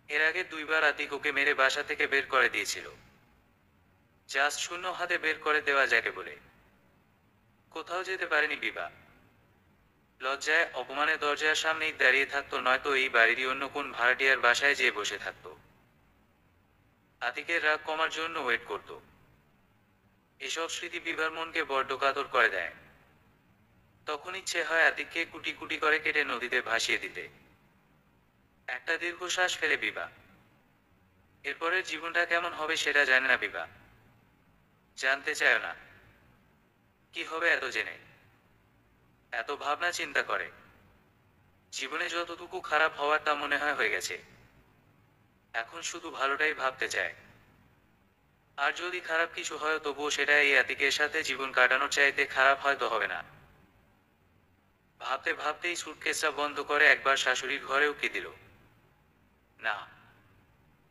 এর আগে দুইবার আতিক ওকে মেরে বাসা থেকে বের করে দিয়েছিল। জাস্ট শূন্য হাতে বের করে দেওয়া যাকে বলে। কোথাও যেতে পারেনি বিভা। লজ্জায় অপমানে দরজার সামনেই দাঁড়িয়ে থাকতো, নয়তো এই বাড়িরই অন্য কোন ভাড়াটিয়ার বাসায় যেয়ে বসে থাকতো। আতিকের রাগ কমার জন্য ওয়েট করত। এসব স্মৃতি বিভার মনকে বড্ড কাতর করে দেয়। তখন ইচ্ছে হয় আতিককে কুটি কুটি করে কেটে নদীতে ভাসিয়ে দিতে। একটা দীর্ঘশ্বাস ফেলে বিভা। এরপরের জীবনটা কেমন হবে সেটা জানে না বিভা। জানতে চায় না। কি হবে এত জেনে? এত ভাবনা চিন্তা করে। জীবনে যতটুকু খারাপ হওয়ার তা মনে হয় হয়ে গেছে। এখন শুধু ভালোটাই ভাবতে চায়। আর যদি খারাপ কিছু হয় তবুও সেটা এই আতিকের সাথে জীবন কাটানোর চাইতে খারাপ হয়তো হবে না। ভাবতে ভাবতেই সুটকেসটা বন্ধ করে একবার শাশুড়ির ঘরে উকি দিল। না,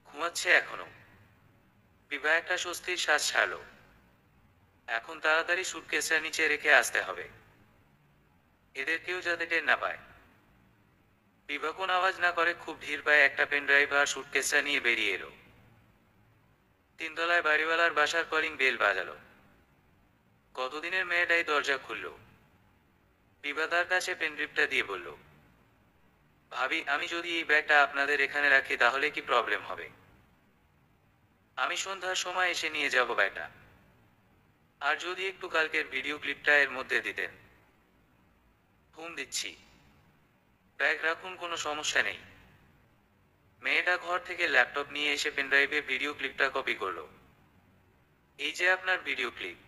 ঘুমাচ্ছে এখনো। বিভা একটা স্বস্তির শ্বাস ছাড়ল। এখন তাড়াতাড়ি সুটকেসটা নিচে রেখে আসতে হবে, এদের কেউ যাতে টের না পায়। বিভা কোন আওয়াজ না করে খুব ধীর পায়ে একটা পেনড্রাইভ আর সুটকেসটা নিয়ে বেরিয়ে এলো। তিনতলায় বাড়িওয়ালার বাসার কলিং বেল বাজালো। কতদিনের মেয়েটাই দরজা খুলল। বিভা তার কাছে পেনড্রাইভটা দিয়ে বলল, ভাবি আমি যদি এই ব্যাগটা আপনাদের এখানে রাখি তাহলে কি প্রবলেম হবে? আমি সন্ধ্যার সময় এসে নিয়ে যাব ব্যাগটা। আর যদি একটু কালকের ভিডিও ক্লিপটা এর মধ্যে দিতেন। ঘুম দিচ্ছি, ব্যাগ রাখুন, কোনো সমস্যা নেই। মেয়েটা ঘর থেকে ল্যাপটপ নিয়ে এসে পেনড্রাইভে ভিডিও ক্লিপটা কপি করলো। এই যে আপনার ভিডিও ক্লিপ।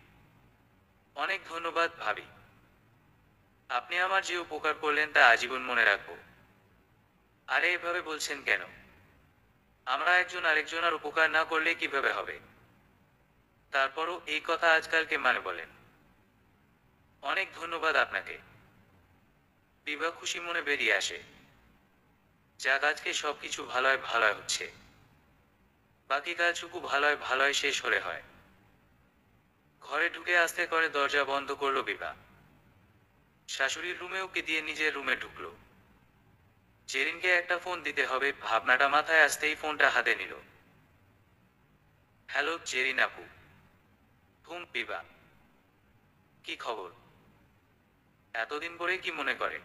অনেক ধন্যবাদ ভাবি, আপনি আমার যে উপকার করলেন তা আজীবন মনে রাখবো। আরে এভাবে বলছেন কেন? আমরা একজন আরেকজনের উপকার না করলে কিভাবে হবে? তারপরও এই কথা আজকালকে মানে বলেন? অনেক ধন্যবাদ আপনাকে। বিভা খুশি মনে বেরিয়ে আসে। যাক, আজকে সবকিছু ভালোয় ভালোয় হচ্ছে। বাকি কাজটুকু ভালোয় ভালোয় শেষ হলে হয়। ঘরে ঢুকে আস্তে করে দরজা বন্ধ করলো বিভা। শাশুড়ির রুমে ওকে দিয়ে নিজের রুমে ঢুকলো। জেরিনকে একটা ফোন দিতে হবে ভাবনাটা মাথায় আসতেই ফোনটা হাতে নিল। হ্যালো জেরিন আপু। হুম বিভা। কি খবর? এতদিন পরে কি মনে করে?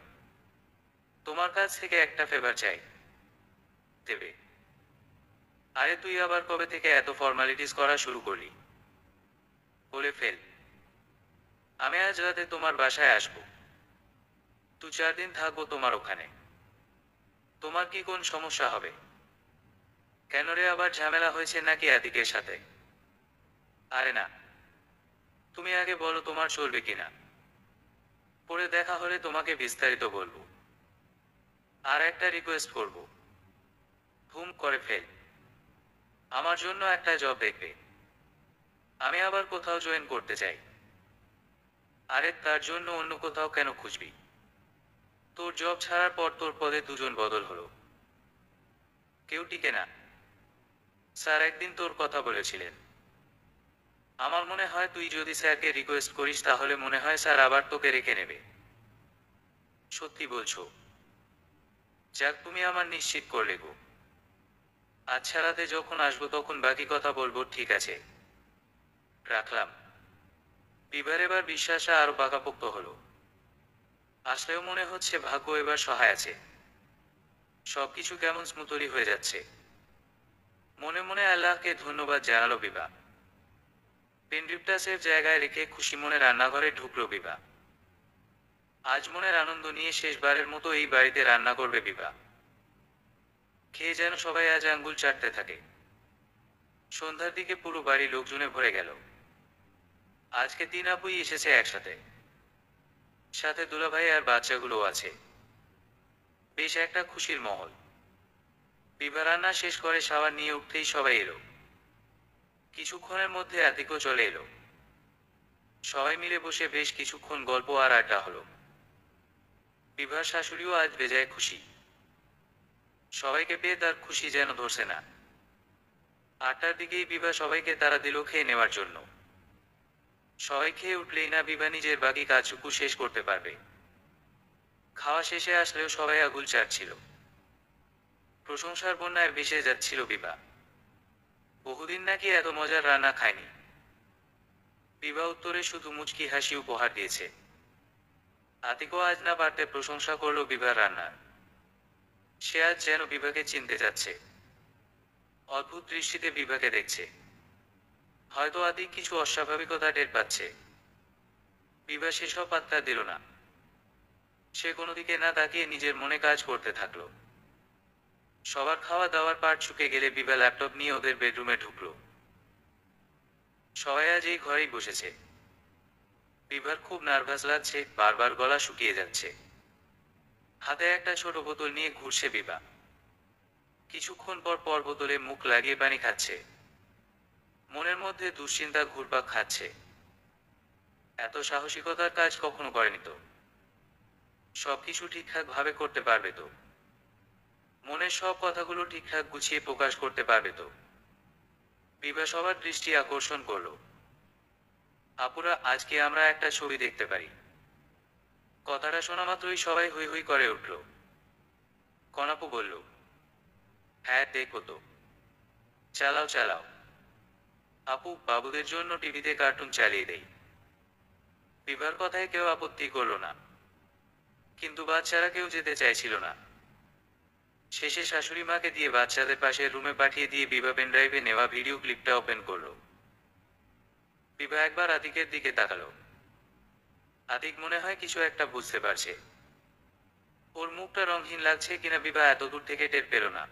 তোমার কাছ থেকে একটা ফেভার চাই। দেবে? আরে তুই আবার কবে থেকে এত ফর্মালিটিস করা শুরু করলি? বলে ফেল। আমি আজ রাতে তোমার বাসায় আসবো। 2-4 দিন থাকবো তোমার ওখানে। তোমার কি কোন সমস্যা হবে? কেন রে, আবার ঝামেলা হয়েছে নাকি আতিকের সাথে? আরে না, তুমি আগে বলো তোমার চলবে কিনা। পরে দেখা হলে তোমাকে বিস্তারিত বলবো। আর একটা রিকোয়েস্ট করব। হুম করে ফেল। আমার জন্য একটা জব দেখবে। আমি আবার কোথাও জয়েন করতে চাই। আরে তার জন্য অন্য কোথাও কেন খুঁজবি? তোর জব ছাড়ার পর তোর পদে দুজন বদল হলো। কেউ টিকে না। স্যার একদিন তোর কথা বলেছিলেন। আমার মনে হয় তুই যদি স্যারকে রিকোয়েস্ট করিস তাহলে মনে হয় স্যার আবার তোকে রেখে নেবে। সত্যি বলছো? যাক, তুমি আমার নিশ্চিত করলে গো। আচ্ছা, রাতে যখন আসবো তখন বাকি কথা বলবো, ঠিক আছে? রাখলাম। বিবার এবার বিশ্বাসটা আরো পাকাপোক্ত হলো। আসলেও মনে হচ্ছে ভাগ্য এবার সহায় আছে। সবকিছু কেমন স্মুথলি হয়ে যাচ্ছে। মনে মনে আল্লাহকে ধন্যবাদ জানালো বিভা। পেনড্রিপটা সেফ জায়গায় রেখে খুশি মনে রান্নাঘরে ঢুকলো বিভা। আজ মনের আনন্দ নিয়ে শেষবারের মতো এই বাড়িতে রান্না করবে বিভা। খেয়ে যেন সবাই আজ আঙ্গুল চাটতে থাকে। সন্ধ্যার দিকে পুরো বাড়ি লোকজনে ভরে গেল। আজকে 3 আপুই এসেছে একসাথে। সাথে দুলাভাই আর বাচ্চাগুলো আছে। বেশ একটা খুশির মহল। বিভা রান্না শেষ করে শাওয়ার নিয়ে উঠতেই সবাই এলো। কিছুক্ষণের মধ্যে আতিকও চলে এলো। সবাই মিলে বসে বেশ কিছুক্ষণ গল্প আর আড্ডা হলো। বিভার শাশুড়িও আজ বেজায় খুশি। সবাইকে পেয়ে তার খুশি যেন ধরছে না। 8টার দিকেই বিভা সবাইকে তাড়া দিল খেয়ে নেওয়ার জন্য। সবাই খেয়ে উঠলেই না বিভা নিজের বাকি কাজটুকু শেষ করতে পারবে। খাওয়া শেষে আসলেও সবাই আগুল চাটছিল। প্রশংসার বন্যায় ভেসে যাচ্ছিল বিভা। বহুদিন নাকি এত মজার রান্না খায়নি। বিভা উত্তরে শুধু মুচকি হাসি উপহার দিয়েছে। আতিকও আজ না পারতে প্রশংসা করলো বিভার রান্নার। সে আজ যেন বিভাকে চিনতে যাচ্ছে। অদ্ভুত দৃষ্টিতে বিভাকে দেখছে। হয়তো আতিক কিছু অস্বাভাবিকতা টের পাচ্ছে। বিভা সেসব পাত্তা দিল না। সে কোনো দিকে না তাকিয়ে নিজের মনে কাজ করতে থাকলো। সবার খাওয়া দাওয়ার পাট চুকে গেলে বিভা ল্যাপটপ নিয়ে ওদের বেডরুমে ঢুকলো। সবাই আজ এই ঘরেই বসেছে। বিভার খুব নার্ভাস লাগছে, বারবার গলা শুকিয়ে যাচ্ছে। হাতে একটা ছোট বোতল নিয়ে ঘুরছে বিভা। কিছুক্ষণ পর পর বোতলে মুখ লাগিয়ে পানি খাচ্ছে। মনের মধ্যে দুশ্চিন্তা ঘুরপাক খাচ্ছে। এত সাহসিকতার কাজ কখনো করেনি তো। সবকিছু ঠিকঠাক ভাবে করতে পারবে তো? মনের সব কথাগুলো ঠিকঠাক গুছিয়ে প্রকাশ করতে পারবে তো? বিভা সবার দৃষ্টি আকর্ষণ করলো। আপুরা, আজকে আমরা একটা ছবি দেখতে পারি। কথাটা শোনা মাত্রই সবাই হৈ হৈ করে উঠল। কনাপু বলল, হ্যাঁ দেখো তো। চালাও চালাও। আপু, বাবুদের জন্য টিভিতে কার্টুন চালিয়ে দেই। বিভার কথায় কেউ আপত্তি করলো না। কিন্তু বাচ্চারা কেউ যেতে চাইছিল না। শেষে শাশুড়ি মাকে দিয়ে বাচ্চাদের পাশের রুমে পাঠিয়ে দিয়ে বিভা পেনড্রাইভে নেওয়া ভিডিও ক্লিপটা ওপেন করলো। বিভা একবার আতিকের দিকে তাকালো। আতিক মনে হয় কিছু একটা বুঝতে পারছে। ওর মুখটা রঙহীন লাগছে কিনা বিভা এত দূর থেকে টের পেল না।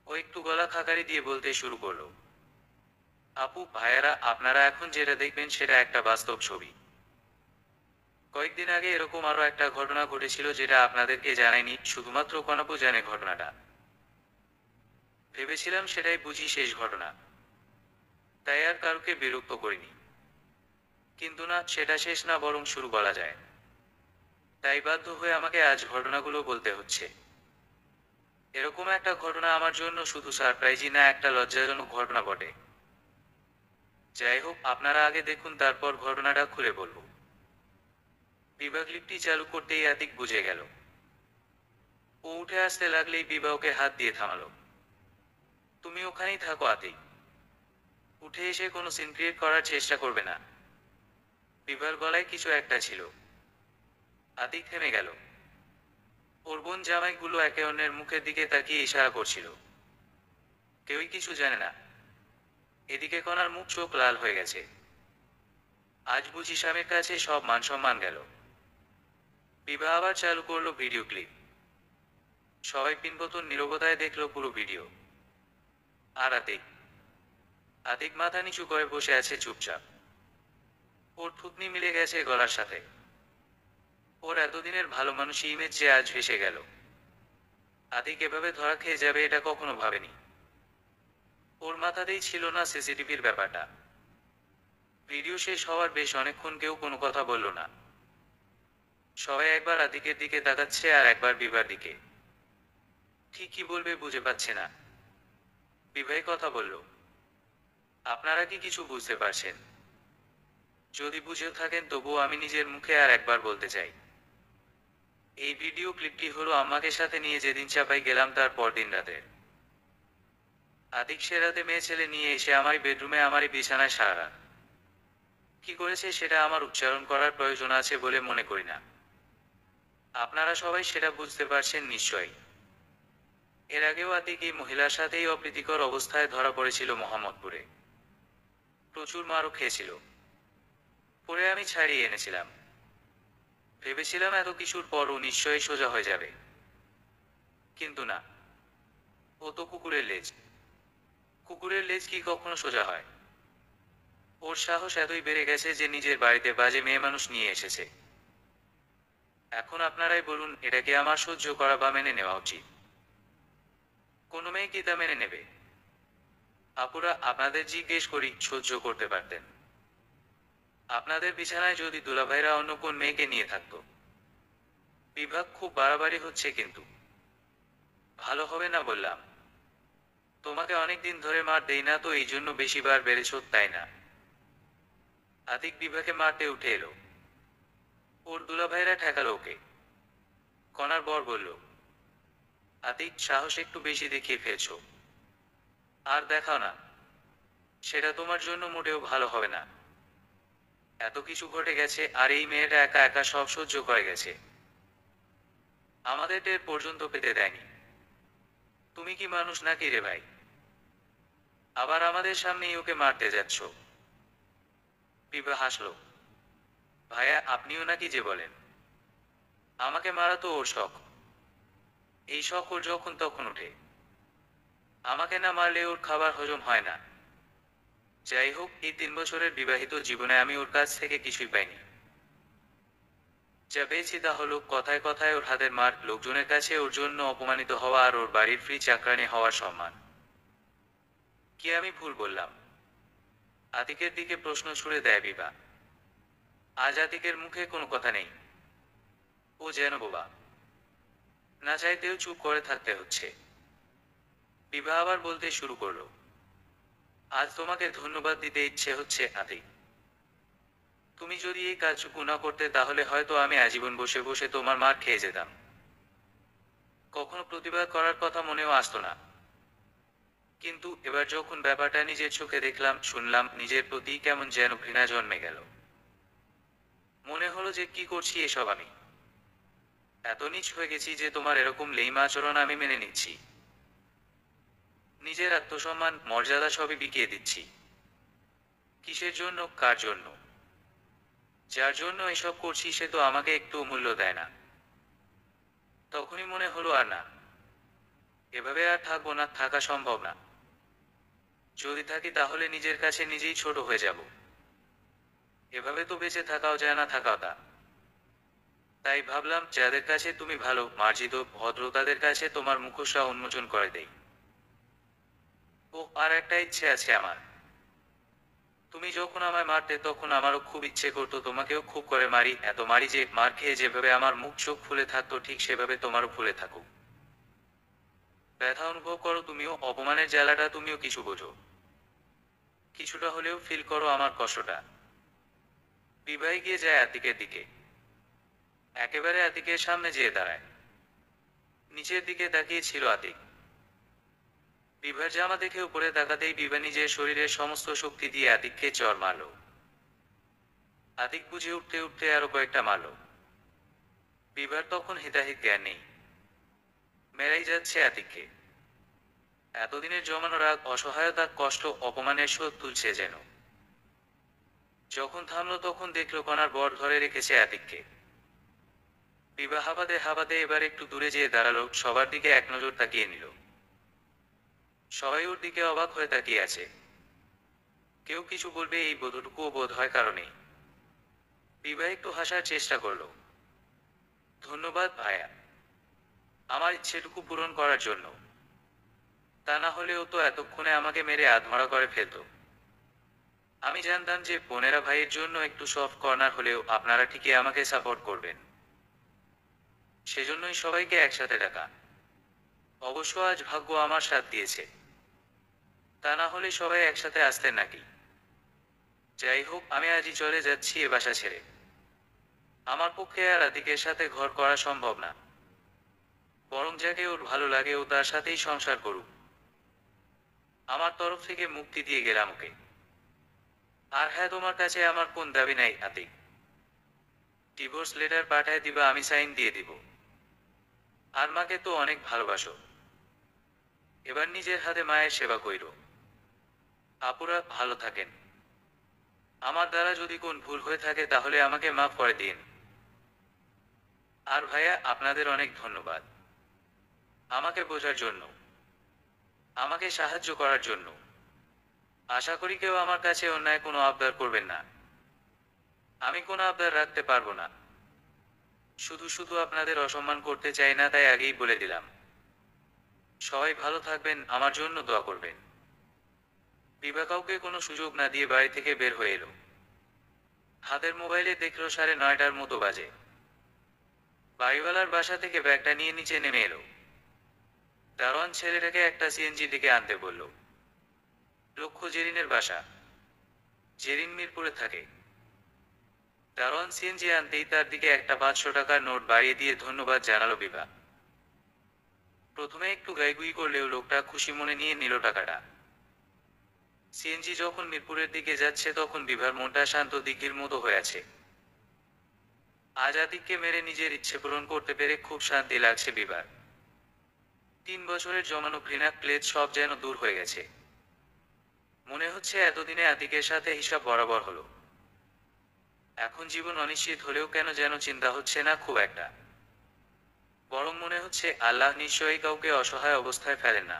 ও একটু গলা খাকারি দিয়ে বলতে শুরু করলো, আপু ভাইয়ারা, আপনারা এখন যেটা দেখবেন সেটা একটা বাস্তব ছবি। কয়েকদিন আগে এরকম আরো একটা ঘটনা ঘটেছিল যেটা আপনাদেরকে জানাইনি, শুধুমাত্র কনাপু জানে ঘটনাটা। ভেবেছিলাম সেটাই বুঝি শেষ ঘটনা, তাই আর কাউকে বিরক্ত করিনি। কিন্তু না, সেটা শেষ না, বরং শুরু বলা যায়। তাই বাধ্য হয়ে আমাকে আজ ঘটনাগুলো বলতে হচ্ছে। এরকম একটা ঘটনা আমার জন্য শুধু সারপ্রাইজই না, একটা লজ্জাজনক ঘটনা বটে। যাই হোক, আপনারা আগে দেখুন, তারপর ঘটনাটা খুলে বলবো। বিভা ক্লিপটি চালু করতেই আতিক বুঝে গেল। ও উঠে আসতে লাগলেই বিভা ওকে হাত দিয়ে থামালো। তুমি ওখানেই থাকো আতিক, উঠে এসে কোনো সিন ক্রিয়েট করার চেষ্টা করবে না। বিভার গলায় কিছু একটা ছিল। আতিক থেমে গেল। ওর বোন জামাইগুলো একে অন্যের মুখের দিকে তাকিয়ে ইশারা করছিল। কেউই কিছু জানে না। এদিকে কনার মুখ চোখ লাল হয়ে গেছে। আজ বুঝি স্বামীর কাছে সব মান সম্মান গেল। বিভা আবার চালু করলো ভিডিও ক্লিপ। সবাই পিনপতন নীরবতায় দেখলো পুরো ভিডিও। আর আতিক আতিক মাথা নিচু করে বসে আছে চুপচাপ। ওর থুতনি মিলে গেছে গলার সাথে। ওর এতদিনের ভালো মানুষই ইমেজ যে আজ ভেসে গেল। আতিক এভাবে ধরা খেয়ে যাবে এটা কখনো ভাবেনি। ওর মাথাতেই ছিল না সিসিটিভির ব্যাপারটা। ভিডিও শেষ হওয়ার বেশ অনেকক্ষণ কেউ কোনো কথা বলল না। সবাই একবার আতিকের দিকে তাকাচ্ছে আর একবার বিভার দিকে। ঠিক কি বলবে বুঝে পাচ্ছে না। বিভাই কথা বলল। আপনারা কি কিছু বুঝতে পারছেন? যদি বুঝেও থাকেন তবুও আমি নিজের মুখে আর একবার বলতে চাই। এই ভিডিও ক্লিপটি হলো আমাকে সাথে নিয়ে যেদিন চাপাই গেলাম তার পরদিন রাতে। আতিক সে রাতে মেয়ে ছেলে নিয়ে এসে আমারই বেডরুমে আমারই বিছানায় সারা রাত কি করেছে সেটা আমার উচ্চারণ করার প্রয়োজন আছে বলে মনে করি না। আপনারা সবাই সেটা বুঝতে পারছেন নিশ্চয়ই। এর আগেও আতিক এই মহিলার সাথেই অপ্রীতিকর অবস্থায় ধরা পড়েছিল মোহাম্মদপুরে। প্রচুর মারও খেয়েছিল। পরে আমি ছাড়িয়ে এনেছিলাম। ভেবেছিলাম এত কিছুর পরও নিশ্চয়ই সোজা হয়ে যাবে। কিন্তু না। ও তো কুকুরের লেজ। কুকুরের লেজ কি কখনো সোজা হয়? ওর সাহস এতই বেড়ে গেছে যে নিজের বাড়িতে বাজে মেয়ে মানুষ নিয়ে এসেছে। এখন আপনারাই বলুন, এটা কি আমার সহ্য করা বা মেনে নেওয়া উচিত? কোনো মেয়ে কি তা মেনে নেবে? আপুরা, আপনাদের জিজ্ঞেস করি, সহ্য করতে পারতেন? আপনাদের বিছানায় যদি দুলাভাইরা অন্য কোন মেয়েকে নিয়ে থাকতো? বিভাগ খুব বাড়াবাড়ি হচ্ছে কিন্তু। ভালো হবে না বললাম। তোমাকে অনেকদিন ধরে মার দেই না তো এই জন্য বেশিবার বেড়েছ, তাই না? আতিক বিভাকে মারতে উঠে এলো। ওর দুলাভাইরা ঠেকালো ওকে। কনার বর বলল, আতিক, সাহস একটু বেশি দেখিয়ে ফেলছো। আর দেখাও না। সেটা তোমার জন্য মোটেও ভালো হবে না। এত কিছু ঘটে গেছে আর এই মেয়েটা একা একা সব সহ্য করে গেছে। আমাদের টের পর্যন্ত পেতে দেয়নি। তুমি কি মানুষ নাকি রে ভাই? আবার আমাদের সামনেই ওকে মারতে যাচ্ছ। বিভা হাসলো। ভাইয়া, আপনিও নাকি যে বলেন? আমাকে মারা তো ওর শখ। এই শখ ওর যখন তখন ওঠে। আমাকে না মারলে ওর খাবার হজম হয় না। যাই হোক, এই 3 বছরের বিবাহিত জীবনে আমি ওর কাছ থেকে কিছুই পাইনি। যা পেয়েছি তা হলো কথায় কথায় ওর হাতের মার, লোকজনের কাছে ওর জন্য অপমানিত হওয়া আর ওর বাড়ির ফ্রি চাকরানি হওয়ার সম্মান। কি আমি ভুল বললাম? আতিকের দিকে প্রশ্ন ছুড়ে দেয় বিভা। আজ আতিকের মুখে কোনো কথা নেই। ও যেন বোবা। না চাইতেও চুপ করে থাকতে হচ্ছে। বিভা আবার বলতে শুরু করলো। আজ তোমাকে ধন্যবাদ দিতে ইচ্ছে হচ্ছে আতিক। তুমি যদি এই কাজটুকু না করতে তাহলে হয়তো আমি আজীবন বসে বসে তোমার মার খেয়ে যেতাম। কখনো প্রতিবাদ করার কথা মনেও আসতো না। কিন্তু এবার যখন ব্যাপারটা নিজের চোখে দেখলাম, শুনলাম, নিজের প্রতি কেমন যেন ঘৃণা জন্মে গেল। মনে হলো যে কি করছি এসব আমি। এত নীচ হয়ে গেছি যে তোমার এরকম লেইম আচরণ আমি মেনে নিচ্ছি। নিজের আত্মসম্মান, মর্যাদা সবই বিকিয়ে দিচ্ছি। কিসের জন্য, কার জন্য? যার জন্য এসব করছি সে তো আমাকে একটু মূল্য দেয় না। তখনই মনে হলো আর না, এভাবে আর থাকবো না, থাকা সম্ভব না। যদি থাকি তাহলে নিজের কাছে নিজেই ছোট হয়ে যাব। এভাবে তো বেঁচে থাকাও যায় না, থাকাও তা। তাই ভাবলাম যাদের কাছে তুমি ভালো মার্জিত ভদ্র তাদের কাছে তোমার মুখোশটা উন্মোচন করে দেই। ও আর একটা ইচ্ছে আছে আমার। তুমি যখন আমায় মারতে তখন আমারও খুব ইচ্ছে করতো তোমাকেও খুব করে মারি, এত মারি যে মার খেয়ে যেভাবে আমার মুখ চোখ ফুলে থাকতো ঠিক সেভাবে তোমারও ফুলে থাকুক। ব্যথা অনুভব করো তুমিও, অপমানের জ্বালাটা তুমিও কিছু বোঝো, কিছুটা হলেও ফিল করো আমার কষ্টটা। বিভা এগিয়ে যায় আতিকের দিকে, একেবারে আতিকের সামনে যেয়ে দাঁড়ায়। নিচের দিকে তাকিয়ে ছিল আতিক। বিভার জামা দেখে উপরে তাকাতেই বিভা নিজের শরীরের সমস্ত শক্তি দিয়ে আতিককে চড় মারল। আতিক বুঝে উঠতে উঠতে আরো কয়েকটা মারল। বিভার তখন হিতাহিত জ্ঞান নেই, মেরাই যাচ্ছে আতিককে। এতদিনের জমানো রাগ, অসহায়তা, কষ্ট, অপমানের শোধ তুলছে যেন। যখন থামলো তখন দেখলো কণার বর ধরে রেখেছে আতিককে। বিভা হাঁপাতে হাঁপাতে এবার একটু দূরে যেয়ে দাঁড়ালো, সবার দিকে এক নজর তাকিয়ে নিল। সবাই ওর দিকে অবাক হয়ে তাকিয়ে আছে। কেউ কিছু বলবে এই বোধটুকুও বোধ হয় কারণেই। বিভা একটু হাসার চেষ্টা করলো। ধন্যবাদ ভাইয়া, আমার ইচ্ছেটুকু পূরণ করার জন্য। তা না হলেও তো এতক্ষণে আমাকে মেরে আধমরা করে ফেলতো। আমি জানতাম যে বোনেরা ভাইয়ের জন্য একটু সফট কর্নার হলেও আপনারা ঠিকই আমাকে সাপোর্ট করবেন, সেজন্যই সবাইকে একসাথে ডাকা। অবশ্য আজ ভাগ্য আমার সাথ দিয়েছে, তা না হলে সবাই একসাথে আসতেন নাকি। যাই হোক, আমি আজই চলে যাচ্ছি এ বাসা ছেড়ে। আমার পক্ষে আর আতিকের সাথে ঘর করা সম্ভব না। বরং যাকে ওর ভালো লাগে ও তার সাথেই সংসার করুক। আমার তরফ থেকে মুক্তি দিয়ে গেলাম ওকে। আর হ্যাঁ, তোমার কাছে আমার কোন দাবি নাই আতিক। ডিভোর্স লেটার পাঠায় দিবা, আমি সাইন দিয়ে দিব। আর মাকে তো অনেক ভালোবাসো, এবার নিজের হাতে মায়ের সেবা কইরো। আপুরা ভালো থাকেন। আমার দ্বারা যদি কোন ভুল হয়ে থাকে তাহলে আমাকে মাফ করে দিন। আর ভাইয়া, আপনাদের অনেক ধন্যবাদ আমাকে বোঝার জন্য, আমাকে সাহায্য করার জন্য। আশা করি কেউ আমার কাছে অন্যায় কোনো আবদার করবেন না। আমি কোনো আবদার রাখতে পারবো না। শুধু শুধু আপনাদের অসম্মান করতে চাই না, তাই আগেই বলে দিলাম। সবাই ভালো থাকবেন, আমার জন্য দোয়া করবেন। বিভা কাউকে কোনো সুযোগ না দিয়ে বাড়ি থেকে বের হয়ে এলো। হাতের মোবাইলে দেখলো 9:30টার মতো বাজে। বাড়িওয়ালার বাসা থেকে ব্যাগটা নিয়ে নিচে নেমে এলো। দারোয়ান ছেলেটাকে একটা সিএনজি দিকে আনতে বলল। লক্ষ্য জেরিনের বাসা। জেরিন মিরপুরে থাকে। দারোয়ান সিএনজি আনতেই তার দিকে একটা 500 টাকার নোট বাড়িয়ে দিয়ে ধন্যবাদ জানালো বিভা। প্রথমে একটু গাইগুই করলেও লোকটা খুশি মনে নিয়ে নিল টাকাটা। সিএনজি যখন মিরপুরের দিকে যাচ্ছে তখন বিভার মনটা শান্ত দিঘির মতো হয়ে আছে। আজ আতিককে মেরে নিজের ইচ্ছে পূরণ করতে পেরে খুব শান্তি লাগছে বিভার। 3 বছরের জমানো ঘৃণা ক্লেদ সব যেন দূর হয়ে গেছে। মনে হচ্ছে এতদিনে আতিকের সাথে হিসাব বরাবর হলো। এখন জীবন অনিশ্চিত হলেও কেন যেন চিন্তা হচ্ছে না খুব একটা। বরং মনে হচ্ছে আল্লাহ নিশ্চয়ই কাউকে অসহায় অবস্থায় ফেলেন না।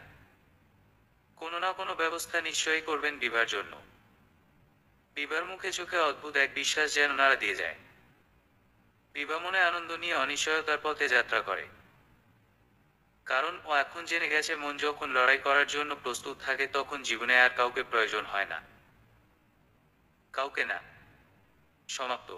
কোনো না কোনো ব্যবস্থা নিশ্চয়ই করবেন বিভার জন্য। বিভার মুখে চোখে অদ্ভুত এক বিশ্বাস যেন নাড়া দিয়ে যায়। বিভা মনে আনন্দ নিয়ে অনিশ্চয়তার পথে যাত্রা করে। কারণ ও এখন জেনে গেছে মন যখন লড়াই করার জন্য প্রস্তুত থাকে তখন জীবনে আর কাউকে প্রয়োজন হয় না। কাউকে না। সমাপ্ত।